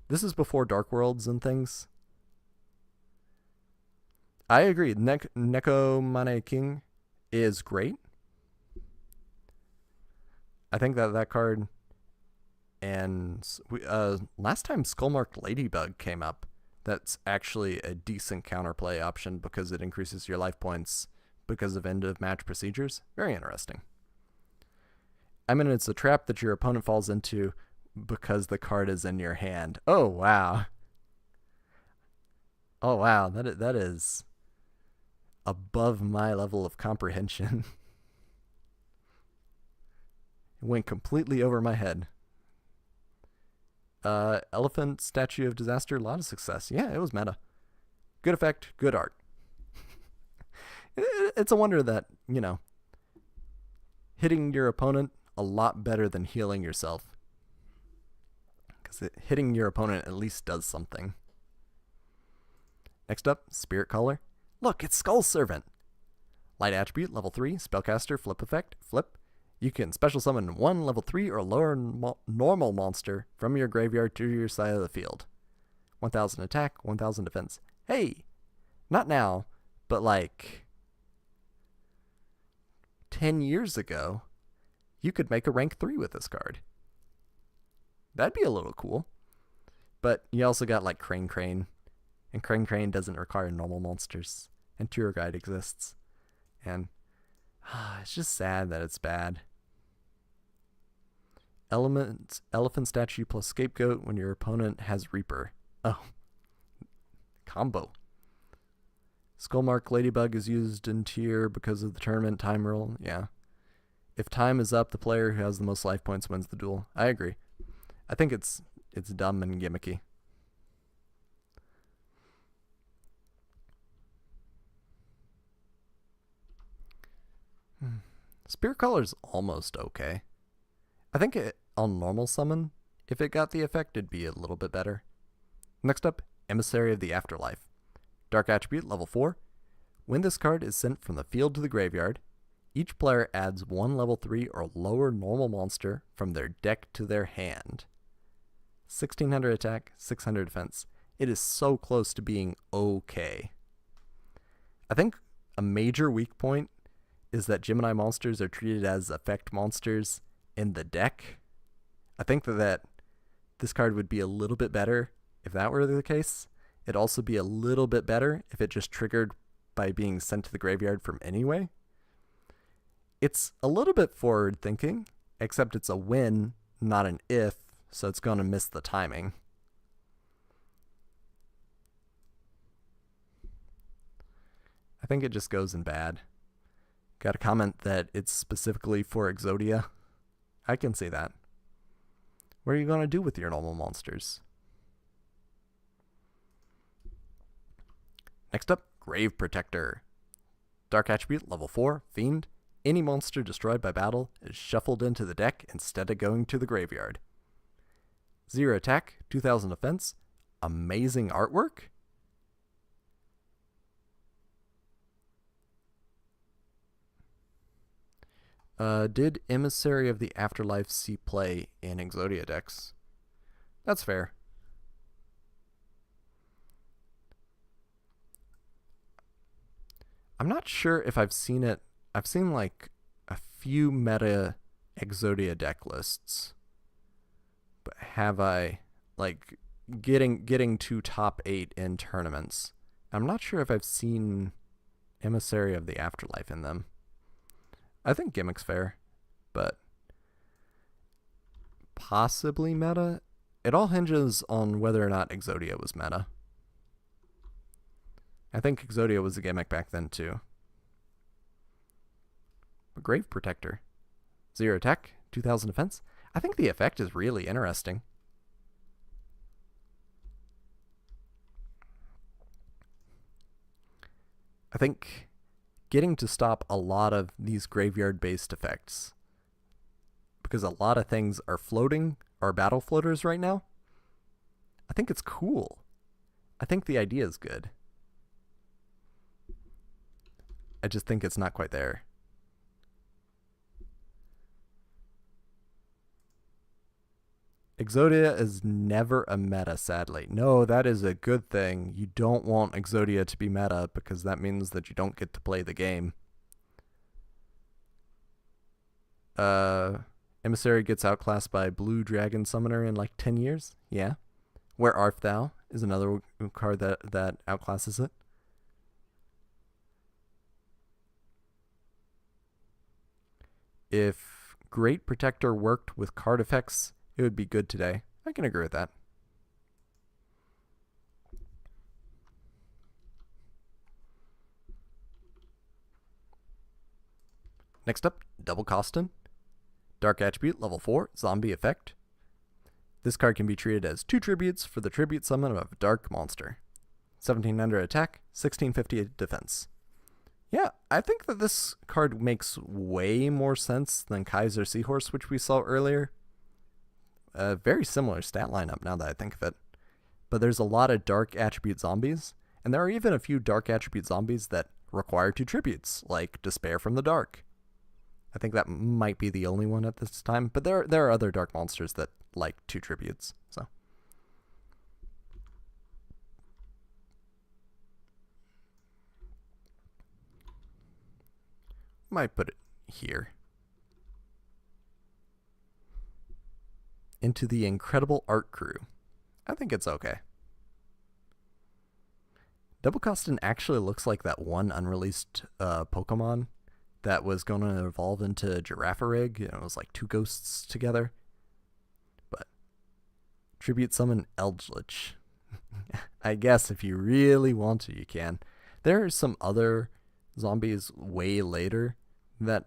Speaker 1: This is before Dark Worlds and things. I agree. Neko Mane King is great. I think that card, and last time Skullmarked Ladybug came up, that's actually a decent counterplay option because it increases your life points because of end of match procedures. Very interesting. I mean, it's a trap that your opponent falls into because the card is in your hand. Oh, wow. Oh, wow. That is above my level of comprehension. It went completely over my head. Elephant Statue of Disaster, a lot of success. Yeah, it was meta. Good effect, good art. It's a wonder that, hitting your opponent a lot better than healing yourself. Because hitting your opponent at least does something. Next up, Spirit Caller. Look, it's Skull Servant. Light attribute, level 3, Spellcaster, flip effect, flip. You can special summon one level 3 or lower normal monster from your graveyard to your side of the field. 1,000 attack, 1,000 defense. Hey, not now, but like 10 years ago, you could make a rank 3 with this card. That'd be a little cool. But you also got like Crane Crane, and Crane Crane doesn't require normal monsters, and Tour Guide exists. And it's just sad that it's bad. Elephant Statue plus Scapegoat when your opponent has Reaper. Oh. Combo. Skullmark Ladybug is used in tier because of the tournament time rule. Yeah. If time is up, the player who has the most life points wins the duel. I agree. I think it's dumb and gimmicky. Spirit Caller's almost okay. I think on normal summon, if it got the effect, it'd be a little bit better. Next up, Emissary of the Afterlife. Dark attribute, level 4. When this card is sent from the field to the graveyard, each player adds one level 3 or lower normal monster from their deck to their hand. 1,600 attack, 600 defense. It is so close to being okay. I think a major weak point is that Gemini monsters are treated as effect monsters in the deck. I think that this card would be a little bit better if that were the case. It'd also be a little bit better if it just triggered by being sent to the graveyard from anyway. It's a little bit forward thinking, except it's a when, not an if, so it's going to miss the timing. I think it just goes in bad. Got a comment that it's specifically for Exodia. I can see that. What are you going to do with your normal monsters? Next up, Grave Protector. Dark attribute, level 4, Fiend. Any monster destroyed by battle is shuffled into the deck instead of going to the graveyard. 0 attack, 2,000 defense. Amazing artwork. Did Emissary of the Afterlife see play in Exodia decks? That's fair. I'm not sure if I've seen it. I've seen like a few meta Exodia deck lists. But have I like getting to top 8 in tournaments? I'm not sure if I've seen Emissary of the Afterlife in them. I think Gimmick's fair, but possibly meta. It all hinges on whether or not Exodia was meta. I think Exodia was a gimmick back then too. But Grave Protector. 0 attack, 2,000 defense. I think the effect is really interesting. I think getting to stop a lot of these graveyard-based effects, because a lot of things are floating, are battle floaters right now, I think it's cool. I think the idea is good. I just think it's not quite there. Exodia is never a meta, sadly. No, that is a good thing. You don't want Exodia to be meta because that means that you don't get to play the game. Emissary gets outclassed by Blue Dragon Summoner in like 10 years? Yeah. Where Art Thou is another card that outclasses it. If Great Protector worked with card effects, it would be good today. I can agree with that. Next up, Double Costin. Dark Attribute, level 4, Zombie Effect. This card can be treated as 2 tributes for the tribute summon of a dark monster. 1700 attack, 1650 defense. Yeah, I think that this card makes way more sense than Kaiser Seahorse, which we saw earlier. A very similar stat lineup now that I think of it. But there's a lot of dark attribute zombies, and there are even a few dark attribute zombies that require 2 tributes, like Despair from the Dark. I think that might be the only one at this time, but there are other dark monsters that like 2 tributes, so. Might put it here. Into the Incredible Art Crew. I think it's okay. Double Costin actually looks like that one unreleased Pokemon that was going to evolve into Girafarig, and it was like 2 ghosts together. But tribute summon Eldritch. I guess if you really want to, you can. There are some other zombies way later that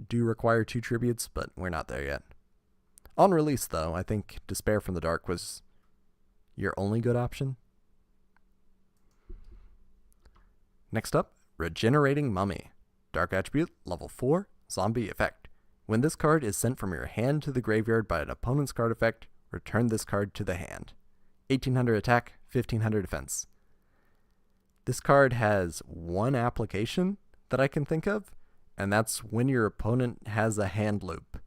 Speaker 1: do require 2 tributes, but we're not there yet. On release, though, I think Despair from the Dark was your only good option. Next up, Regenerating Mummy. Dark Attribute, level 4, Zombie Effect. When this card is sent from your hand to the graveyard by an opponent's card effect, return this card to the hand. 1800 attack, 1500 defense. This card has one application that I can think of, and that's when your opponent has a hand loop,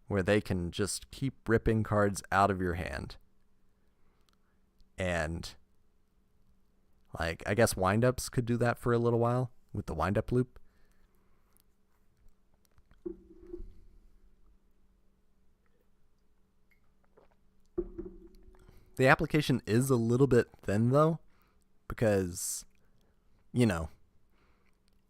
Speaker 1: where they can just keep ripping cards out of your hand. And, like, I guess windups could do that for a little while with the windup loop. The application is a little bit thin, though, because, you know,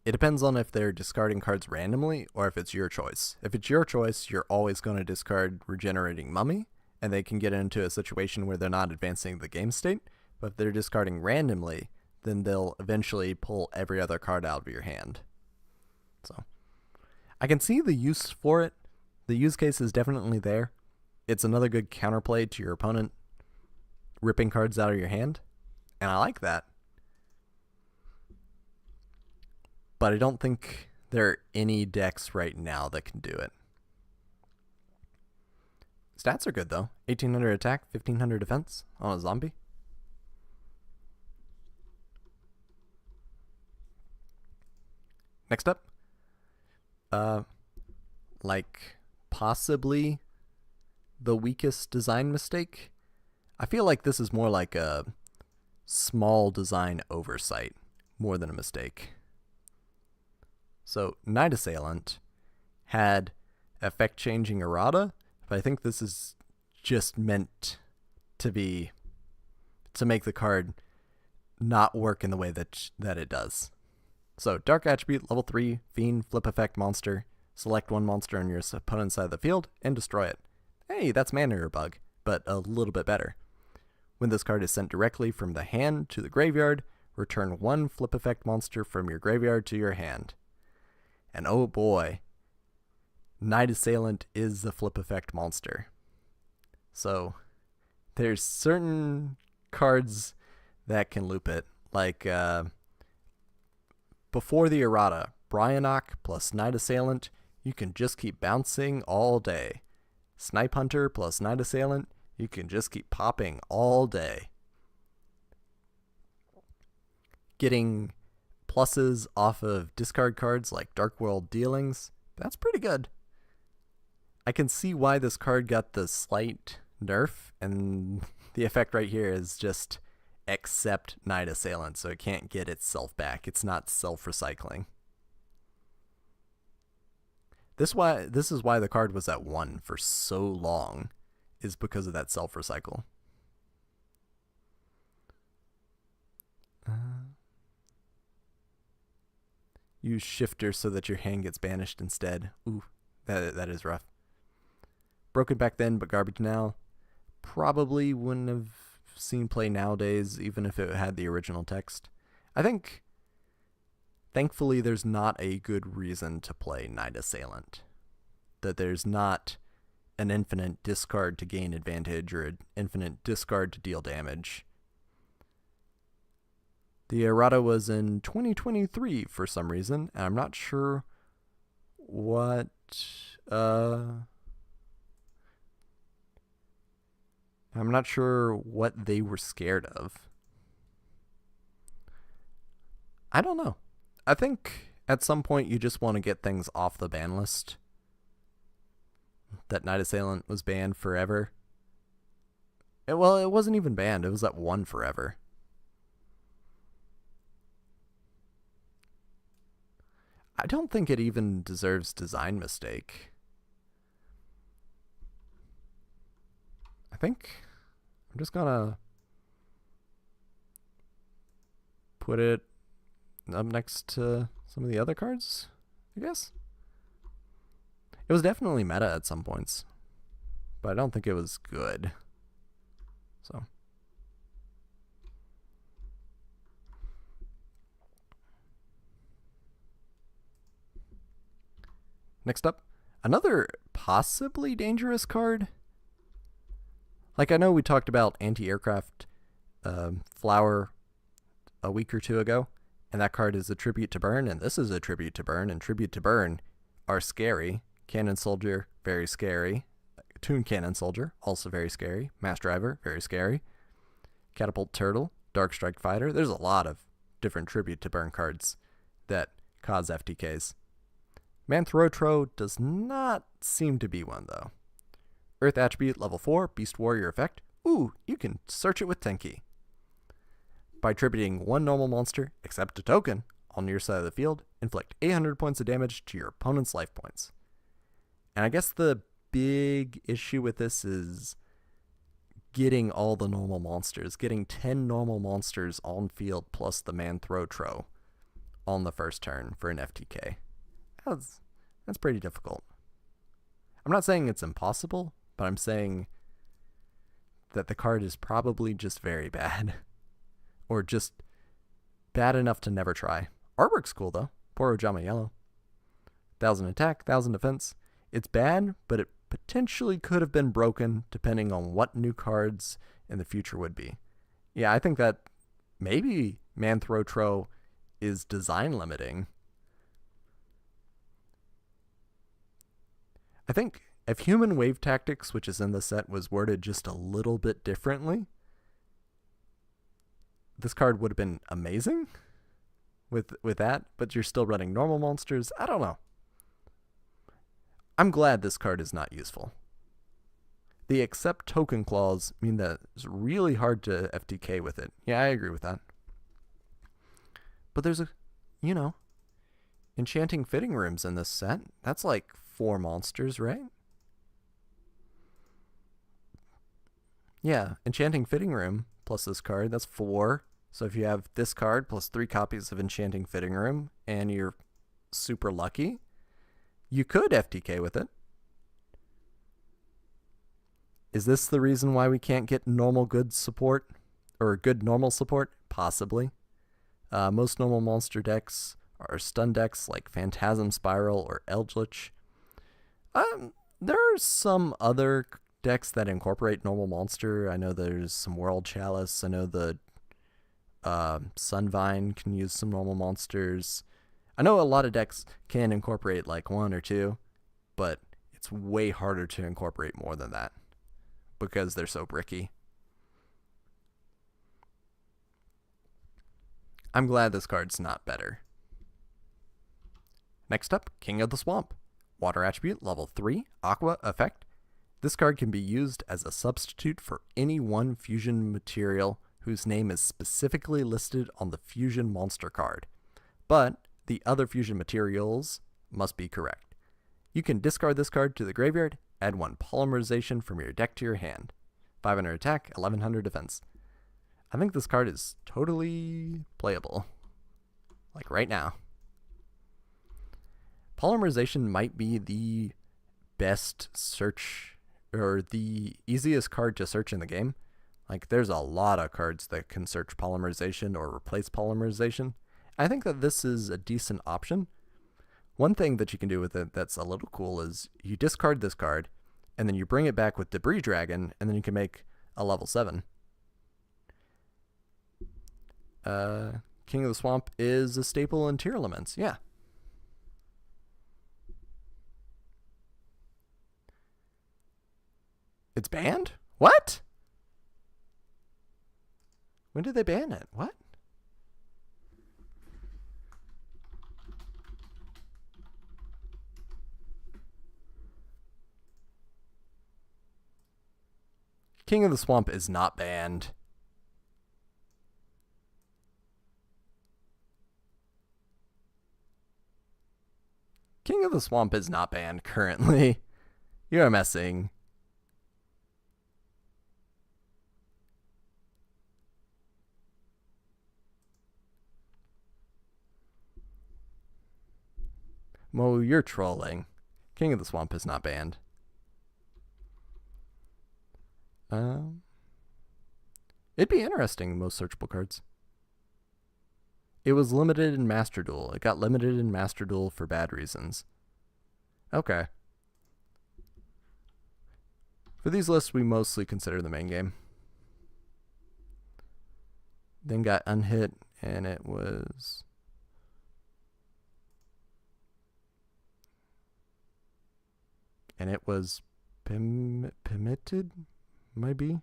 Speaker 1: it depends on if they're discarding cards randomly or if it's your choice. If it's your choice, you're always going to discard Regenerating Mummy, and they can get into a situation where they're not advancing the game state. But if they're discarding randomly, then they'll eventually pull every other card out of your hand. So, I can see the use for it. The use case is definitely there. It's another good counterplay to your opponent ripping cards out of your hand, and I like that. But I don't think there are any decks right now that can do it. Stats are good, though. 1800 attack, 1500 defense on a zombie. Next up, like possibly the weakest design mistake. I feel like this is more like a small design oversight more than a mistake. So, Night Assailant had effect changing errata, but I think this is just meant to make the card not work in the way that it does. So, Dark Attribute, level 3, Fiend, Flip Effect Monster. Select one monster on your opponent's side of the field and destroy it. Hey, that's Mana Mirror Bug, but a little bit better. When this card is sent directly from the hand to the graveyard, return one Flip Effect monster from your graveyard to your hand. And oh boy, Night Assailant is the Flip Effect monster. So, there's certain cards that can loop it, like Before the errata, Bryonoc plus Night Assailant, you can just keep bouncing all day. Snipe Hunter plus Night Assailant, you can just keep popping all day. Getting pluses off of discard cards like Dark World Dealings, that's pretty good. I can see why this card got the slight nerf, and the effect right here is just accept Night Assailant, so it can't get itself back. It's not self-recycling. This is why the card was at 1 for so long, is because of that self-recycle. Use Shifter so that your hand gets banished instead. Ooh, that is rough. Broken back then, but garbage now. Probably wouldn't have seen play nowadays, even if it had the original text. I think, thankfully, there's not a good reason to play Night Assailant. That there's not an infinite discard to gain advantage or an infinite discard to deal damage. The errata was in 2023 for some reason, and I'm not sure what they were scared of. I don't know. I think at some point you just want to get things off the ban list. That Night Assailant was banned forever. It wasn't even banned. It was at 1 forever. I don't think it even deserves design mistake. I think I'm just gonna put it up next to some of the other cards, I guess. It was definitely meta at some points, but I don't think it was good. So. Next up, another possibly dangerous card. Like, I know we talked about anti-aircraft flower a week or two ago, and that card is a tribute to burn, and this is a tribute to burn, and tribute to burn are scary. Cannon Soldier, very scary. Toon Cannon Soldier, also very scary. Mass Driver, very scary. Catapult Turtle, Dark Strike Fighter. There's a lot of different tribute to burn cards that cause FTKs. Manthro does not seem to be one, though. Earth Attribute, level 4, Beast Warrior effect. Ooh, you can search it with Tenki. By tributing one normal monster, except a token, on your side of the field, inflict 800 points of damage to your opponent's life points. And I guess the big issue with this is getting all the normal monsters. Getting 10 normal monsters on field plus the Manthro on the first turn for an FTK. That's pretty difficult. I'm not saying it's impossible, but I'm saying that the card is probably just very bad. Or just bad enough to never try. Artwork's cool though. Poor Ojama Yellow. 1000 attack, 1000 defense. It's bad, but it potentially could have been broken depending on what new cards in the future would be. Yeah, I think that maybe Manthro is design limiting. I think if Human Wave Tactics, which is in the set, was worded just a little bit differently, this card would have been amazing with that, but you're still running normal monsters. I don't know. I'm glad this card is not useful. The accept token clause mean that it's really hard to FTK with it. Yeah, I agree with that. But there's Enchanting Fitting Rooms in this set. That's like 4 monsters, right? Yeah, Enchanting Fitting Room plus this card, that's 4. So if you have this card plus 3 copies of Enchanting Fitting Room and you're super lucky, you could FTK with it. Is this the reason why we can't get normal good support? Or good normal support? Possibly. Most normal monster decks are stun decks like Phantasm Spiral or Eldritch. There are some other decks that incorporate normal monster. I know there's some World Chalice. I know the Sunvine can use some normal monsters. I know a lot of decks can incorporate like 1 or 2, but it's way harder to incorporate more than that because they're so bricky. I'm glad this card's not better. Next up, King of the Swamp. Water attribute, level 3, Aqua effect. This card can be used as a substitute for any one fusion material whose name is specifically listed on the fusion monster card, but the other fusion materials must be correct. You can discard this card to the graveyard, add 1 polymerization from your deck to your hand. 500 attack, 1100 defense. I think this card is totally playable. Like right now. Polymerization might be the best search, or the easiest card to search in the game. Like, there's a lot of cards that can search polymerization or replace polymerization. I think that this is a decent option. One thing that you can do with it that's a little cool is you discard this card, and then you bring it back with Debris Dragon, and then you can make a level 7. King of the Swamp is a staple in tier elements, yeah. It's banned? What? When did they ban it? What? King of the Swamp is not banned. King of the Swamp is not banned currently. You are messing. Mo, you're trolling. King of the Swamp is not banned. It'd be interesting, most searchable cards. It was limited in Master Duel. It got limited in Master Duel for bad reasons. Okay. For these lists, we mostly consider the main game. Then got unhit, and it was... And it was permitted, maybe?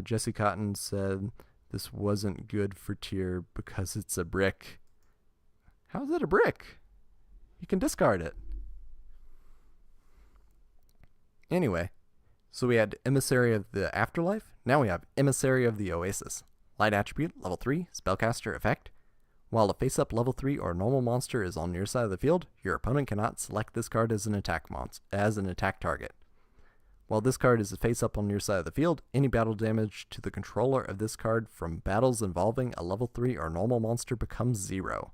Speaker 1: Jesse Cotton said this wasn't good for tier because it's a brick. How is it a brick? You can discard it. Anyway, so we had Emissary of the Afterlife. Now we have Emissary of the Oasis. Light attribute, level 3, Spellcaster effect. While a face-up level 3 or normal monster is on your side of the field, your opponent cannot select this card as an attack target. While this card is a face-up on your side of the field, any battle damage to the controller of this card from battles involving a level 3 or normal monster becomes 0.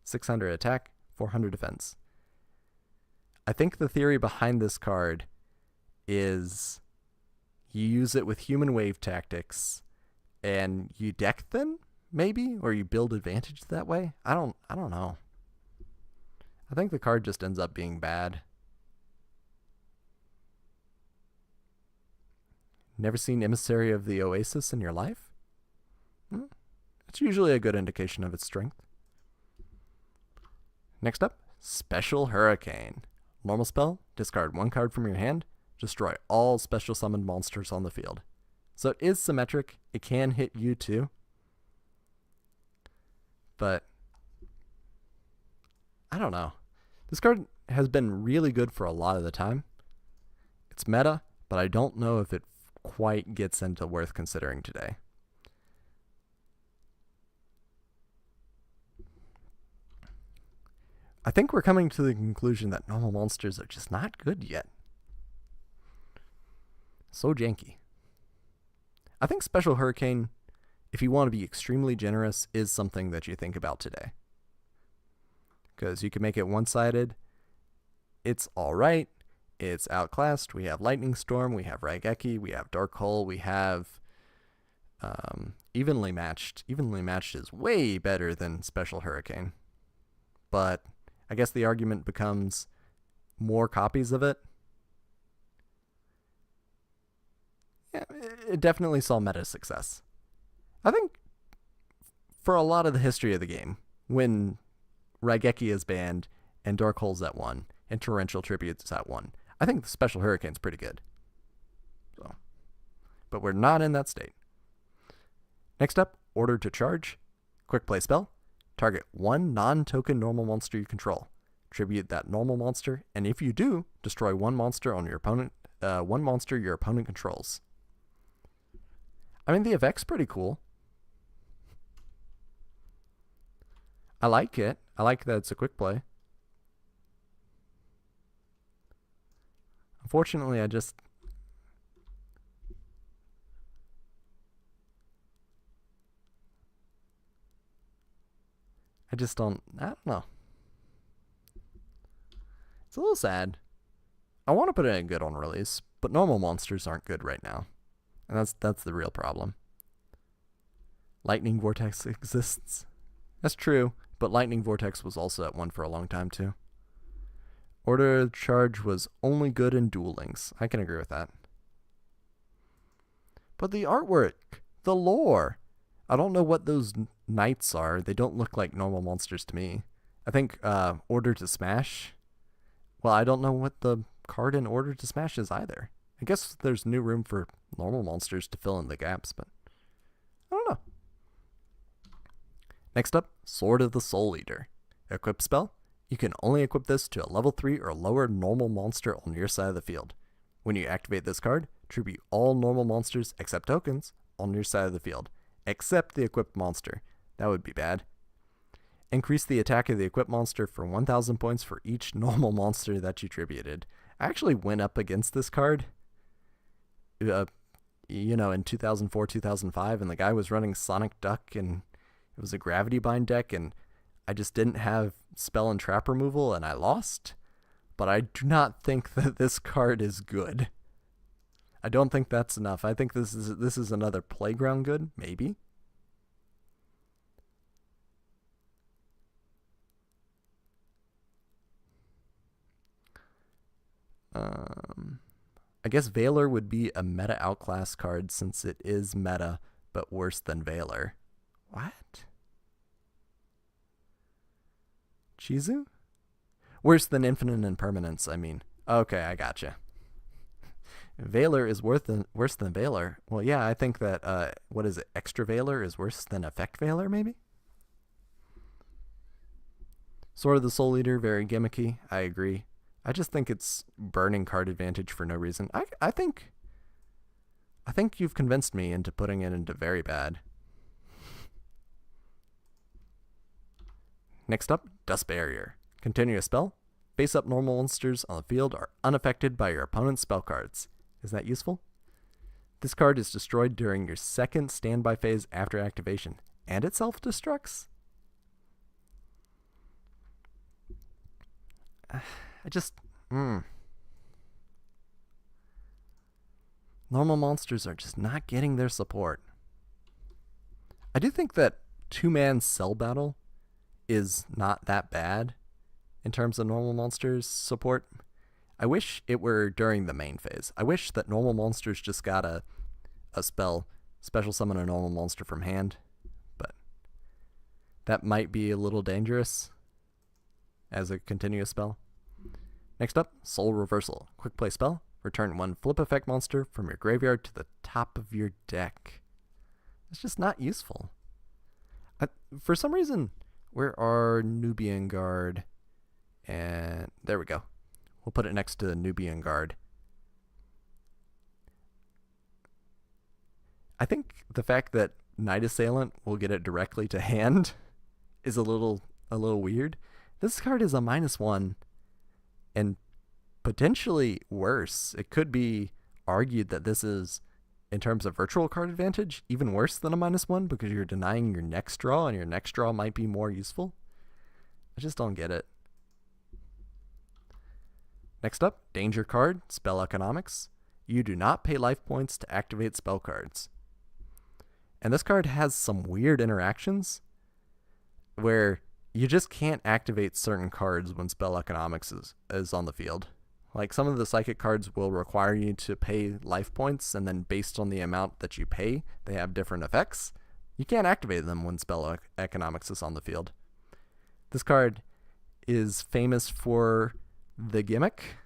Speaker 1: 600 attack, 400 defense. I think the theory behind this card is you use it with human wave tactics and you deck them? Maybe, or you build advantage that way. I don't know. I think the card just ends up being bad. Never seen Emissary of the Oasis in your life? It's usually a good indication of its strength. Next up, Special Hurricane. Normal spell, discard 1 card from your hand, destroy all special summoned monsters on the field. So it is symmetric. It can hit you too. But I don't know. This card has been really good for a lot of the time. It's meta, but I don't know if it quite gets into worth considering today. I think we're coming to the conclusion that normal monsters are just not good yet. So janky. I think Special Hurricane, if you want to be extremely generous, is something that you think about today. Because you can make it one-sided. It's alright. It's outclassed. We have Lightning Storm. We have Raigeki. We have Dark Hole. We have Evenly Matched. Evenly Matched is way better than Special Hurricane. But I guess the argument becomes more copies of it. Yeah, it definitely saw meta success. I think for a lot of the history of the game, when Raigeki is banned and Dark Hole's at 1 and Torrential Tribute's at 1, I think the Special Hurricane's pretty good. So, but we're not in that state. Next up, Order to Charge. Quick play spell. Target one non-token normal monster you control. Tribute that normal monster, and if you do, destroy one monster on your opponent. One monster your opponent controls. I mean, the effect's pretty cool. I like it. I like that it's a quick play. Unfortunately, I just don't know. It's a little sad. I want to put it in good on release, but normal monsters aren't good right now. And that's the real problem. Lightning Vortex exists. That's true, but Lightning Vortex was also at 1 for a long time too. Order to Charge was only good in Duel Links. I can agree with that. But the artwork, the lore, I don't know what those knights are. They don't look like normal monsters to me. I think Order to Smash. Well, I don't know what the card in Order to Smash is either. I guess there's new room for normal monsters to fill in the gaps, but I don't know. Next up, Sword of the Soul Eater. Equip spell. You can only equip this to a level 3 or lower normal monster on your side of the field. When you activate this card, tribute all normal monsters except tokens on your side of the field, except the equipped monster. That would be bad. Increase the attack of the equipped monster for 1,000 points for each normal monster that you tributed. I actually went up against this card, in 2004, 2005, and the guy was running Sonic Duck, and it was a Gravity Bind deck, and I just didn't have spell and trap removal, and I lost. But I do not think that this card is good. I don't think that's enough. I think this is another playground good, maybe. I guess Valor would be a meta outclass card since it is meta, but worse than Valor. What? Chizu? Worse than Infinite Impermanence, I mean. Okay, I gotcha. Valor is worse than Valor. Well, yeah, I think that, what is it, Extra Valor is worse than Effect Valor, maybe? Sword of the Soul Eater, very gimmicky. I agree. I just think it's burning card advantage for no reason. I think you've convinced me into putting it into very bad. Next up, Dust Barrier. Continue a spell. Face up normal monsters on the field are unaffected by your opponent's spell cards. Is that useful? This card is destroyed during your second standby phase after activation, and it self-destructs? Normal monsters are just not getting their support. I do think that 2-man Cell Battle is not that bad in terms of normal monsters support. I wish it were during the main phase. I wish that normal monsters just got a special summon a normal monster from hand, but that might be a little dangerous as a continuous spell. Next up, Soul Reversal. Quick play spell. Return one flip effect monster from your graveyard to the top of your deck. It's just not useful. For some reason, where are Nubian Guard? And there we go. We'll put it next to the Nubian Guard. I think the fact that Night Assailant will get it directly to hand is a little weird. This card is a -1 and potentially worse. It could be argued that this is, in terms of virtual card advantage, even worse than a -1 because you're denying your next draw, and your next draw might be more useful. I just don't get it. Next up, Danger card, Spell Economics. You do not pay life points to activate spell cards. And this card has some weird interactions where you just can't activate certain cards when Spell Economics is on the field. Like, some of the Psychic cards will require you to pay life points, and then based on the amount that you pay, they have different effects. You can't activate them when Spell Economics is on the field. This card is famous for the gimmick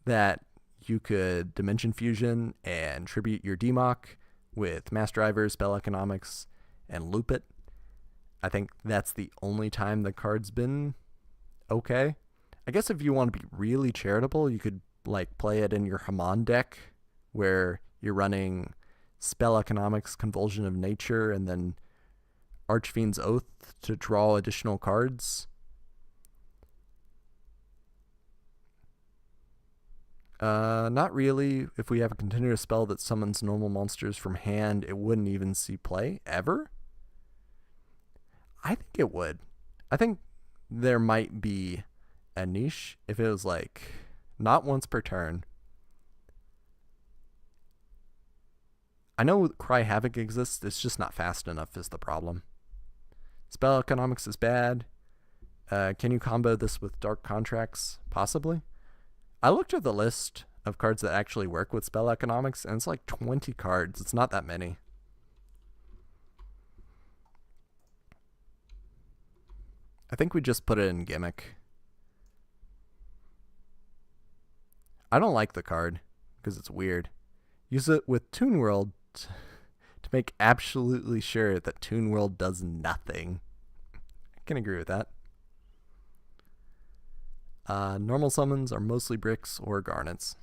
Speaker 1: that you could Dimension Fusion and tribute your DMOC with Mass Driver, Spell Economics, and loop it. I think that's the only time the card's been okay. I guess if you want to be really charitable, you could like play it in your Haman deck where you're running Spell Economics, Convulsion of Nature, and then Archfiend's Oath to draw additional cards. Not really. If we have a continuous spell that summons normal monsters from hand, it wouldn't even see play ever. I think it would. I think there might be a niche if it was like not once per turn. I know Cry Havoc exists, it's just not fast enough is the problem. Spell Economics is bad. Can you combo this with Dark Contracts? Possibly. I looked at the list of cards that actually work with Spell Economics, and it's like 20 cards. It's not that many. I think we just put it in Gimmick. I don't like the card because it's weird. Use it with Toon World to make absolutely sure that Toon World does nothing. I can agree with that. Normal summons are mostly bricks or garnets.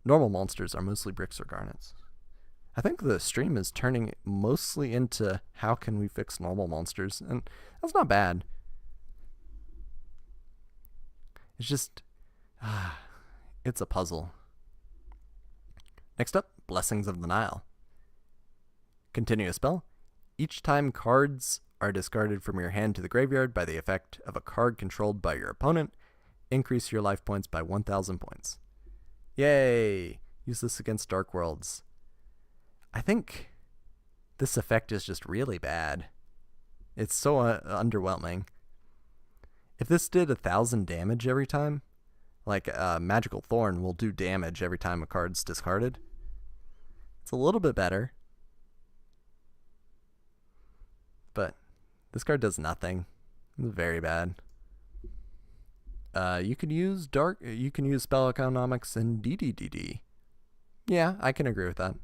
Speaker 1: Normal monsters are mostly bricks or garnets. I think the stream is turning mostly into how can we fix normal monsters, and that's not bad. It's just, it's a puzzle. Next up, Blessings of the Nile. Continue a spell. Each time cards are discarded from your hand to the graveyard by the effect of a card controlled by your opponent, increase your life points by 1,000 points. Yay! Use this against Dark Worlds. I think this effect is just really bad. It's so underwhelming. If this did 1,000 damage every time, like Magical Thorn will do damage every time a card's discarded, it's a little bit better. But this card does nothing. It's very bad. You can use Spell Economics and DDDD. Yeah, I can agree with that.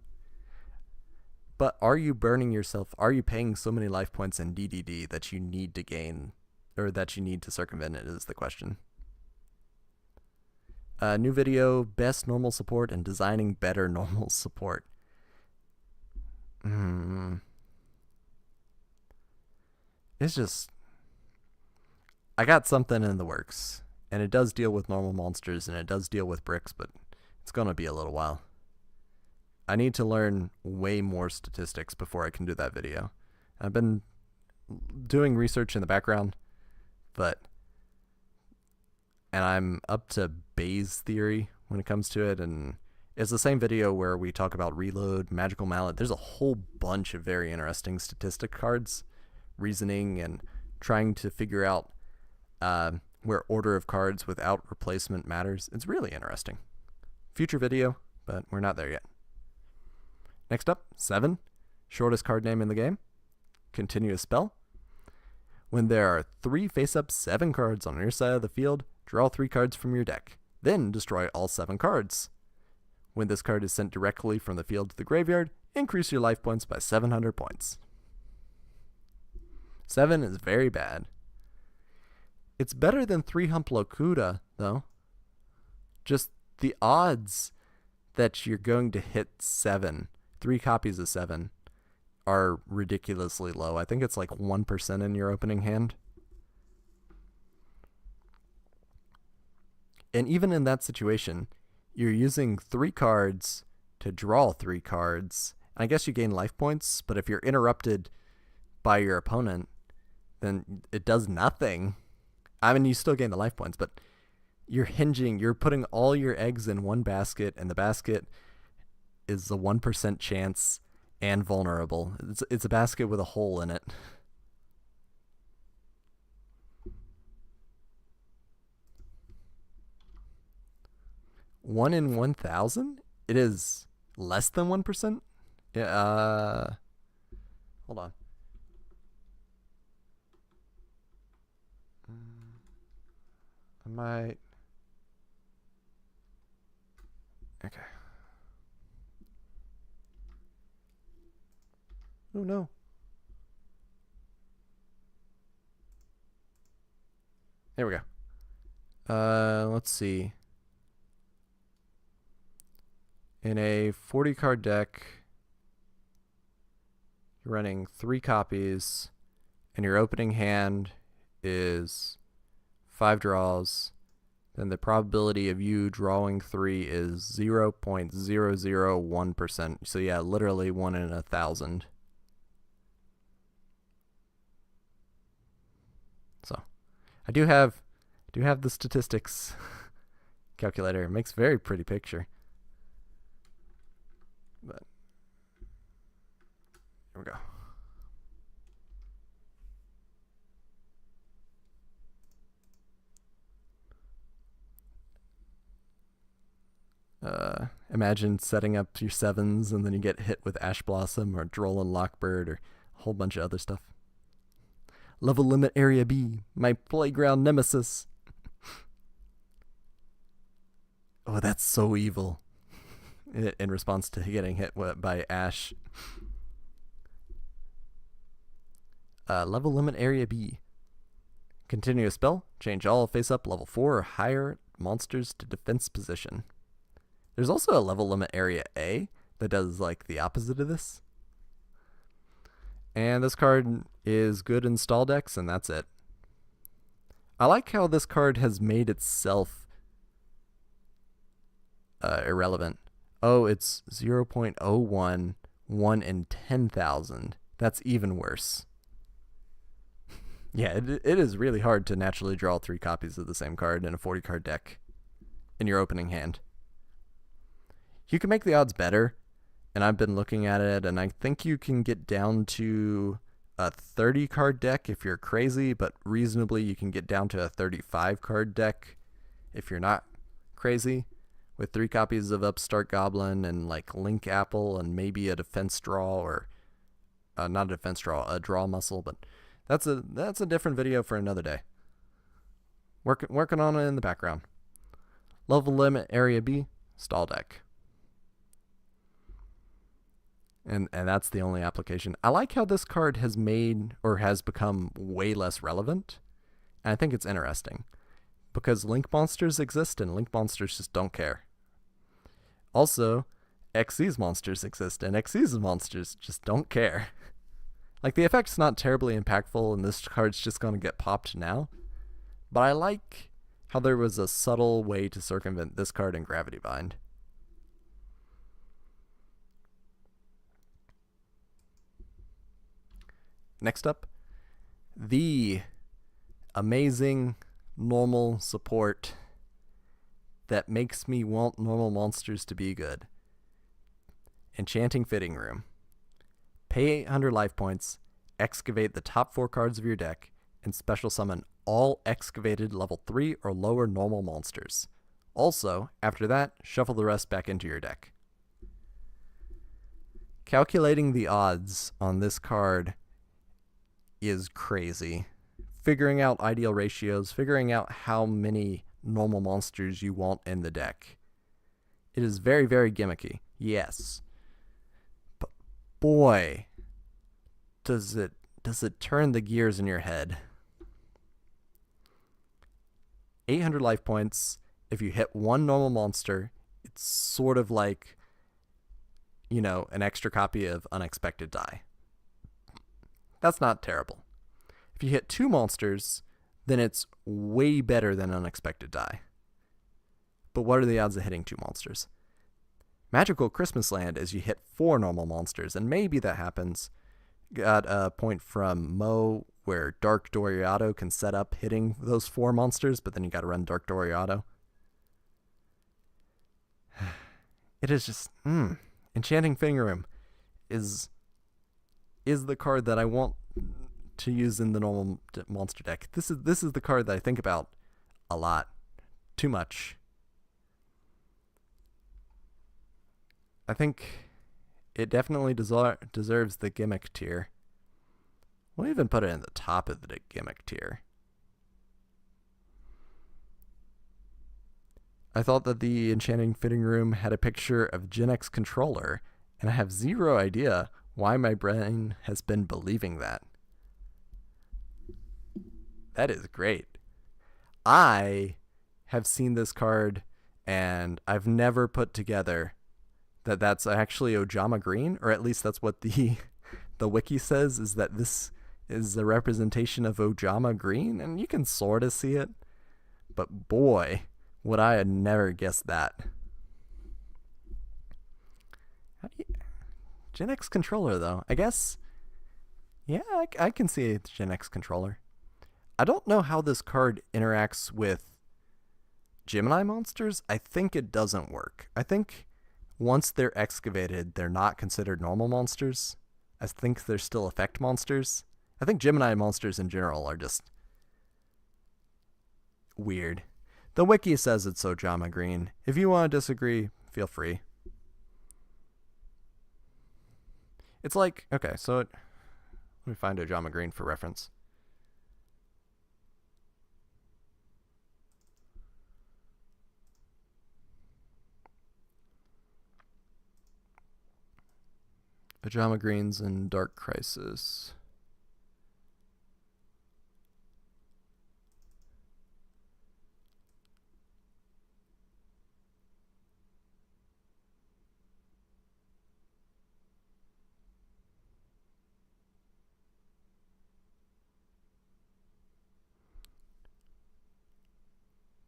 Speaker 1: But are you burning yourself? Are you paying so many life points in DDD that you need to gain, or that you need to circumvent it is the question. New video, best normal support and designing better normal support. It's just, I got something in the works, and it does deal with normal monsters, and it does deal with bricks, but it's going to be a little while. I need to learn way more statistics before I can do that video. I've been doing research in the background, and I'm up to Bayes theory when it comes to it, and it's the same video where we talk about Reload, Magical Mallet. There's a whole bunch of very interesting statistic cards, reasoning, and trying to figure out where order of cards without replacement matters. It's really interesting. Future video, but we're not there yet. Next up, 7. Shortest card name in the game. Continue a spell. When there are 3 face-up 7 cards on your side of the field, draw 3 cards from your deck. Then destroy all 7 cards. When this card is sent directly from the field to the graveyard, increase your life points by 700 points. 7 is very bad. It's better than 3 Hump Locuta, though. Just the odds that you're going to hit 7, 3 copies of 7, are ridiculously low. I think it's like 1% in your opening hand. And even in that situation, you're using 3 cards to draw 3 cards. I guess you gain life points, but if you're interrupted by your opponent, then it does nothing. I mean, you still gain the life points, but you're putting all your eggs in one basket, and the basket is a 1% chance and vulnerable. It's a basket with a hole in it. One in 1,000? It is less than 1%? Yeah, hold on. I might... Okay. Oh no. There we go. Let's see. In a 40 card deck, you're running 3 copies, and your opening hand is 5 draws. Then the probability of you drawing 3 is 0.001%. So yeah, literally 1 in 1,000. So I do have the statistics calculator. It makes a very pretty picture. But here we go. Imagine setting up your 7s and then you get hit with Ash Blossom or Droll and Lockbird or a whole bunch of other stuff. Level Limit Area B, my playground nemesis. Oh, that's so evil. In response to getting hit by Ash. Level Limit Area B. Continue a spell. Change all face-up level 4 or higher monsters to defense position. There's also a level limit area A that does like the opposite of this. And this card is good in stall decks, and that's it. I like how this card has made itself irrelevant. Oh, it's 0.01, 1 in 10,000. That's even worse. Yeah, it is really hard to naturally draw 3 copies of the same card in a 40 card deck in your opening hand. You can make the odds better, and I've been looking at it, and I think you can get down to a 30 card deck if you're crazy, but reasonably you can get down to a 35 card deck if you're not crazy, with 3 copies of Upstart Goblin and like Link Apple and maybe a defense draw, or not a defense draw, a draw muscle, but that's a different video for another day. Working on it in the background. Level Limit Area B, stall deck. And that's the only application. I like how this card has made or has become way less relevant. And I think it's interesting because Link monsters exist and Link monsters just don't care. Also, Xyz monsters exist and Xyz monsters just don't care. Like, the effect's not terribly impactful and this card's just going to get popped now. But I like how there was a subtle way to circumvent this card in Gravity Bind. Next up, the amazing normal support that makes me want normal monsters to be good. Enchanting Fitting Room. Pay 800 life points, excavate the top 4 cards of your deck, and special summon all excavated level 3 or lower normal monsters. Also, after that, shuffle the rest back into your deck. Calculating the odds on this card is crazy. Figuring out ideal ratios, figuring out how many normal monsters you want in the deck. It is very, very gimmicky, yes. But boy, does it turn the gears in your head. 800 life points. If you hit 1 normal monster, it's sort of like, you know, an extra copy of Unexpected Die. That's not terrible. If you hit 2 monsters, then it's way better than Unexpected Die. But what are the odds of hitting 2 monsters? Magical Christmas Land is you hit 4 normal monsters, and maybe that happens. Got a point from Mo where Dark Doriado can set up hitting those 4 monsters, but then you gotta run Dark Doriado. It is just, Enchanting Fitting Room is the card that I want to use in the normal monster deck. This is the card that I think about a lot. Too much. I think it definitely deserves the gimmick tier. We'll even put it in the top of the gimmick tier. I thought that the Enchanting Fitting Room had a picture of Gen X controller, and I have zero idea why my brain has been believing that. That is great. I have seen this card, and I've never put together that that's actually Ojama Green, or at least that's what the wiki says, is that this is a representation of Ojama Green, and you can sort of see it, but boy, would I have never guessed that. How do you... Gen X controller, though. I guess, yeah, I can see a Gen X controller. I don't know how this card interacts with Gemini monsters. I think it doesn't work. I think once they're excavated, they're not considered normal monsters. I think they're still effect monsters. I think Gemini monsters in general are just weird. The wiki says it's Ojama Green. If you want to disagree, feel free. It's like, okay, so let me find Ojama Green for reference. Ojama Greens in Dark Crisis.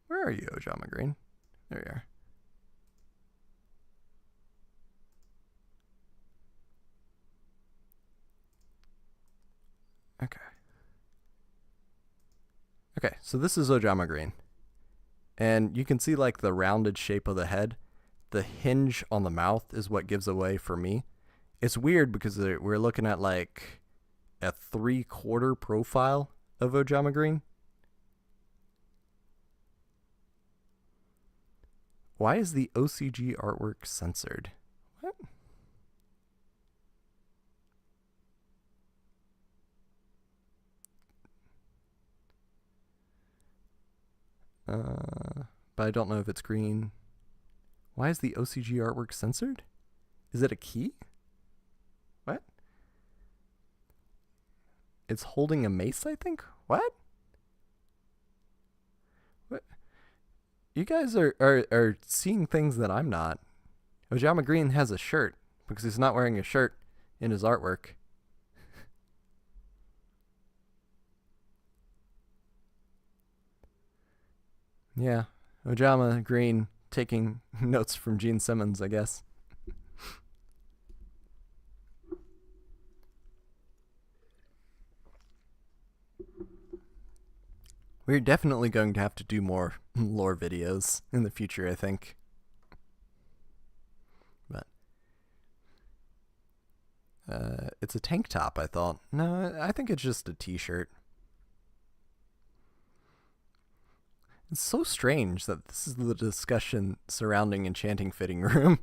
Speaker 1: Where are you, Ojama Green? There you are. Okay, so this is Ojama Green. And you can see like the rounded shape of the head. The hinge on the mouth is what gives away for me. It's weird because we're looking at like a 3/4 profile of Ojama Green. Why is the OCG artwork censored? What? But I don't know if it's green. Why is the OCG artwork censored? Is it a key? What? It's holding a mace, I think? What? What? You guys are seeing things that I'm not. Ojama Green has a shirt because he's not wearing a shirt in his artwork. Yeah, Ojama Green taking notes from Gene Simmons, I guess. We're definitely going to have to do more lore videos in the future, I think. But it's a tank top, I thought. No, I think it's just a t-shirt. It's so strange that this is the discussion surrounding Enchanting Fitting Room.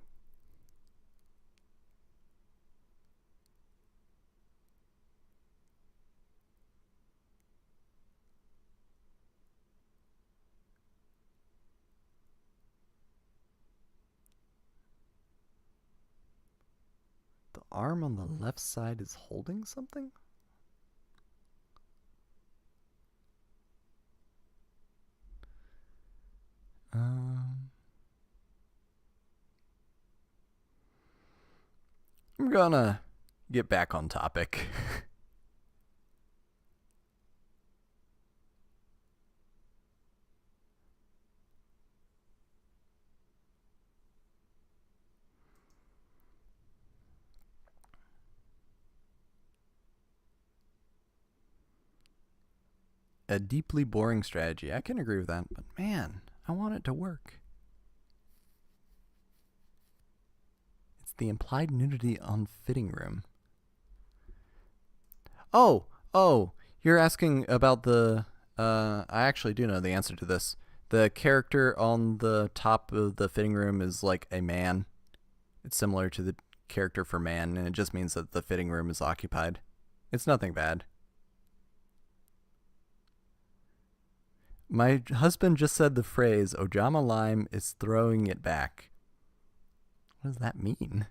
Speaker 1: The arm on the left side is holding something? I'm gonna get back on topic. A deeply boring strategy. I can agree with that, but man, I want it to work. It's the implied nudity on Fitting Room. Oh, you're asking about the... I actually do know the answer to this. The character on the top of the Fitting Room is like a man. It's similar to the character for man, and it just means that the fitting room is occupied. It's nothing bad. My husband just said the phrase, Ojama Lime is throwing it back. What does that mean?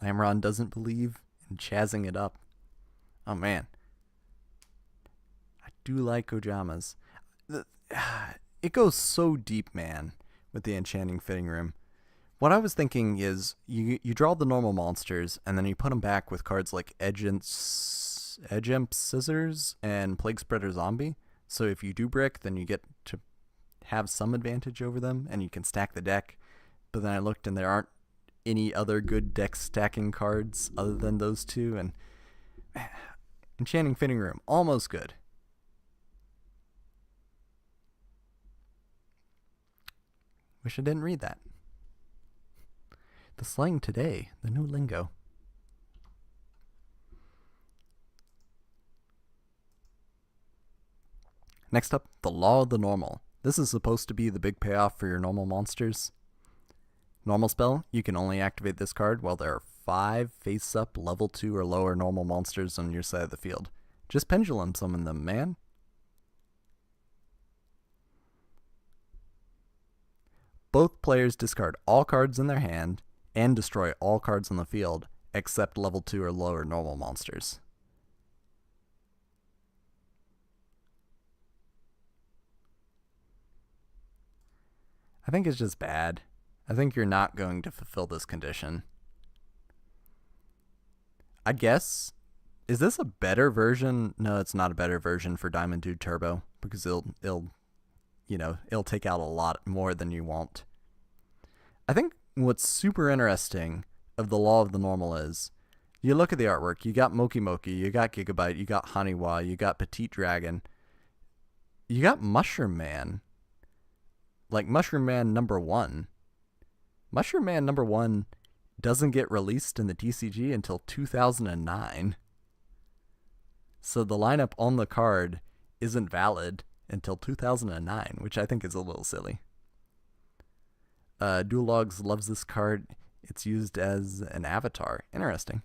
Speaker 1: Lamron doesn't believe in chazzing it up. Oh man. I do like Ojamas. It goes so deep, man, with the enchanting fitting room. What I was thinking is you draw the normal monsters and then you put them back with cards like Edge Imp Scissors and Plague Spreader Zombie. So if you do brick, then you get to have some advantage over them and you can stack the deck. But then I looked and there aren't any other good deck stacking cards other than those two, and enchanting fitting room, almost good. Wish I didn't read that. The slang today, the new lingo. Next up, the Law of the Normal. This is supposed to be the big payoff for your normal monsters. Normal spell, you can only activate this card while there are 5 face-up level 2 or lower normal monsters on your side of the field. Just pendulum summon them, man. Both players discard all cards in their hand and destroy all cards on the field except level 2 or lower normal monsters. I think it's just bad. I think you're not going to fulfill this condition. I guess, is this a better version? No, it's not a better version for Diamond Dude Turbo because it'll take out a lot more than you want. I think what's super interesting of the Law of the Normal is, you look at the artwork, you got Moki Moki, you got Gigabyte, you got Haniwa, you got Petite Dragon, you got Mushroom Man. Like Mushroom Man number 1. Mushroom Man number 1 doesn't get released in the TCG until 2009. So the lineup on the card isn't valid until 2009, which I think is a little silly. Dual Logs loves this card. It's used as an avatar. Interesting.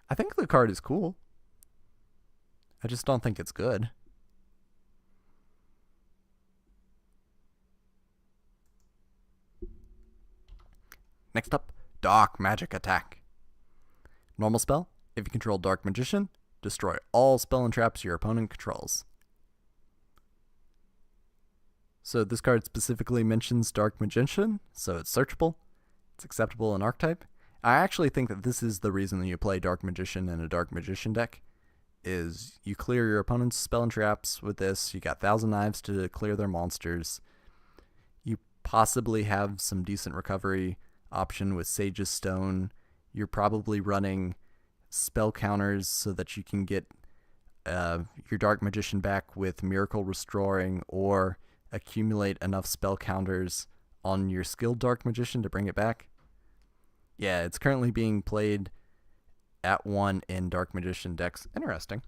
Speaker 1: I think the card is cool. I just don't think it's good. Next up, Dark Magic Attack. Normal spell, if you control Dark Magician, destroy all spell and traps your opponent controls. So this card specifically mentions Dark Magician, so it's searchable. It's acceptable in Archetype. I actually think that this is the reason that you play Dark Magician in a Dark Magician deck, is you clear your opponent's spell and traps with this. You got Thousand Knives to clear their monsters. You possibly have some decent recovery option with Sage's Stone. You're probably running spell counters so that you can get your Dark Magician back with Miracle Restoring or accumulate enough spell counters on your skilled Dark Magician to bring it back. Yeah, it's currently being played at 1 in Dark Magician decks. Interesting.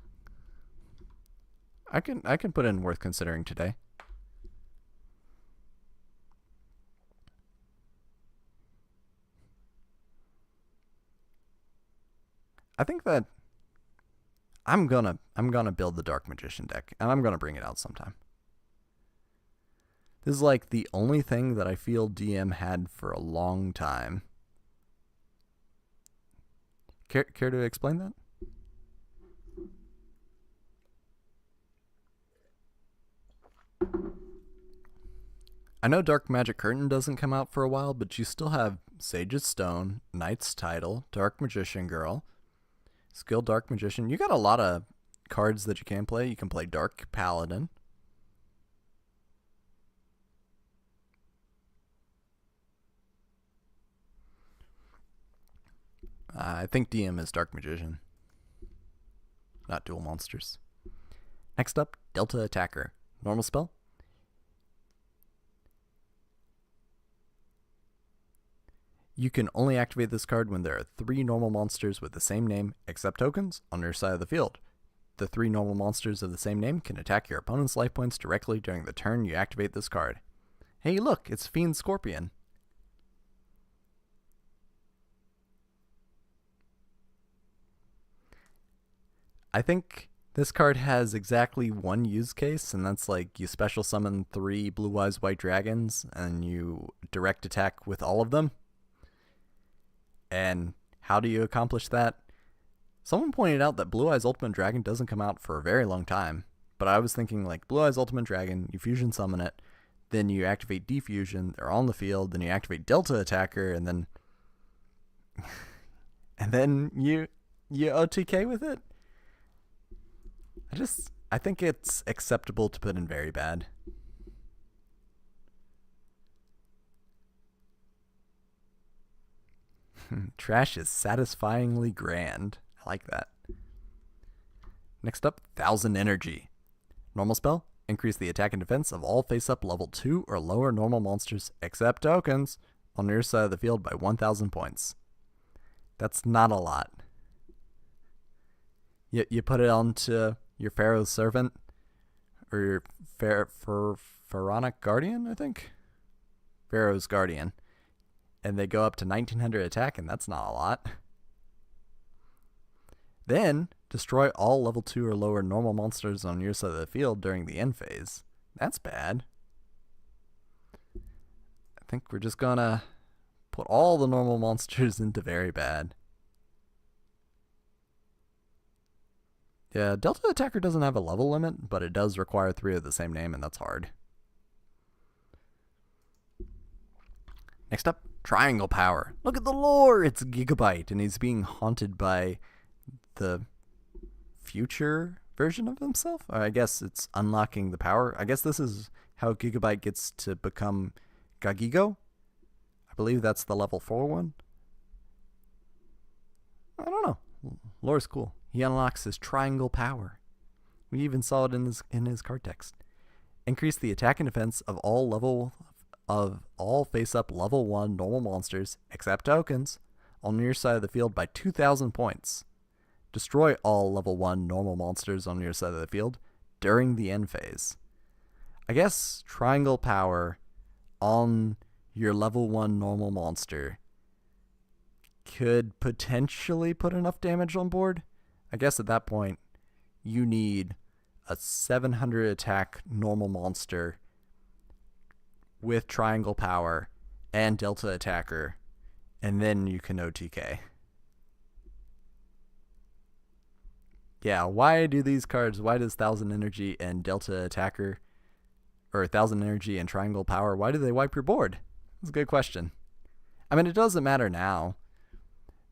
Speaker 1: I can put in worth considering today. I think that I'm gonna build the Dark Magician deck, and I'm gonna bring it out sometime. This is like the only thing that I feel DM had for a long time. Care to explain that? I know Dark Magic Curtain doesn't come out for a while, but you still have Sage's Stone, Knight's Title, Dark Magician Girl, Skilled Dark Magician. You got a lot of cards that you can play. You can play Dark Paladin. I think DM is Dark Magician, not dual monsters. Next up, Delta Attacker. Normal spell. You can only activate this card when there are 3 normal monsters with the same name, except tokens, on your side of the field. the 3 normal monsters of the same name can attack your opponent's life points directly during the turn you activate this card. Hey look, it's Fiend Scorpion. I think this card has exactly one use case, and that's like you special summon 3 Blue Eyes White Dragons and you direct attack with all of them. And how do you accomplish that? Someone pointed out that Blue Eyes Ultimate Dragon doesn't come out for a very long time, but I was thinking like Blue Eyes Ultimate Dragon, you fusion summon it, then you activate Defusion, they're on the field, then you activate Delta Attacker, and then you OTK with it. I think it's acceptable to put in very bad. Trash is satisfyingly grand. I like that. Next up, 1000 Energy. Normal spell, increase the attack and defense of all face-up level 2 or lower normal monsters, except tokens, on your side of the field by 1000 points. That's not a lot. You put it onto your Pharaoh's Servant, or your Pharaonic Guardian, I think? Pharaoh's Guardian. And they go up to 1900 attack, and that's not a lot. Then, destroy all level 2 or lower normal monsters on your side of the field during the end phase. That's bad. I think we're just gonna put all the normal monsters into very bad. Yeah, Delta Attacker doesn't have a level limit, but it does require 3 of the same name, and that's hard. Next up, Triangle Power. Look at the lore! It's Gigabyte, and he's being haunted by the future version of himself? Or I guess it's unlocking the power. I guess this is how Gigabyte gets to become Gagigo. I believe that's the level 4 one. I don't know. Lore's cool. He unlocks his Triangle Power. We even saw it in his card text. Increase the attack and defense of all face-up level 1 normal monsters, except tokens, on your side of the field by 2000 points. Destroy all level 1 normal monsters on your side of the field during the end phase. I guess Triangle Power on your level 1 normal monster could potentially put enough damage on board. I guess at that point, you need a 700 attack normal monster with Triangle Power and Delta Attacker, and then you can OTK. Yeah, why do these cards, why does 1000 Energy and Delta Attacker, or 1000 Energy and Triangle Power, why do they wipe your board? That's a good question. I mean, it doesn't matter now.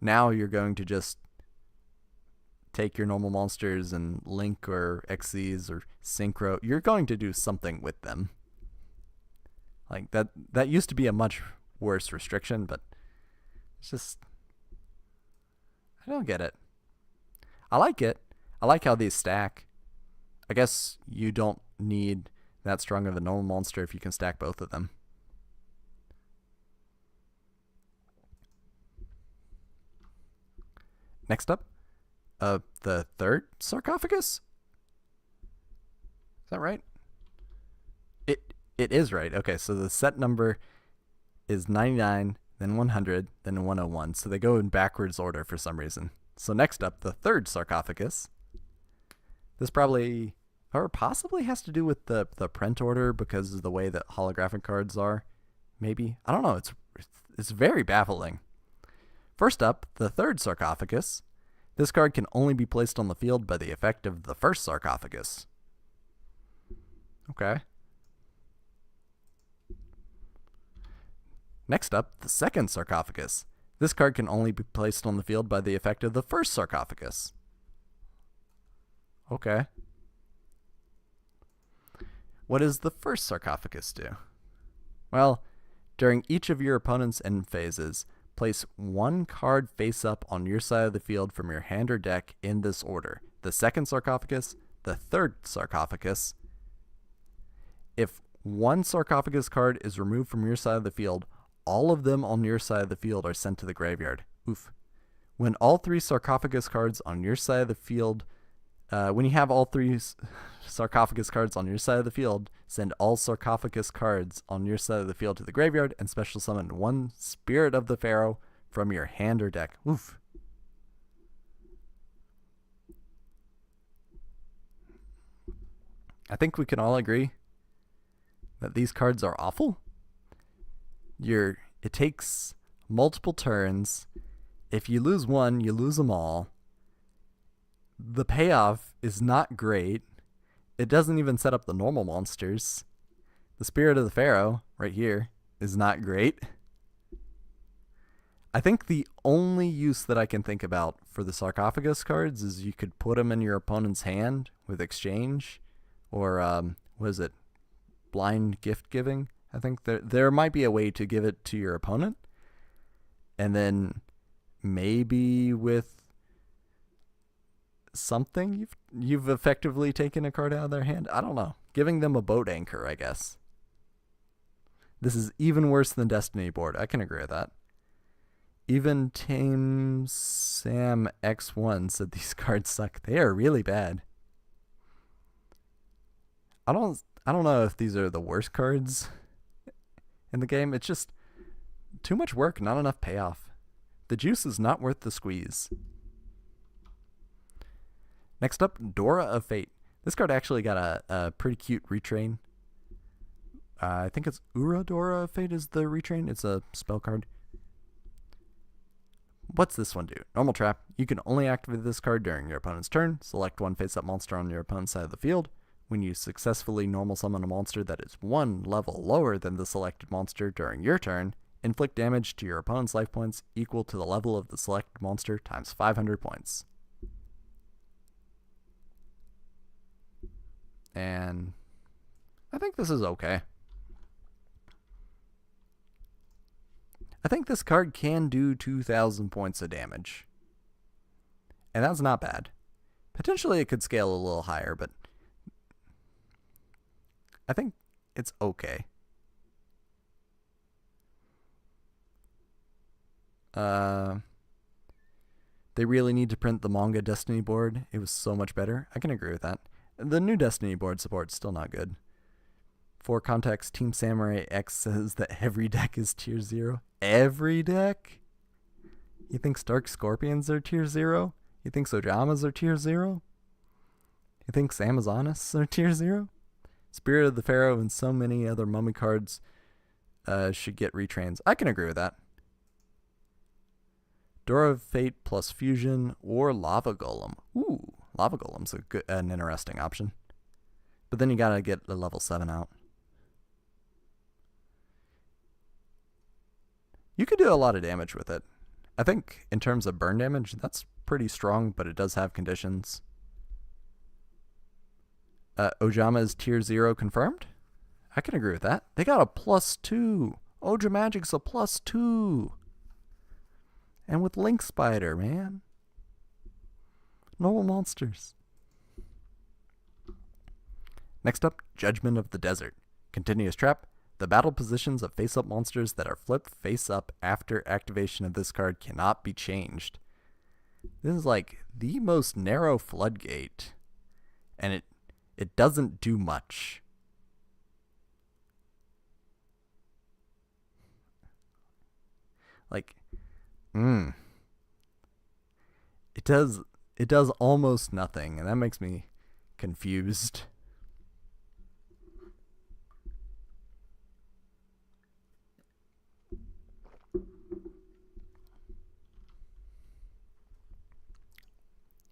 Speaker 1: Now you're going to just take your normal monsters and Link or Xyz or Synchro. You're going to do something with them. Like, that used to be a much worse restriction, but it's just, I don't get it. I like it. I like how these stack. I guess you don't need that strong of a normal monster if you can stack both of them. Next up, the 3rd sarcophagus? Is that right? It is right. Okay, so the set number is 99, then 100, then 101. So they go in backwards order for some reason. So next up, the 3rd sarcophagus. This probably, or possibly has to do with the print order because of the way that holographic cards are. Maybe. I don't know. It's very baffling. First up, the 3rd sarcophagus. This card can only be placed on the field by the effect of the 1st sarcophagus. Okay. Next up, the 2nd sarcophagus. This card can only be placed on the field by the effect of the 1st sarcophagus. Okay. What does the 1st sarcophagus do? Well, during each of your opponent's end phases, place 1 card face up on your side of the field from your hand or deck in this order. The 2nd sarcophagus, the 3rd sarcophagus. If 1 sarcophagus card is removed from your side of the field, all of them on your side of the field are sent to the graveyard. Oof. When all 3 sarcophagus cards on your side of the field When you have all 3 sarcophagus cards on your side of the field, send all sarcophagus cards on your side of the field to the graveyard and special summon 1 Spirit of the Pharaoh from your hand or deck. Oof. I think we can all agree that these cards are awful. It takes multiple turns. If you lose one, you lose them all. The payoff is not great. It doesn't even set up the normal monsters. The Spirit of the Pharaoh, right here, is not great. I think the only use that I can think about for the sarcophagus cards is you could put them in your opponent's hand with exchange. Or, what is it? Blind gift giving? I think there might be a way to give it to your opponent. And then maybe with something you've effectively taken a card out of their hand. I don't know. Giving them a boat anchor, I guess. This is even worse than Destiny board. I can agree with that. Even Tame Sam X1 said these cards suck. They are really bad. I don't know if these are the worst cards in the game. It's just too much work, not enough payoff. The juice is not worth the squeeze. Next up, Dora of Fate. This card actually got a pretty cute retrain. I think it's Dora of Fate is the retrain. It's a spell card. What's this one do? Normal trap. You can only activate this card during your opponent's turn. Select 1 face-up monster on your opponent's side of the field. When you successfully normal summon a monster that is 1 level lower than the selected monster during your turn, inflict damage to your opponent's life points equal to the level of the selected monster times 500 points. And I think this is okay. I think this card can do 2,000 points of damage. And that's not bad. Potentially it could scale a little higher, but I think it's okay. They really need to print the manga Destiny board. It was so much better. I can agree with that. The new Destiny board support's still not good. For context, Team Samurai X says that every deck is tier 0. Every deck? You think Stark Scorpions are tier 0? You think Sojamas are tier 0? You think Amazonas are tier 0? Spirit of the Pharaoh and so many other mummy cards should get retrains. I can agree with that. Dora of Fate plus Fusion or Lava Golem. Ooh, Lava Golem's an interesting option. But then you gotta get the level 7 out. You could do a lot of damage with it. I think in terms of burn damage, that's pretty strong, but it does have conditions. Ojama is tier 0 confirmed? I can agree with that. They got a +2. Oja Magic's a +2. And with Link Spider, man. Normal monsters. Next up, Judgment of the Desert. Continuous trap. The battle positions of face-up monsters that are flipped face-up after activation of this card cannot be changed. This is like the most narrow floodgate. And it doesn't do much. Like, it does almost nothing, and that makes me confused.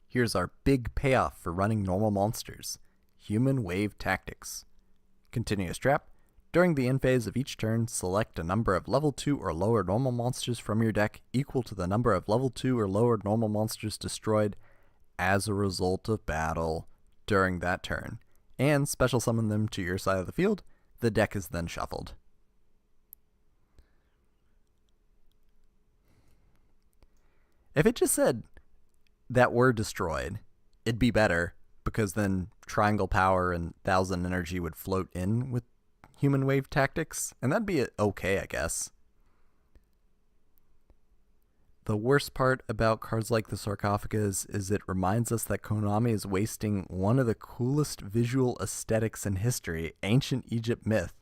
Speaker 1: Here's our big payoff for running normal monsters. Human Wave Tactics. Continuous trap. During the end phase of each turn, select a number of level 2 or lower normal monsters from your deck equal to the number of level 2 or lower normal monsters destroyed as a result of battle during that turn, and special summon them to your side of the field. The deck is then shuffled. If it just said that were destroyed, it'd be better, because then Triangle Power and 1,000 Energy would float in with Human Wave Tactics, and that'd be okay, I guess. The worst part about cards like the Sarcophagus is it reminds us that Konami is wasting one of the coolest visual aesthetics in history, ancient Egypt myth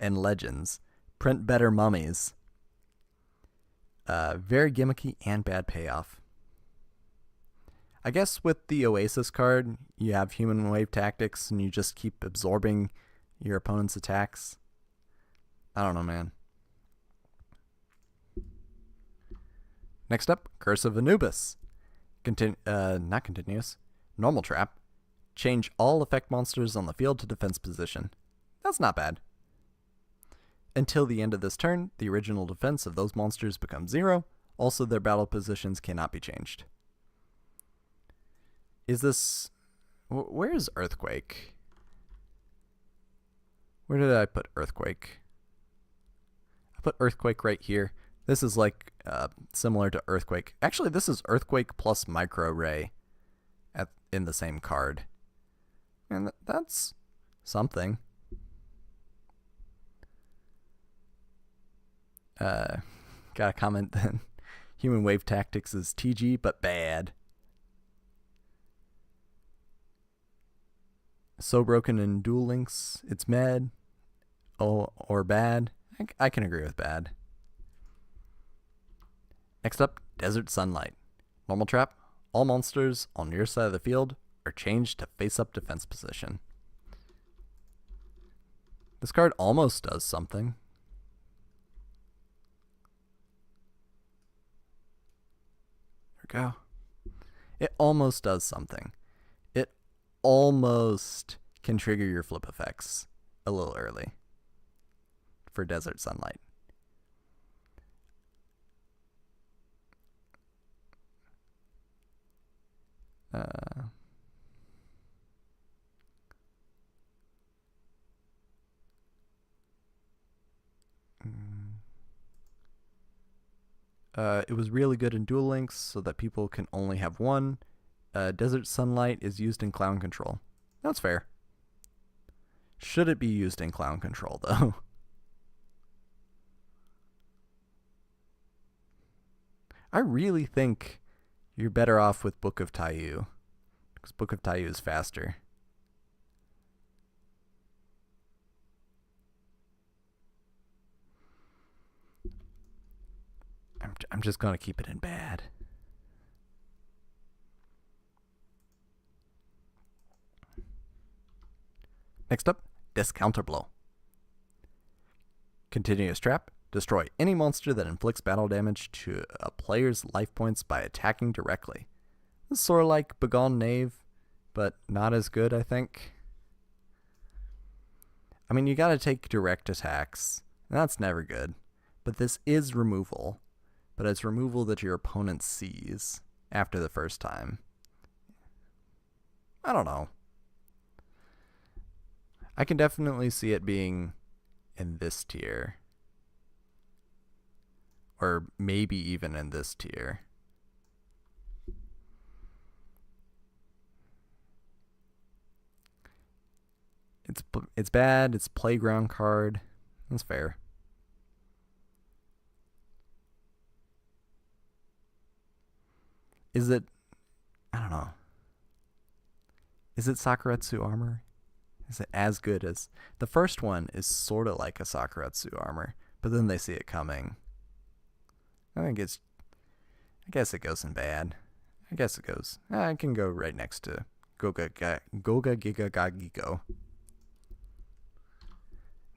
Speaker 1: and legends. Print better mummies. Very gimmicky and bad payoff. I guess with the Oasis card, you have Human Wave Tactics and you just keep absorbing your opponent's attacks. I don't know, man. Next up, Curse of Anubis. Not continuous. Normal trap. Change all effect monsters on the field to defense position. That's not bad. Until the end of this turn, the original defense of those monsters becomes 0. Also, their battle positions cannot be changed. Is this... Where is Earthquake? Where did I put Earthquake? I put Earthquake right here. This is like similar to Earthquake. Actually, this is Earthquake plus Micro Ray in the same card. And that's something. Got a comment that Human Wave Tactics is TG, but bad. So broken in Duel Links, it's mad. Oh, or bad. I can agree with bad. Next up, Desert Sunlight. Normal trap. All monsters on your side of the field are changed to face-up defense position. This card almost does something. There we go. It almost does something. It almost can trigger your flip effects a little early for Desert Sunlight. It was really good in Duel Links so that people can only have one. Desert Sunlight is used in Clown Control. That's fair. Should it be used in Clown Control, though? I really think you're better off with Book of Taiyu, because Book of Taiyu is faster. I'm just going to keep it in bad. Next up, Discounter Blow. Continuous trap. Destroy any monster that inflicts battle damage to a player's life points by attacking directly. This is sort of like Begone Knave, but not as good, I think. I mean, you gotta take direct attacks, and that's never good. But this is removal, but it's removal that your opponent sees after the first time. I don't know. I can definitely see it being in this tier. Or maybe even in this tier. It's bad. It's playground card. That's fair. Is it... I don't know. Is it Sakuretsu armor? Is it as good as... The first one is sort of like a Sakuretsu armor, but then they see it coming. I guess it goes in bad. I guess it goes... I can go right next to Giga Gago.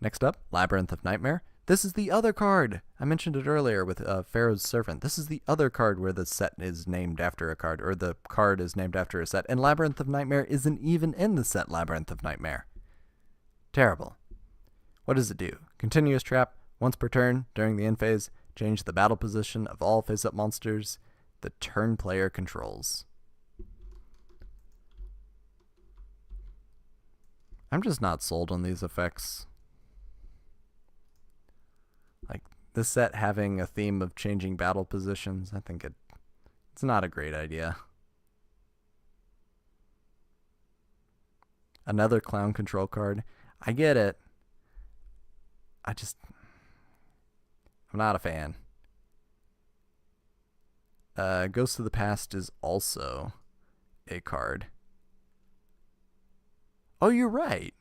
Speaker 1: Next up, Labyrinth of Nightmare. This is the other card. I mentioned it earlier with Pharaoh's Servant. This is the other card where the set is named after a card, or the card is named after a set, and Labyrinth of Nightmare isn't even in the set Labyrinth of Nightmare. Terrible. What does it do? Continuous trap. Once per turn, during the end phase, change the battle position of all face-up monsters the turn player controls. I'm just not sold on these effects. Like, this set having a theme of changing battle positions, I think it's not a great idea. Another clown control card. I get it. I'm not a fan. Ghost of the Past is also a card. Oh, you're right.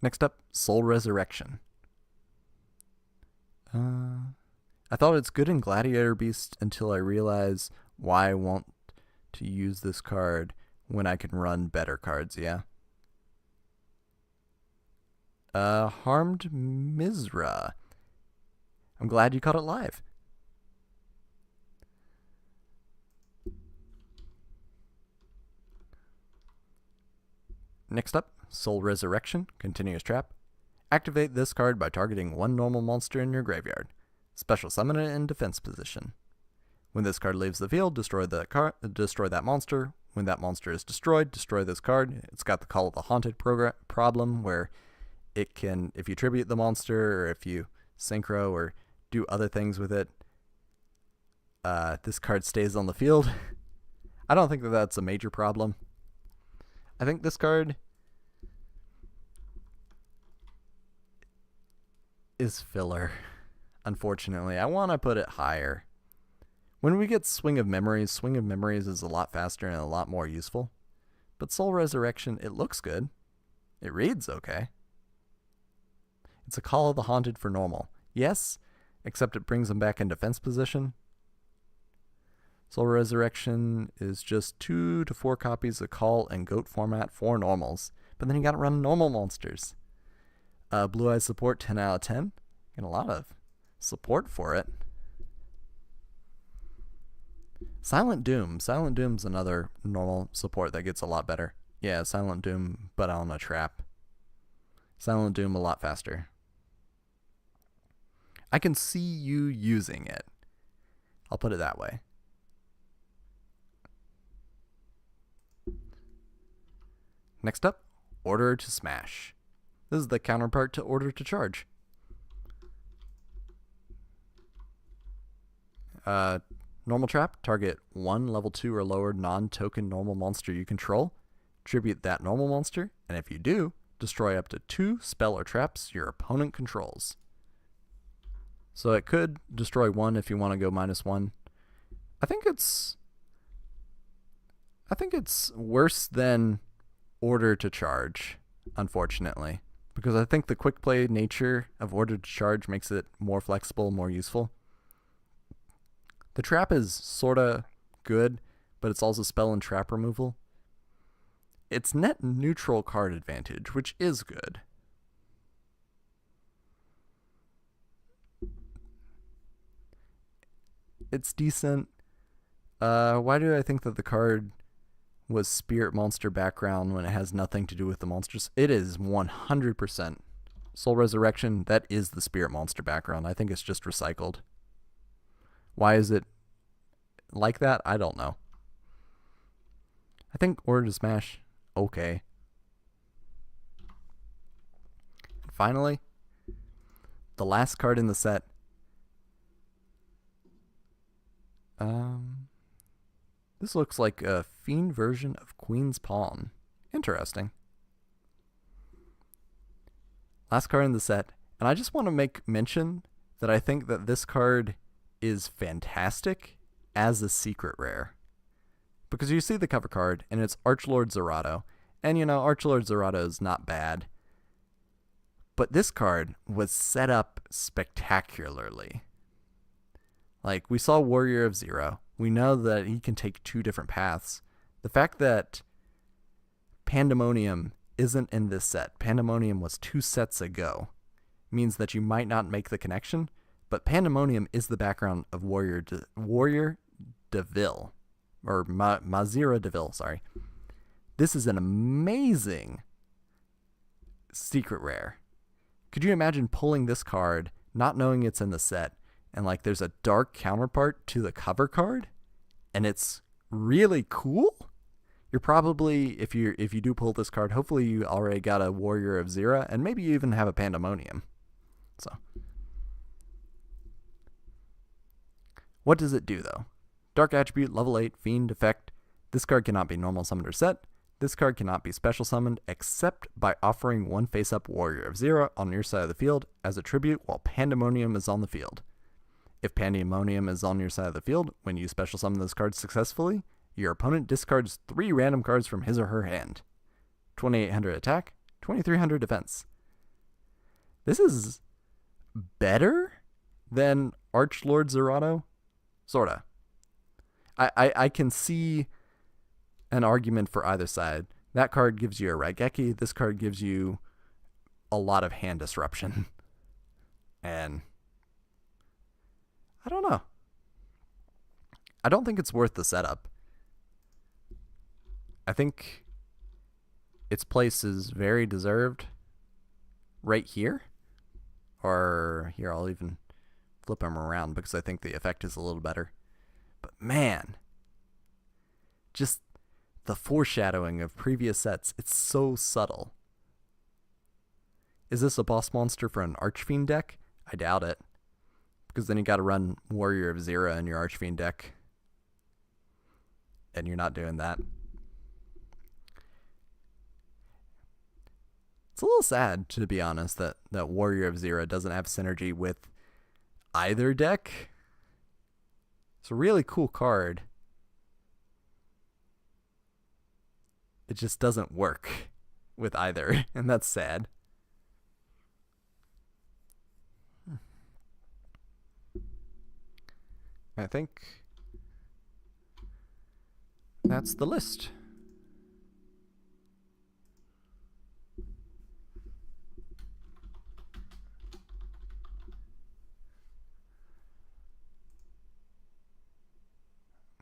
Speaker 1: Next up, Soul Resurrection. I thought it's good in Gladiator Beast until I realize why I want to use this card when I can run better cards, yeah. Harmed Mizra. I'm glad you caught it live. Next up, Soul Resurrection, Continuous Trap. Activate this card by targeting one normal monster in your graveyard. Special summon it in defense position. When this card leaves the field, destroy that monster. When that monster is destroyed, destroy this card. It's got the Call of the Haunted problem where it can, if you tribute the monster or if you synchro or do other things with it, this card stays on the field. I don't think that that's a major problem. I think this card is filler, unfortunately. I want to put it higher. When we get Swing of Memories is a lot faster and a lot more useful. But Soul Resurrection, it looks good. It reads okay. It's a Call of the Haunted for normal. Yes, except it brings them back in defense position. Soul Resurrection is just 2 to 4 copies of Call and Goat format for normals. But then you gotta run normal monsters. Blue Eyes support 10 out of 10. Get a lot of support for it. Silent Doom. Silent Doom's another normal support that gets a lot better. Yeah, Silent Doom, but on a trap. Silent Doom a lot faster. I can see you using it. I'll put it that way. Next up, Order to Smash. This is the counterpart to Order to Charge. Normal trap, target one level 2 or lower non-token normal monster you control. Tribute that normal monster, and if you do, destroy up to 2 spell or traps your opponent controls. So it could destroy 1 if you want to go -1. I think it's worse than Order to Charge, unfortunately, because I think the quick play nature of Order to Charge makes it more flexible, more useful. The trap is sorta good, but it's also spell and trap removal. It's net neutral card advantage, which is good. It's decent. Why do I think that the card was Spirit Monster background when it has nothing to do with the monsters? It is 100%. Soul Resurrection, that is the Spirit Monster background. I think it's just recycled. Why is it like that? I don't know. I think Order to Smash, okay. And finally, the last card in the set. This looks like a Fiend version of Queen's Pawn. Interesting. Last card in the set. And I just want to make mention that I think that this card is fantastic as a secret rare. Because you see the cover card, and it's Archlord Zerato. And, you know, Archlord Zerato is not bad. But this card was set up spectacularly. Like, we saw Warrior of Zero. We know that he can take 2 different paths. The fact that Pandemonium isn't in this set, Pandemonium was 2 sets ago, means that you might not make the connection, but Pandemonium is the background of Warrior Deville, or Mazira Deville, sorry. This is an amazing secret rare. Could you imagine pulling this card, not knowing it's in the set, and like there's a dark counterpart to the cover card, and it's really cool? You're probably, if you do pull this card, hopefully you already got a Warrior of Zera, and maybe you even have a Pandemonium. So, what does it do though? Dark Attribute, level 8, Fiend effect. This card cannot be normal summoned or set. This card cannot be special summoned except by offering one face-up Warrior of Zero on your side of the field as a tribute while Pandemonium is on the field. If Pandemonium is on your side of the field when you special summon this card successfully, your opponent discards 3 random cards from his or her hand. 2800 attack, 2300 defense. This is better than Archlord Zerato? Sorta. I can see an argument for either side. That card gives you a Raigeki. This card gives you a lot of hand disruption. And I don't know. I don't think it's worth the setup. I think its place is very deserved right here. Or here, I'll even flip them around because I think the effect is a little better. But man, just the foreshadowing of previous sets, it's so subtle. Is this a boss monster for an Archfiend deck? I doubt it. Because then you gotta run Warrior of Zero in your Archfiend deck. And you're not doing that. It's a little sad, to be honest, that Warrior of Zero doesn't have synergy with either deck. It's a really cool card. It just doesn't work with either, and that's sad. I think that's the list.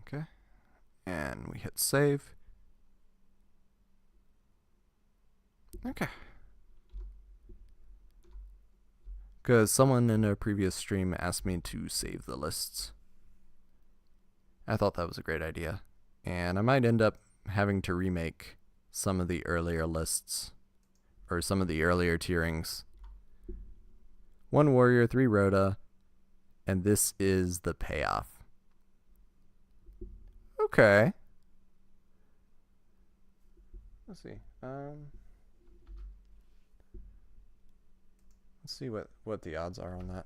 Speaker 1: Okay, and we hit save. Okay. Because someone in a previous stream asked me to save the lists. I thought that was a great idea. And I might end up having to remake some of the earlier lists. Or some of the earlier tierings. 1 Warrior, 3 Rhoda. And this is the payoff. Okay. Let's see. Let's see what the odds are on that.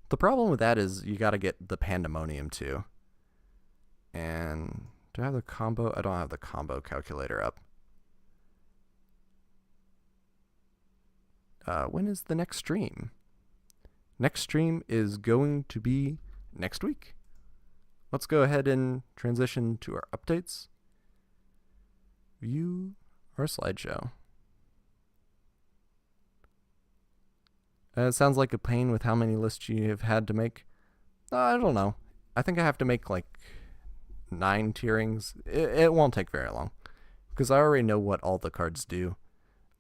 Speaker 1: The problem with that is you got to get the Pandemonium too. And do I have the combo? I don't have the combo calculator up. When is the next stream? Next stream is going to be next week. Let's go ahead and transition to our updates. View our slideshow. It sounds like a pain with how many lists you have had to make. I don't know. I think I have to make like 9 tierings. It won't take very long. Because I already know what all the cards do.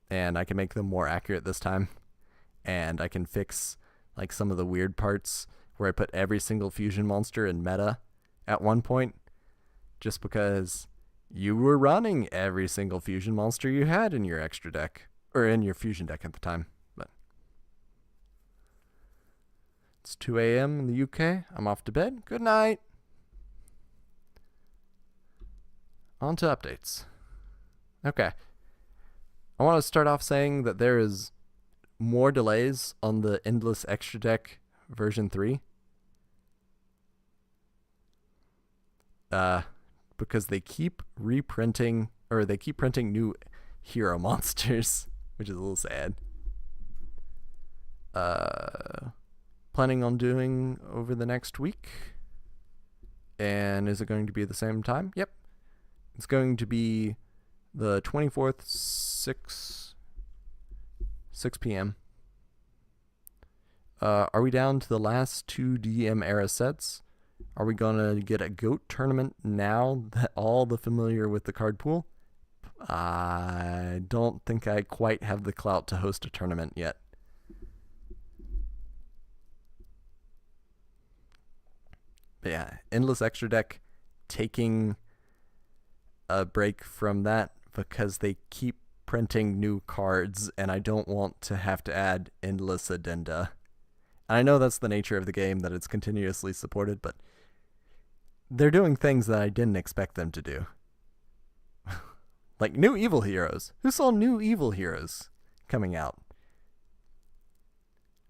Speaker 1: And I can make them more accurate this time. And I can fix like some of the weird parts where I put every single fusion monster in meta at one point. Just because you were running every single fusion monster you had in your extra deck. Or in your fusion deck at the time. It's 2 a.m. in the UK. I'm off to bed. Good night. On to updates. Okay. I want to start off saying that there is more delays on the Endless Extra Deck version 3. Because they keep reprinting, or they keep printing new hero monsters, which is a little sad. Planning on doing over the next week. And is it going to be at the same time? Yep. It's going to be the 24th, 6 p.m. Are we down to the last 2 DM era sets? Are we going to get a GOAT tournament now that all the familiar with the card pool? I don't think I quite have the clout to host a tournament yet. But yeah, Endless Extra Deck taking a break from that because they keep printing new cards and I don't want to have to add endless addenda. And I know that's the nature of the game, that it's continuously supported, but they're doing things that I didn't expect them to do. Like new evil heroes. Who saw new evil heroes coming out?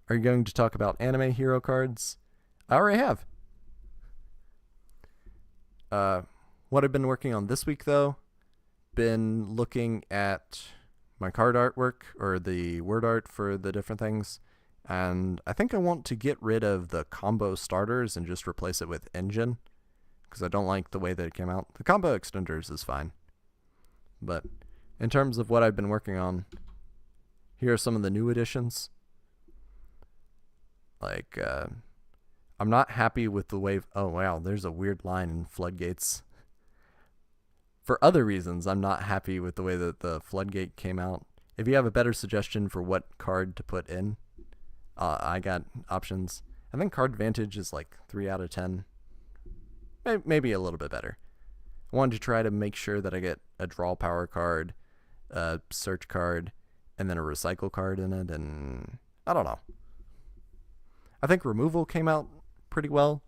Speaker 1: Are you going to talk about anime hero cards? I already have. What I've been working on this week, though, been looking at my card artwork, or the word art for the different things, and I think I want to get rid of the combo starters and just replace it with engine, because I don't like the way that it came out. The combo extenders is fine, but in terms of what I've been working on, here are some of the new additions. Like, I'm not happy with the way... Oh, wow, there's a weird line in Floodgates. For other reasons, I'm not happy with the way that the Floodgate came out. If you have a better suggestion for what card to put in, I got options. I think Card Advantage is like 3 out of 10. Maybe a little bit better. I wanted to try to make sure that I get a Draw Power card, a Search card, and then a Recycle card in it, and I don't know. I think Removal came out pretty well,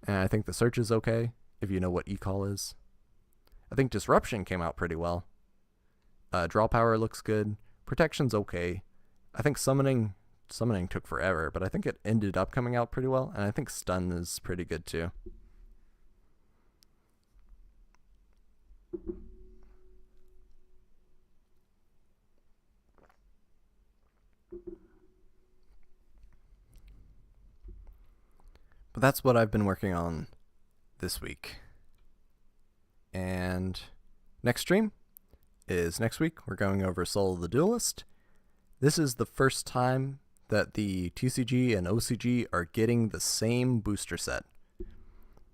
Speaker 1: and I think the Search is okay, if you know what eCall is. I think Disruption came out pretty well. Draw Power looks good. Protection's okay. I think Summoning took forever, but I think it ended up coming out pretty well, and I think Stun is pretty good too. But that's what I've been working on this week. And next stream is next week. We're going over Soul of the Duelist. This is the first time that the TCG and OCG are getting the same booster set.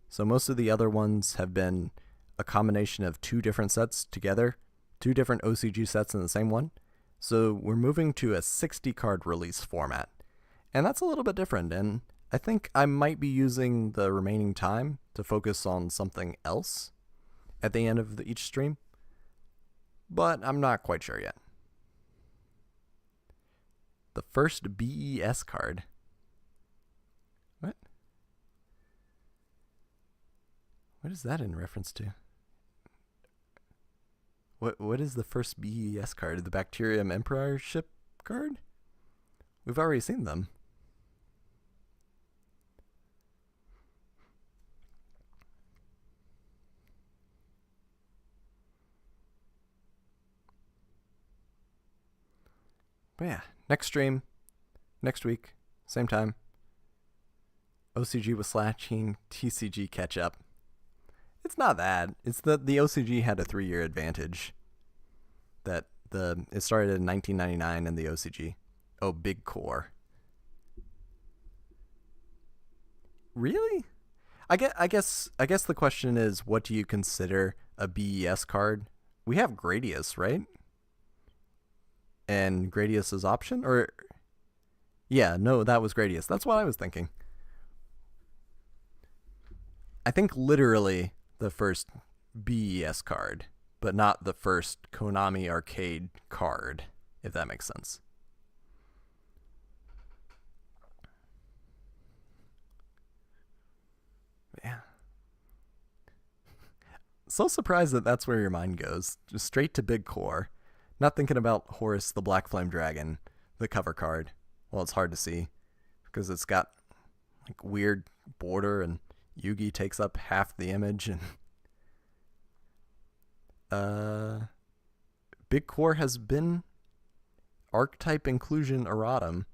Speaker 1: So most of the other ones have been a combination of 2 different sets together, 2 different OCG sets in the same one. So we're moving to a 60 card release format. And that's a little bit different, and I think I might be using the remaining time to focus on something else at the end of each stream, but I'm not quite sure yet. The first BES card. What? What is that in reference to? What is the first BES card? The Bacterium Emperorship card? We've already seen them. But yeah, next stream, next week, same time. OCG was slashing, TCG catch up. It's not that. It's that the OCG had a 3-year advantage. It started in 1999 in the OCG. Oh, Big Core. Really? I guess the question is, what do you consider a BES card? We have Gradius, right? And Gradius's option? Or yeah, no, that was Gradius. That's what I was thinking. I think literally the first BES card, but not the first Konami arcade card, if that makes sense. Yeah. So surprised that that's where your mind goes. Just straight to Big Core. Not thinking about Horus the Black Flame Dragon, the cover card. Well, it's hard to see because it's got like weird border and Yugi takes up half the image, and Big Core has been archetype inclusion erratum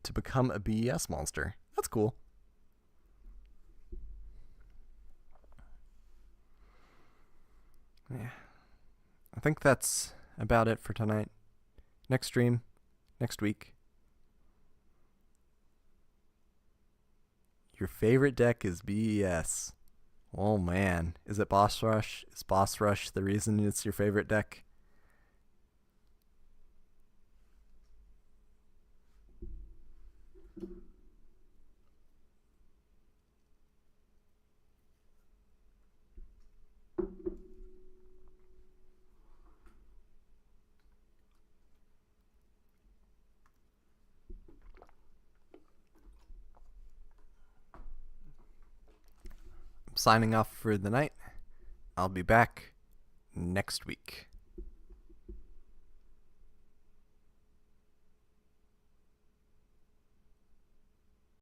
Speaker 1: to become a BES monster. That's cool. Yeah. I think that's about it for tonight. Next stream, next week. Your favorite deck is BES. Oh man, is it Boss Rush? Is Boss Rush the reason it's your favorite deck? Signing off for the night. I'll be back next week.